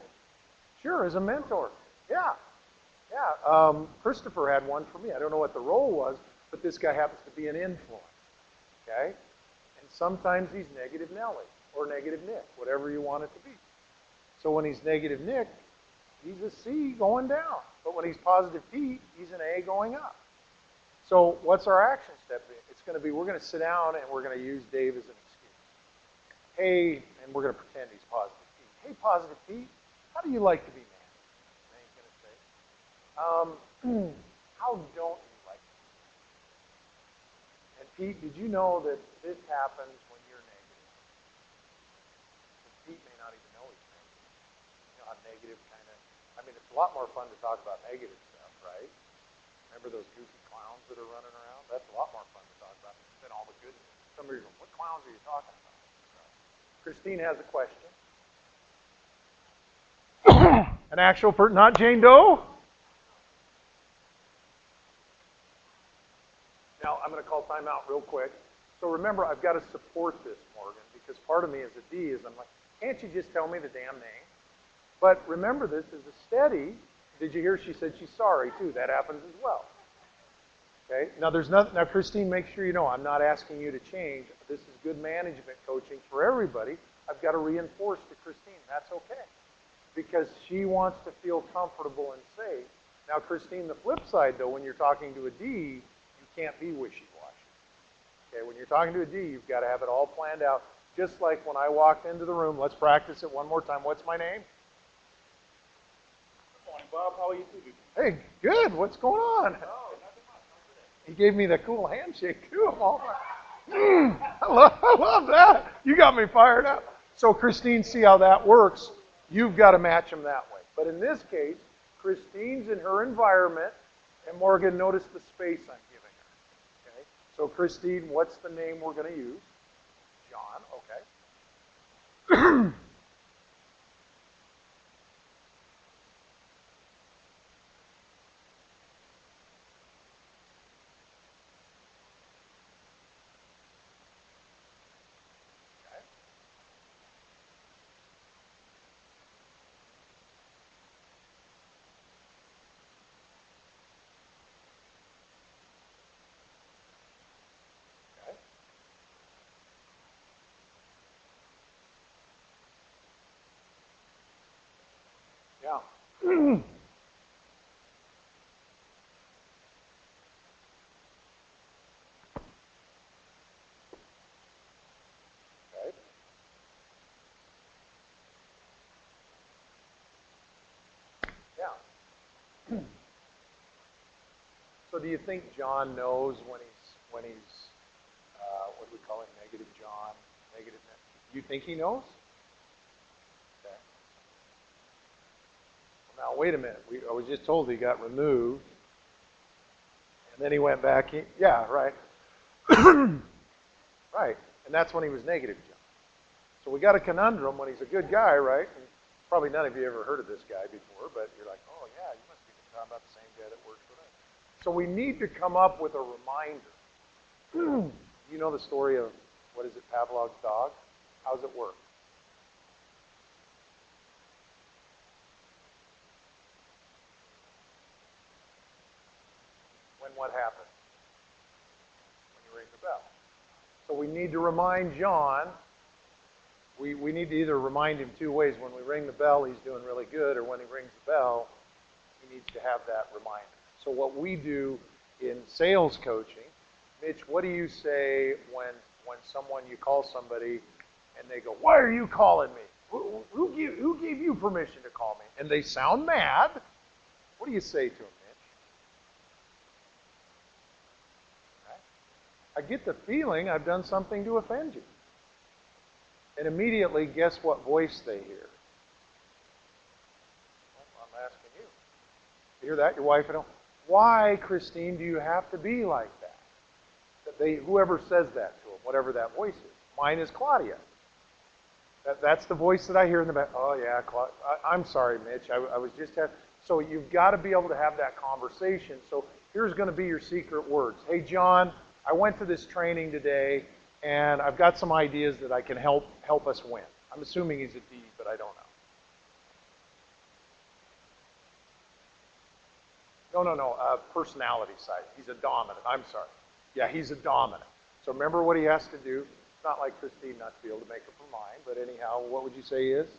Sure, as a mentor. Yeah. Yeah. Christopher had one for me. I don't know what the role was, but this guy happens to be an influence. Okay? And sometimes he's negative Nelly or negative Nick, whatever you want it to be. So when he's negative Nick, he's a C going down. But when he's positive Pete, he's an A going up. So what's our action step? It's going to be, we're going to sit down and we're going to use Dave as an excuse. Hey, and we're going to pretend he's Positive Pete. Hey, Positive Pete, how do you like to be managed? And he's going to say, how don't you like to be managed? And Pete, did you know that this happens when you're negative? Because Pete may not even know he's negative. You know how negative kind of, I mean, it's a lot more fun to talk about negative stuff, right? Remember those goofy clowns that are running around? That's a lot more fun to talk about than all the good news. Somebody's going, what clowns are you talking about? So, Christine has a question. An actual person, not Jane Doe? Now, I'm going to call timeout real quick. So remember, I've got to support this, Morgan, because part of me as a D is I'm like, can't you just tell me the damn name? But remember, this is a steady. Did you hear she said she's sorry, too? That happens as well. Okay? Now, there's nothing. Now, Christine, make sure you know I'm not asking you to change. This is good management coaching for everybody. I've got to reinforce to Christine that's okay, because she wants to feel comfortable and safe. Now, Christine, the flip side, though, when you're talking to a D, you can't be wishy-washy. Okay? When you're talking to a D, you've got to have it all planned out. Just like when I walked into the room. Let's practice it one more time. What's my name? Bob, how are you doing? Hey, good. What's going on? Oh, nothing much. He gave me the cool handshake, too. I'm all, I love that. You got me fired up. So, Christine, see how that works. You've got to match them that way. But in this case, Christine's in her environment, and Morgan, notice the space I'm giving her. Okay? So, Christine, what's the name we're going to use? John, okay. Yeah. Okay. Yeah. So do you think John knows when he's what do we call him, negative John, negative? You think he knows? Okay. Well, now wait a minute. I was just told he got removed, and then he went back. Yeah, right. Right. And that's when he was negative John. So we got a conundrum when he's a good guy, right? And probably none of you ever heard of this guy before, but you're like, oh yeah, you must be talking about the same guy that works for us. So we need to come up with a reminder. You know the story of, what is it, Pavlov's dog? How's it work? When what happens? When you ring the bell. So we need to remind John. We need to either remind him two ways. When we ring the bell, he's doing really good, or when he rings the bell, he needs to have that reminder. So what we do in sales coaching, Mitch, what do you say when you call somebody and they go, why are you calling me? Who gave you permission to call me? And they sound mad. What do you say to them, Mitch? Okay. I get the feeling I've done something to offend you. And immediately, guess what voice they hear? Well, I'm asking you. You hear that? Your wife at home? Why, Christine, do you have to be like that? Whoever says that to them, whatever that voice is. Mine is Claudia. That's the voice that I hear in the back. Oh, yeah, I'm sorry, Mitch. I was just having... So you've got to be able to have that conversation. So here's going to be your secret words. Hey, John, I went to this training today, and I've got some ideas that I can help us win. I'm assuming he's a D, but I don't know. No. Personality side. He's a dominant. I'm sorry. Yeah, he's a dominant. So remember what he has to do. It's not like Christine not to be able to make up her mind, but anyhow, what would you say he is?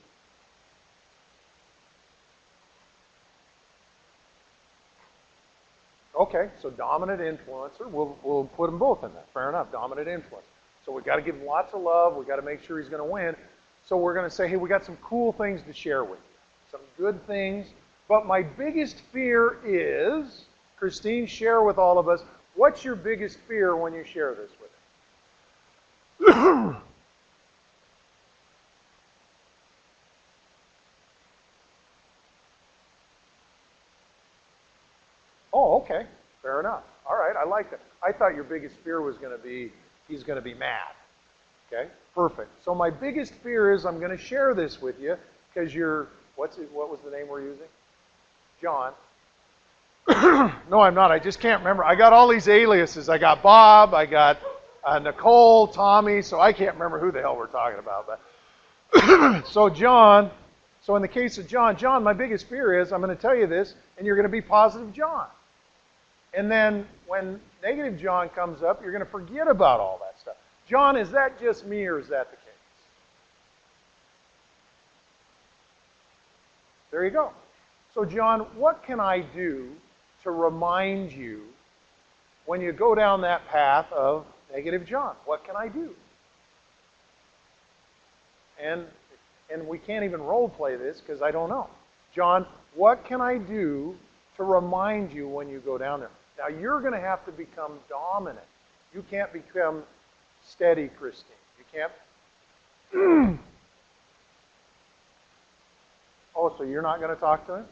Okay, so dominant influencer, we'll put them both in that. Fair enough, dominant influencer. So we got to give him lots of love. We got to make sure he's going to win. So we're going to say, hey, we got some cool things to share with you, some good things. But my biggest fear is, Christine, share with all of us, what's your biggest fear when you share this with him? Oh, okay. Fair enough. All right, I like that. I thought your biggest fear was going to be he's going to be mad. Okay, perfect. So my biggest fear is I'm going to share this with you because you're, what was the name we're using? John. No, I'm not. I just can't remember. I got all these aliases. I got Bob, I got Nicole, Tommy, so I can't remember who the hell we're talking about. But so John, so in the case of John, my biggest fear is I'm going to tell you this, and you're going to be positive John. And then when negative John comes up, you're going to forget about all that stuff. John, is that just me or is that the case? There you go. So John, what can I do to remind you when you go down that path of negative John? What can I do? And we can't even role play this because I don't know. John, what can I do to remind you when you go down there? Now, you're going to have to become dominant. You can't become steady, Christine. You can't. Oh, so you're not going to talk to him?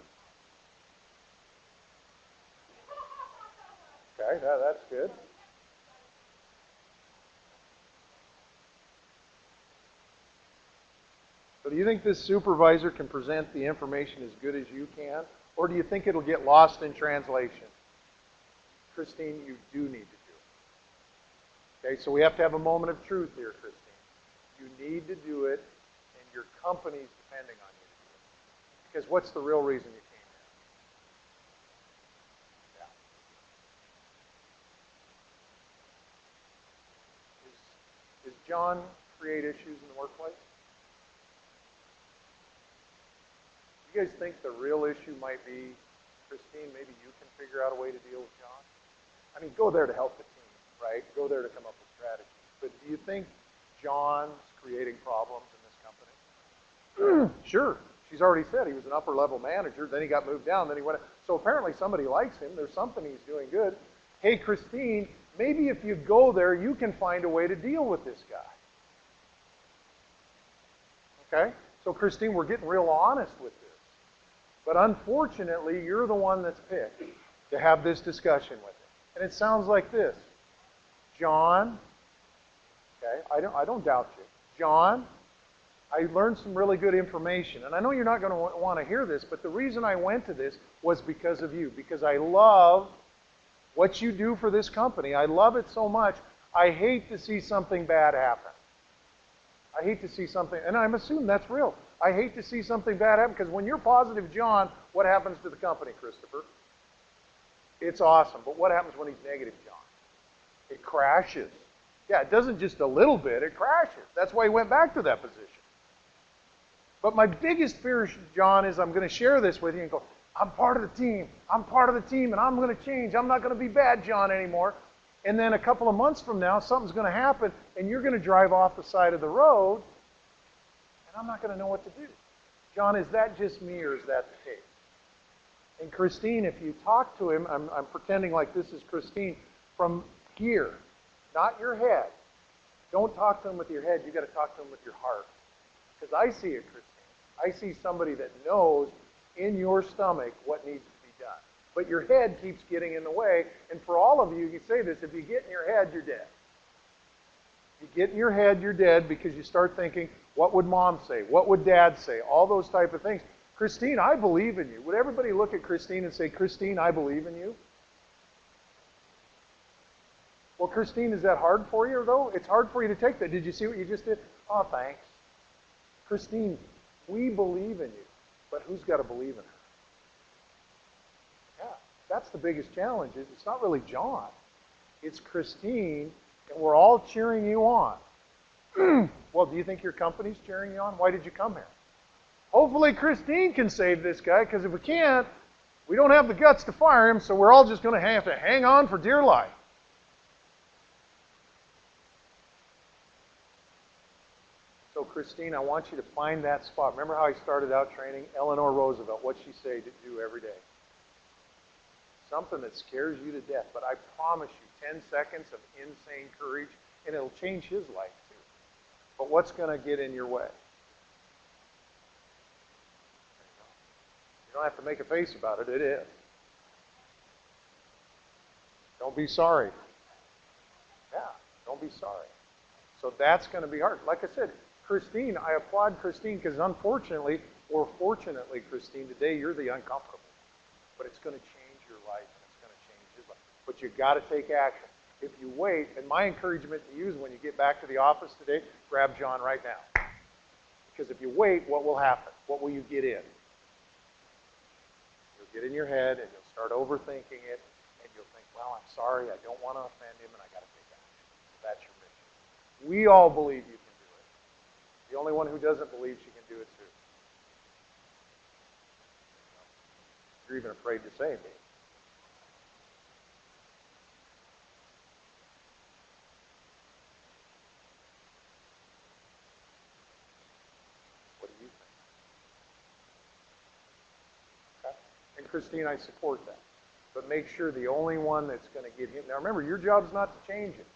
Okay, that's good. So do you think this supervisor can present the information as good as you can? Or do you think it'll get lost in translation? Christine, you do need to do it. Okay, so we have to have a moment of truth here, Christine. You need to do it, and your company's depending on you to do it. Because what's the real reason you came here? Yeah. Does John create issues in the workplace? Do you guys think the real issue might be, Christine, maybe you can figure out a way to deal with John? I mean, go there to help the team, right? Go there to come up with strategies. But do you think John's creating problems in this company? Sure. She's already said he was an upper-level manager. Then he got moved down. Then he went. So apparently somebody likes him. There's something he's doing good. Hey, Christine, maybe if you go there, you can find a way to deal with this guy. Okay? So, Christine, we're getting real honest with this. But unfortunately, you're the one that's picked to have this discussion with him. And it sounds like this. John, okay, I don't doubt you. John, I learned some really good information. And I know you're not going to want to hear this, but the reason I went to this was because of you. Because I love what you do for this company. I love it so much. I hate to see something bad happen. I hate to see something, and I'm assuming that's real. I hate to see something bad happen because when you're positive John, what happens to the company, Christopher? It's awesome. But what happens when he's negative John? It crashes. Yeah, it doesn't just a little bit, it crashes. That's why he went back to that position. But my biggest fear, John, is I'm going to share this with you and go, I'm part of the team. I'm part of the team, and I'm going to change. I'm not going to be bad John anymore. And then a couple of months from now, something's going to happen, and you're going to drive off the side of the road, and I'm not going to know what to do. John, is that just me, or is that the case? And Christine, if you talk to him, I'm pretending like this is Christine, from here, not your head. Don't talk to him with your head. You've got to talk to him with your heart. Because I see it, Christine. I see somebody that knows in your stomach what needs to be done. But your head keeps getting in the way. And for all of you, you say this, if you get in your head, you're dead. You get in your head, you're dead because you start thinking, what would mom say? What would dad say? All those type of things. Christine, I believe in you. Would everybody look at Christine and say, Christine, I believe in you? Well, Christine, is that hard for you, though? It's hard for you to take that. Did you see what you just did? Oh, thanks. Christine, we believe in you, but who's got to believe in her? Yeah, that's the biggest challenge. It's not really John. It's Christine, and we're all cheering you on. Well, do you think your company's cheering you on? Why did you come here? Hopefully Christine can save this guy, because if we can't, We don't have the guts to fire him, so we're all just going to have to hang on for dear life. So, Christine, I want you to find that spot. Remember how I started out training? Eleanor Roosevelt, what'd she say to do every day? Something that scares you to death. But I promise you, 10 seconds of insane courage, and it'll change his life, too. But what's going to get in your way? You don't have to make a face about it. It is. Don't be sorry. Yeah, don't be sorry. So that's going to be hard. Like I said, Christine, I applaud Christine because unfortunately, or fortunately, Christine, today you're the uncomfortable. But it's going to change your life and it's going to change his life. But you've got to take action. If you wait, and my encouragement to you is when you get back to the office today, grab John right now. Because if you wait, what will happen? What will you get in? You'll get in your head and you'll start overthinking it and you'll think, well, I'm sorry, I don't want to offend him and I got to take action. So that's your mission. We all believe you can do it. The only one who doesn't believe she can do it too. You're even afraid to say me. What do you think? Okay? And Christine, I support that. But make sure the only one that's going to get him. Now remember, your job's not to change it.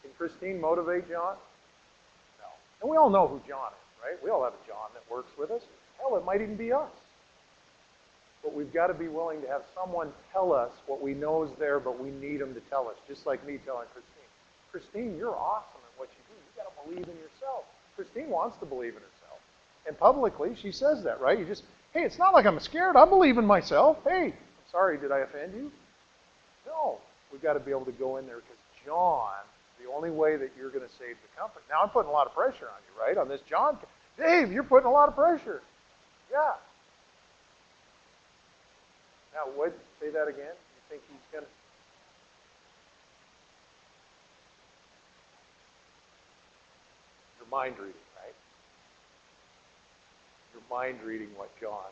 Can Christine motivate John? No. And we all know who John is, right? We all have a John that works with us. Hell, it might even be us. But we've got to be willing to have someone tell us what we know is there, but we need them to tell us. Just like me telling Christine, Christine, you're awesome at what you do. You've got to believe in yourself. Christine wants to believe in herself. And publicly, she says that, right? You just, hey, it's not like I'm scared. I believe in myself. Hey, I'm sorry, did I offend you? No. We've got to be able to go in there because John, the only way that you're going to save the company. Now, I'm putting a lot of pressure on you, right? On this John. Dave, you're putting a lot of pressure. Yeah. Now, what? Say that again. You think he's going to? You're mind reading, right? You're mind reading what John's.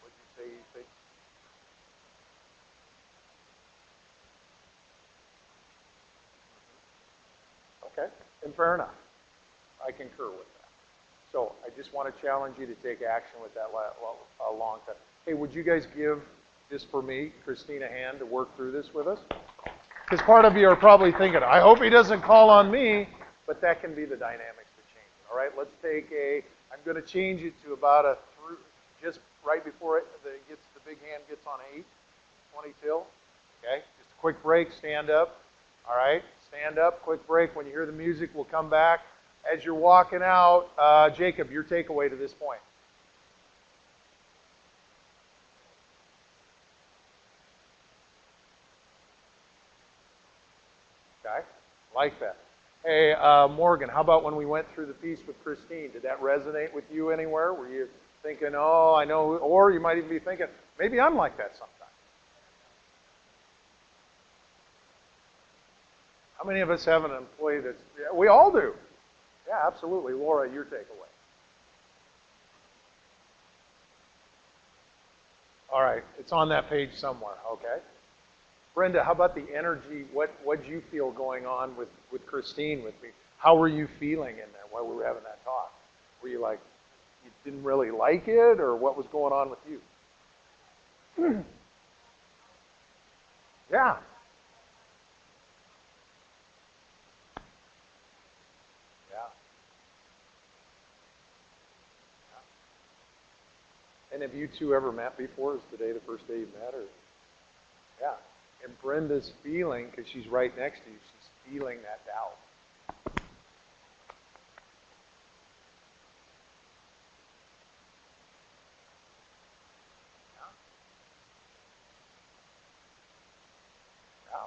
What did you say you think? Okay, and fair enough. I concur with that. So I just want to challenge you to take action with that long time. Hey, would you guys give, just for me, Christine a hand to work through this with us? Because part of you are probably thinking, I hope he doesn't call on me, but that can be the dynamics to change it. All right, let's take I'm going to change it to about just right before the big hand gets on 8, 20 till. Okay, just a quick break, stand up. All right, stand up, quick break. When you hear the music, we'll come back. As you're walking out, Jacob, your takeaway to this point. Okay, like that. Hey, Morgan, how about when we went through the piece with Christine? Did that resonate with you anywhere? Were you thinking, oh, I know, or you might even be thinking, maybe I'm like that sometimes. How many of us have an employee that's, yeah, we all do. Yeah, absolutely. Laura, your takeaway. All right, it's on that page somewhere, okay? Brenda, how about the energy? What'd you feel going on with Christine, with me? How were you feeling in there while we were having that talk? Were you like, you didn't really like it, or what was going on with you? Yeah. Yeah. And have you two ever met before? Is today the first day you've met? Or? Yeah. And Brenda's feeling, because she's right next to you, she's feeling that doubt. Yeah.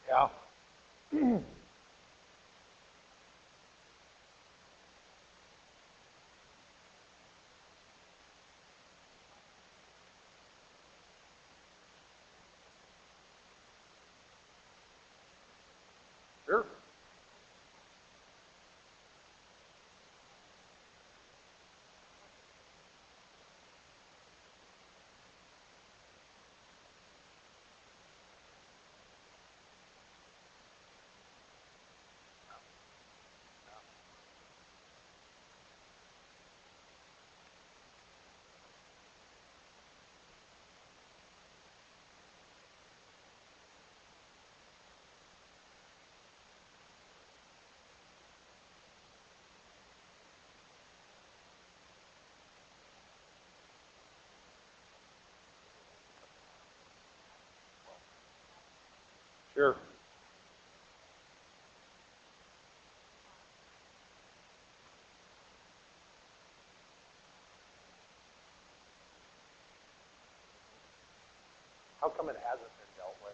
Yeah. Yeah. Sure. How come it hasn't been dealt with?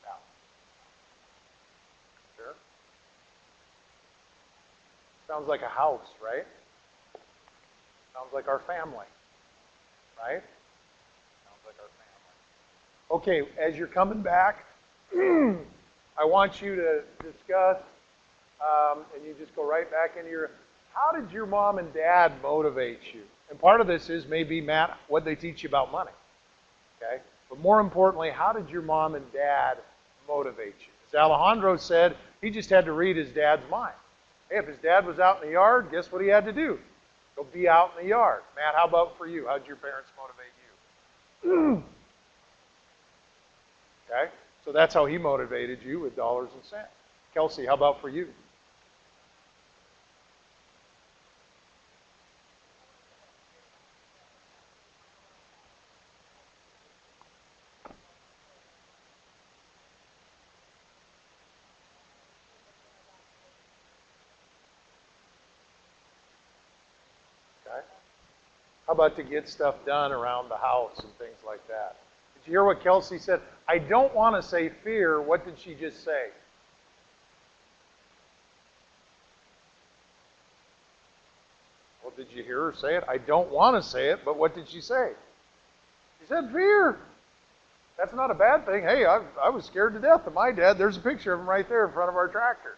Yeah. Sure. Sounds like a house, right? Sounds like our family, right? Sounds like our family. Okay, as you're coming back, I want you to discuss, and you just go right back into your, how did your mom and dad motivate you? And part of this is maybe, Matt, what they teach you about money, okay? But more importantly, how did your mom and dad motivate you? As Alejandro said, he just had to read his dad's mind. Hey, if his dad was out in the yard, guess what he had to do? Go be out in the yard. Matt, how about for you? How did your parents motivate you? Okay? So that's how he motivated you, with dollars and cents. Kelsey, how about for you? Okay? How about to get stuff done around the house and things like that? Did you hear what Kelsey said? I don't want to say fear. What did she just say? Well, did you hear her say it? I don't want to say it, but what did she say? She said fear. That's not a bad thing. Hey, I was scared to death of my dad. There's a picture of him right there in front of our tractor.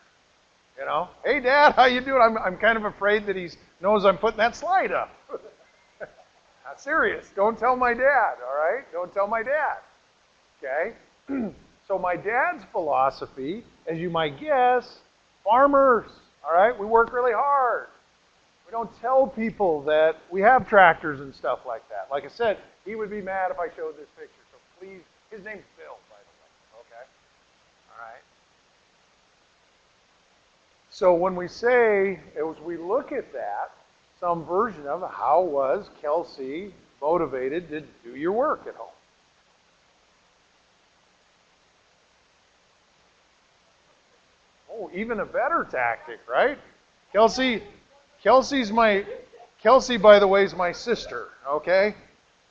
You know, hey, Dad, how you doing? I'm kind of afraid that he knows I'm putting that slide up. Not serious. Don't tell my dad, all right? Don't tell my dad. Okay? So my dad's philosophy, as you might guess, farmers, all right? We work really hard. We don't tell people that we have tractors and stuff like that. Like I said, he would be mad if I showed this picture. So please, his name's Bill, by the way. Okay? All right? So when we say, as we look at that, some version of how was Kelsey motivated to do your work at home? Oh, even a better tactic, right? Kelsey, Kelsey's my, Kelsey, by the way, is my sister, okay?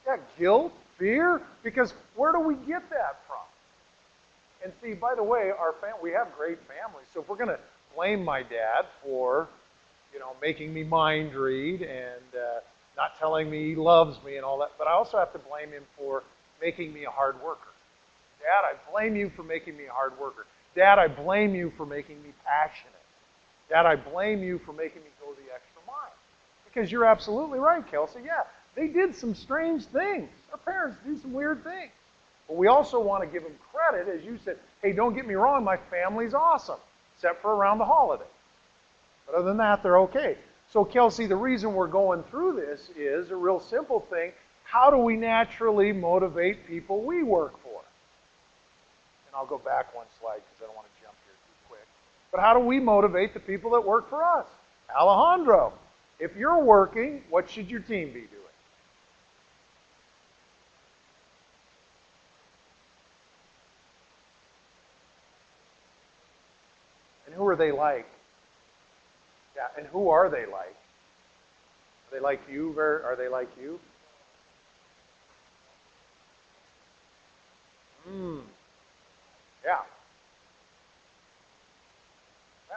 Yeah, guilt, fear, because where do we get that from? And see, by the way, we have great families, so if we're going to blame my dad for, making me mind read and not telling me he loves me and all that, but I also have to blame him for making me a hard worker. Dad, I blame you for making me a hard worker. Dad, I blame you for making me passionate. Dad, I blame you for making me go the extra mile. Because you're absolutely right, Kelsey. Yeah, they did some strange things. Our parents do some weird things. But we also want to give them credit, as you said, hey, don't get me wrong, my family's awesome, except for around the holidays. But other than that, they're okay. So, Kelsey, the reason we're going through this is a real simple thing. How do we naturally motivate people we work for? And I'll go back one slide because I don't want to jump here too quick. But how do we motivate the people that work for us? Alejandro, if you're working, what should your team be doing? And who are they like? Yeah, and who are they like? Are they like you? Are they like you? Hmm. Yeah. Yeah.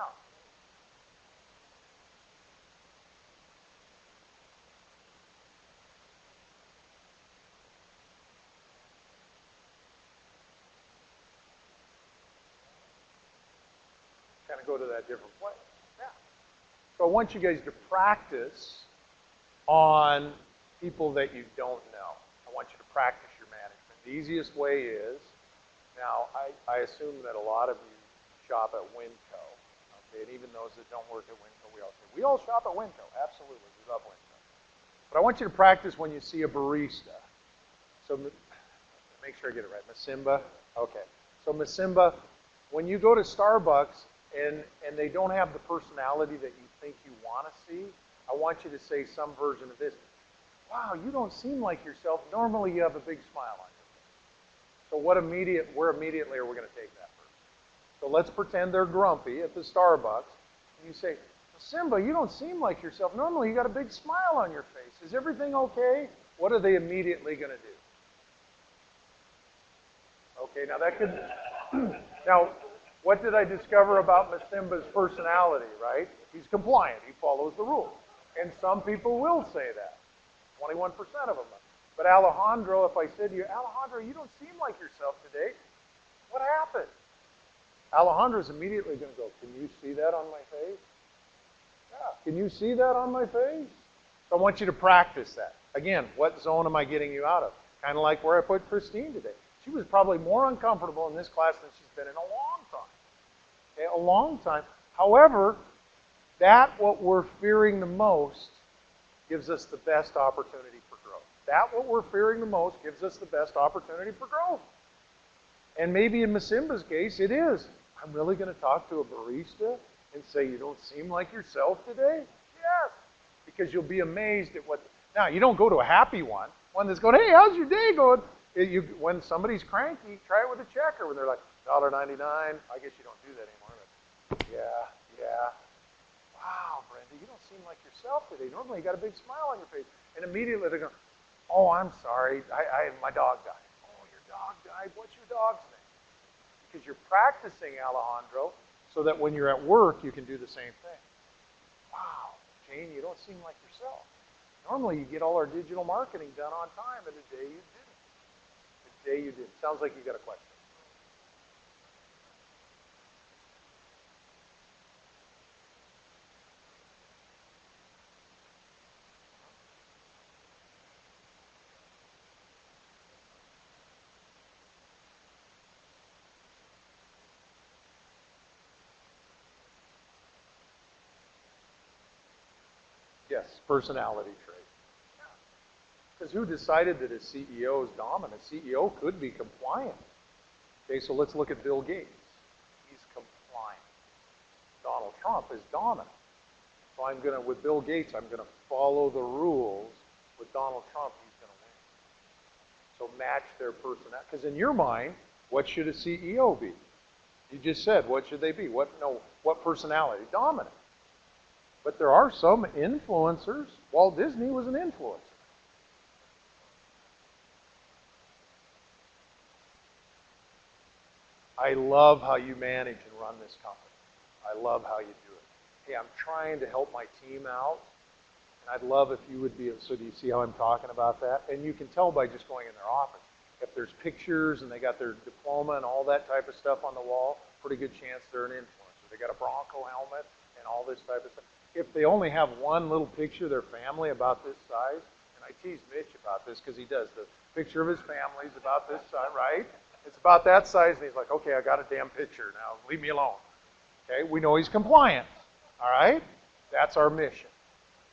Kind of go to that different place. Yeah. So I want you guys to practice on people that you don't know. I want you to practice your management. The easiest way is, now I assume that a lot of you shop at Winco, okay, and even those that don't work at Winco, we all shop at Winco, absolutely, we love Winco. But I want you to practice when you see a barista. So make sure I get it right, Masimba, okay. So Masimba, when you go to Starbucks and they don't have the personality that you think you want to see, I want you to say some version of this. Wow, you don't seem like yourself. Normally you have a big smile on your face. So where immediately are we going to take that person? So let's pretend they're grumpy at the Starbucks. And you say, Simba, you don't seem like yourself. Normally you got a big smile on your face. Is everything okay? What are they immediately going to do? Okay, now that could... now, what did I discover about Simba's personality, right? He's compliant. He follows the rules. And some people will say that. 21% of them. But Alejandro, if I said to you, Alejandro, you don't seem like yourself today. What happened? Alejandro's immediately going to go, can you see that on my face? Yeah, can you see that on my face? So I want you to practice that. Again, what zone am I getting you out of? Kind of like where I put Christine today. She was probably more uncomfortable in this class than she's been in a long time. Okay, a long time. However, what we're fearing the most gives us the best opportunity for growth. What we're fearing the most gives us the best opportunity for growth. And maybe in Miss Simba's case, it is. I'm really going to talk to a barista and say, you don't seem like yourself today? Yes. Because you'll be amazed at what... Now, you don't go to a happy one that's going, hey, how's your day going? When somebody's cranky, try it with a checker. When they're like, $1.99, I guess you don't do that anymore. But yeah. Wow, Brenda, you don't seem like yourself today. Normally you got a big smile on your face. And immediately they're going, oh, I'm sorry. My dog died. Oh, your dog died? What's your dog's name? Because you're practicing, Alejandro, so that when you're at work, you can do the same thing. Wow, Jane, you don't seem like yourself. Normally you get all our digital marketing done on time, and today you didn't. Today you didn't. Sounds like you got a question. Yes, personality trait. Because who decided that a CEO is dominant? A CEO could be compliant. Okay, so let's look at Bill Gates. He's compliant. Donald Trump is dominant. So with Bill Gates, I'm going to follow the rules. With Donald Trump, he's going to win. So match their personality. Because in your mind, what should a CEO be? You just said, what should they be? What personality? Dominant. But there are some influencers. Walt Disney was an influencer. I love how you manage and run this company. I love how you do it. Hey, I'm trying to help my team out, and I'd love if you would be, so do you see how I'm talking about that? And you can tell by just going in their office. If there's pictures and they got their diploma and all that type of stuff on the wall, pretty good chance they're an influencer. They got a Bronco helmet and all this type of stuff. If they only have one little picture of their family about this size, and I tease Mitch about this because he does, the picture of his family is about this size, right? It's about that size, and he's like, okay, I got a damn picture now. Leave me alone. Okay, we know he's compliant. All right? That's our mission.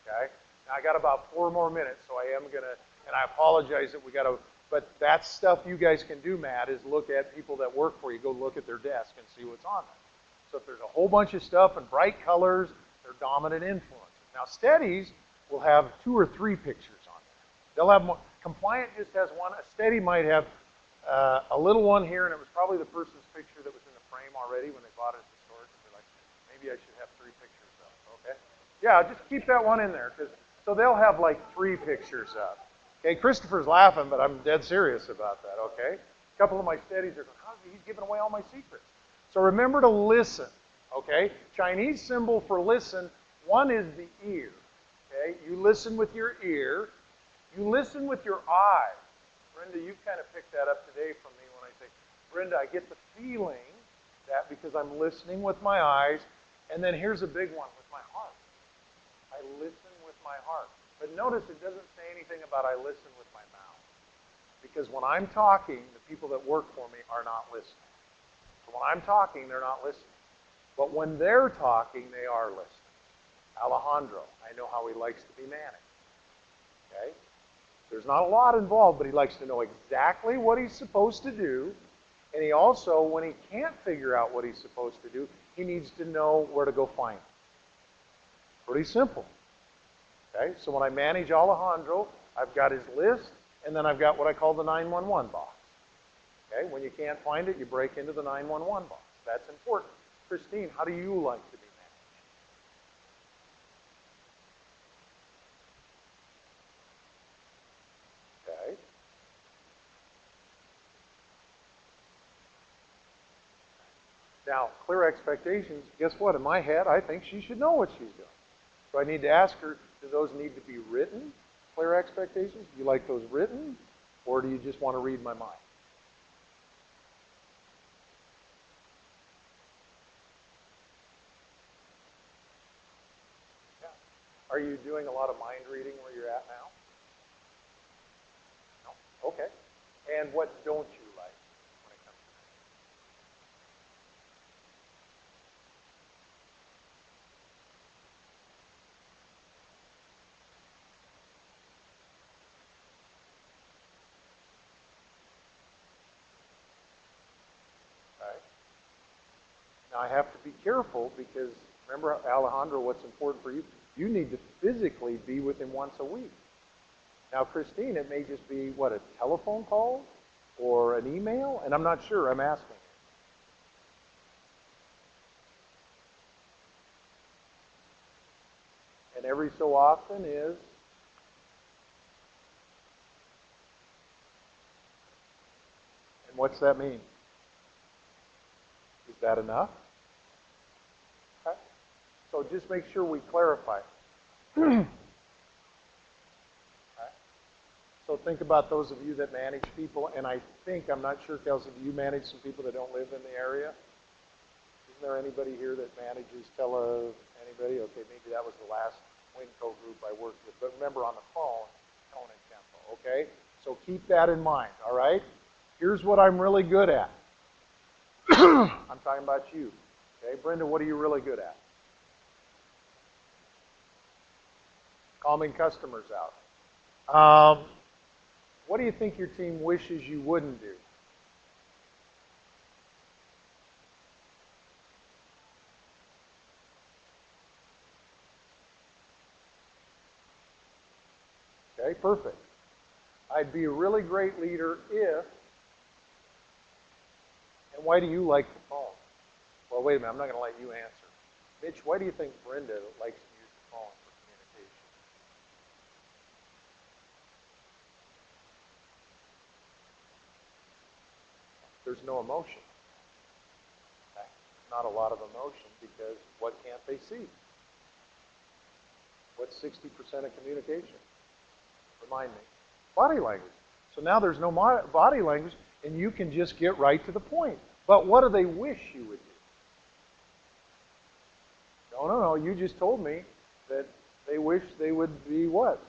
Okay? Now, I got about 4 more minutes, so I am going to, and I apologize that we got to, but that's stuff you guys can do, Matt, is look at people that work for you. Go look at their desk and see what's on there. So if there's a whole bunch of stuff in bright colors, they're dominant influencers. Now, steadies will have 2 or 3 pictures on there. They'll have more. Compliant just has one. A steady might have a little one here, and it was probably the person's picture that was in the frame already when they bought it at the store. And they're like, maybe I should have 3 pictures up. Okay? Yeah, just keep that one in there. So they'll have like 3 pictures up. Okay, Christopher's laughing, but I'm dead serious about that, okay? A couple of my steadies are going, he's giving away all my secrets. So remember to listen, okay? Chinese symbol for listen, one is the ear, okay? You listen with your ear. You listen with your eye. Brenda, you kind of picked that up today from me when I say, Brenda, I get the feeling that because I'm listening with my eyes, and then here's a big one, with my heart. I listen with my heart. But notice it doesn't say anything about I listen with my mouth. Because when I'm talking, the people that work for me are not listening. So when I'm talking, they're not listening. But when they're talking, they are listening. Alejandro, I know how he likes to be managed. Okay? There's not a lot involved, but he likes to know exactly what he's supposed to do And he also, when he can't figure out what he's supposed to do, he needs to know where to go find it. Pretty simple. Okay, so when I manage Alejandro, I've got his list, and then I've got what I call the 911 box. Okay, when you can't find it, you break into the 911 box. That's important. Christine, how do you like to be managed? Okay. Now, clear expectations, guess what? In my head, I think she should know what she's doing. So I need to ask her, do those need to be written, clear expectations? Do you like those written, or do you just want to read my mind? Yeah. Are you doing a lot of mind reading where you're at now? No? Okay. And what don't you like when it comes to that? Okay. Now I have to be careful because remember, Alejandro, what's important for you? You need to physically be with him once a week. Now, Christine, it may just be, what, a telephone call or an email? And I'm not sure. I'm asking. And every so often is, and what's that mean? Is that enough? Okay. So just make sure we clarify. Okay. So think about those of you that manage people, and I think, I'm not sure, Kelsey, do you manage some people that don't live in the area? Isn't there anybody here that manages anybody? Okay, maybe that was the last Winco group I worked with. But remember, on the phone, tone and tempo, okay? So keep that in mind, all right? Here's what I'm really good at. I'm talking about you. Okay, Brenda, what are you really good at? Calming customers out. What do you think your team wishes you wouldn't do? Okay, perfect. I'd be a really great leader if, and why do you like the phone? Well, wait a minute, I'm not going to let you answer. Mitch, why do you think Brenda likes to use the phone for communication? There's no emotion. Okay? Not a lot of emotion because what can't they see? What's 60% of communication? Remind me. Body language. So now there's no body language, and you can just get right to the point. But what do they wish you would do? No. You just told me that they wish they would be what?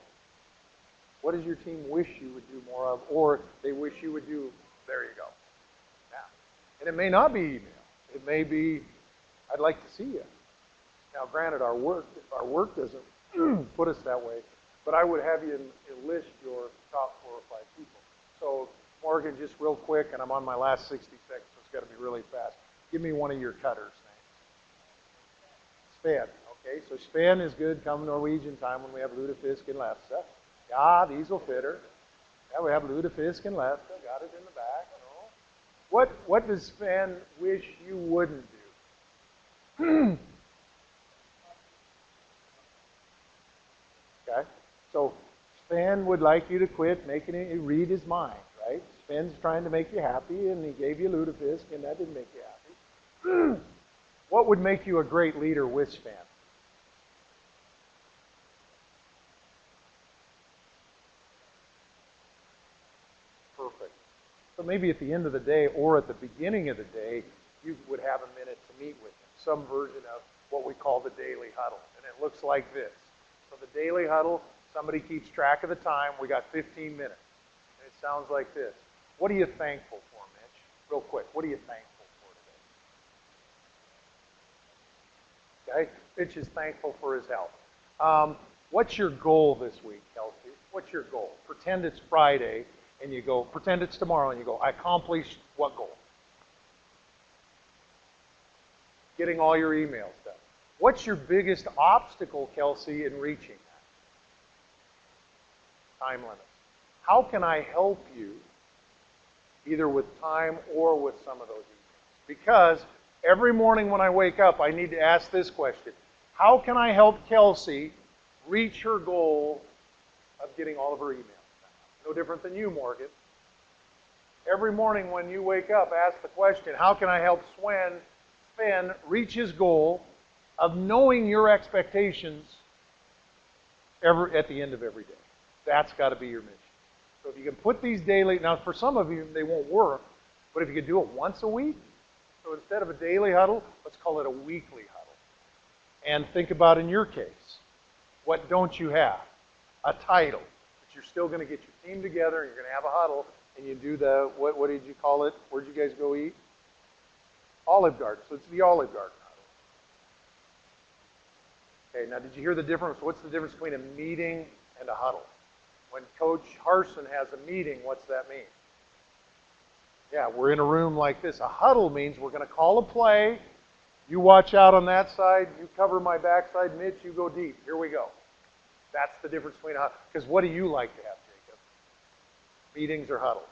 What does your team wish you would do more of? Or they wish you would do, there you go. Yeah. And it may not be email. It may be, I'd like to see you. Now, granted, our work doesn't put us that way, but I would have you list your top 4 or 5 people. So, Morgan, just real quick, and I'm on my last 60 seconds, so it's got to be really fast. Give me one of your cutters' names. Span. Okay, so Span is good come Norwegian time when we have lutefisk and lefse. Ja, these will fit her. Yeah, we have lutefisk and lefse. Got it in the back. No. What does Span wish you wouldn't do? Okay, so Span would like you to quit making it read his mind, right? Span's trying to make you happy, and he gave you lutefisk, and that didn't make you happy. What would make you a great leader with Span? Perfect. So maybe at the end of the day or at the beginning of the day, you would have a minute to meet with him, some version of what we call the daily huddle. And it looks like this. So the daily huddle, somebody keeps track of the time. We got 15 minutes. And it sounds like this. What are you thankful for, Mitch? Real quick, what are you thankful for today? Okay? Mitch is thankful for his health. What's your goal this week, Kelsey? What's your goal? Pretend it's Friday and you go, pretend it's tomorrow and you go, I accomplished what goal? getting all your emails done. What's your biggest obstacle, Kelsey, in reaching that? Time limits. How can I help you either with time or with some of those emails? Because every morning when I wake up, I need to ask this question. How can I help Kelsey reach her goal of getting all of her emails done? No different than you, Morgan. Every morning when you wake up, ask the question, how can I help Sven reach his goal of knowing your expectations at the end of every day? That's got to be your mission. So if you can put these daily, now for some of you they won't work, but if you could do it once a week, so instead of a daily huddle, let's call it a weekly huddle. And think about in your case, what don't you have? A title, but you're still going to get your team together and you're going to have a huddle and you do the, what did you call it? Where'd you guys go eat? Olive Garden. So it's the Olive Garden huddle. Okay, now did you hear the difference? What's the difference between a meeting and a huddle? When Coach Harson has a meeting, what's that mean? Yeah, we're in a room like this. A huddle means we're going to call a play. You watch out on that side. You cover my backside. Mitch, you go deep. Here we go. That's the difference between a huddle. Because what do you like to have, Jacob? Meetings or huddles?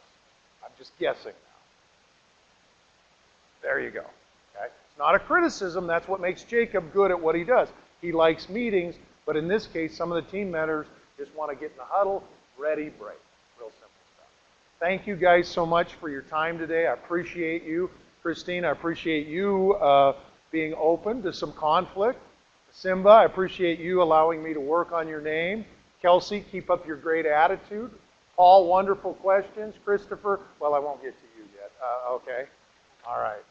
I'm just guessing now. There you go. Okay? It's not a criticism. That's what makes Jacob good at what he does. He likes meetings, but in this case, some of the team members just want to get in the huddle, ready, break. Real simple stuff. Thank you guys so much for your time today. I appreciate you. Christine, I appreciate you being open to some conflict. Simba, I appreciate you allowing me to work on your name. Kelsey, keep up your great attitude. Paul, wonderful questions. Christopher, well, I won't get to you yet. Okay. All right.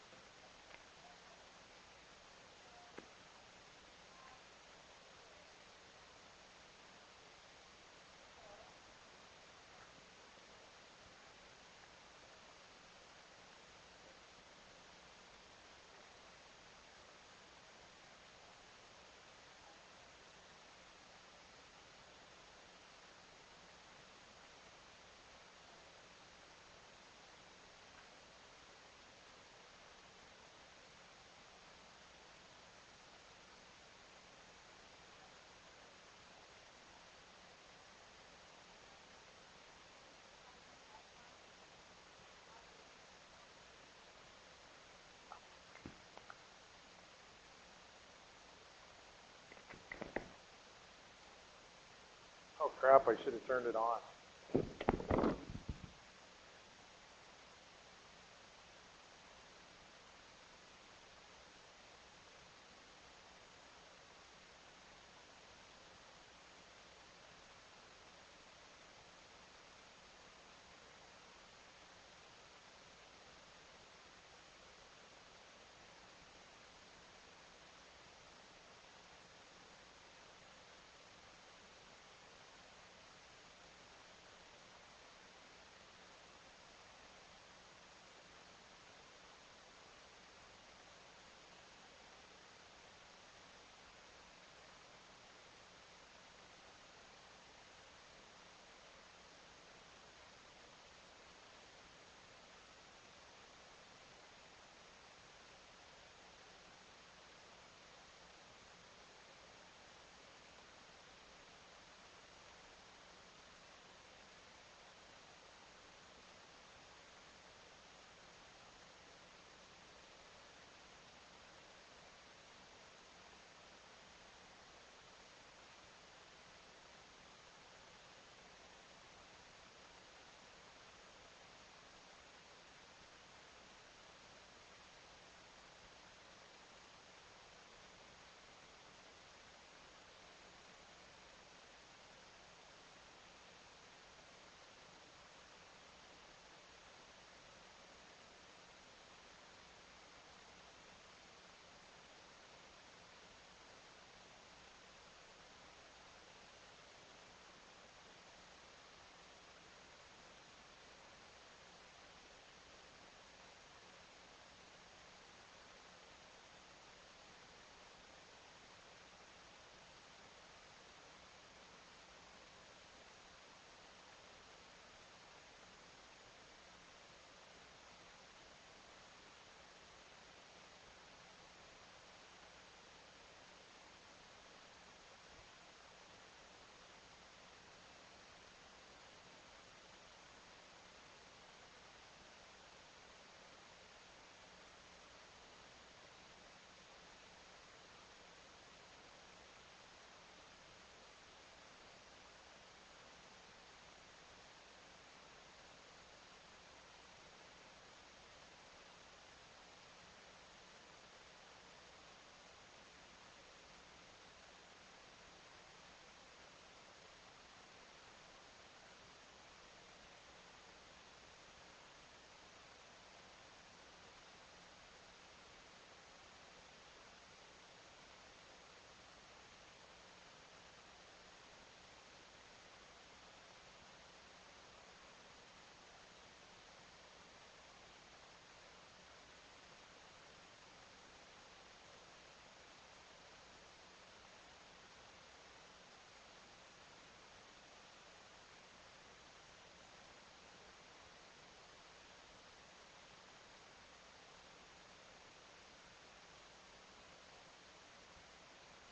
Oh, crap, I should have turned it on.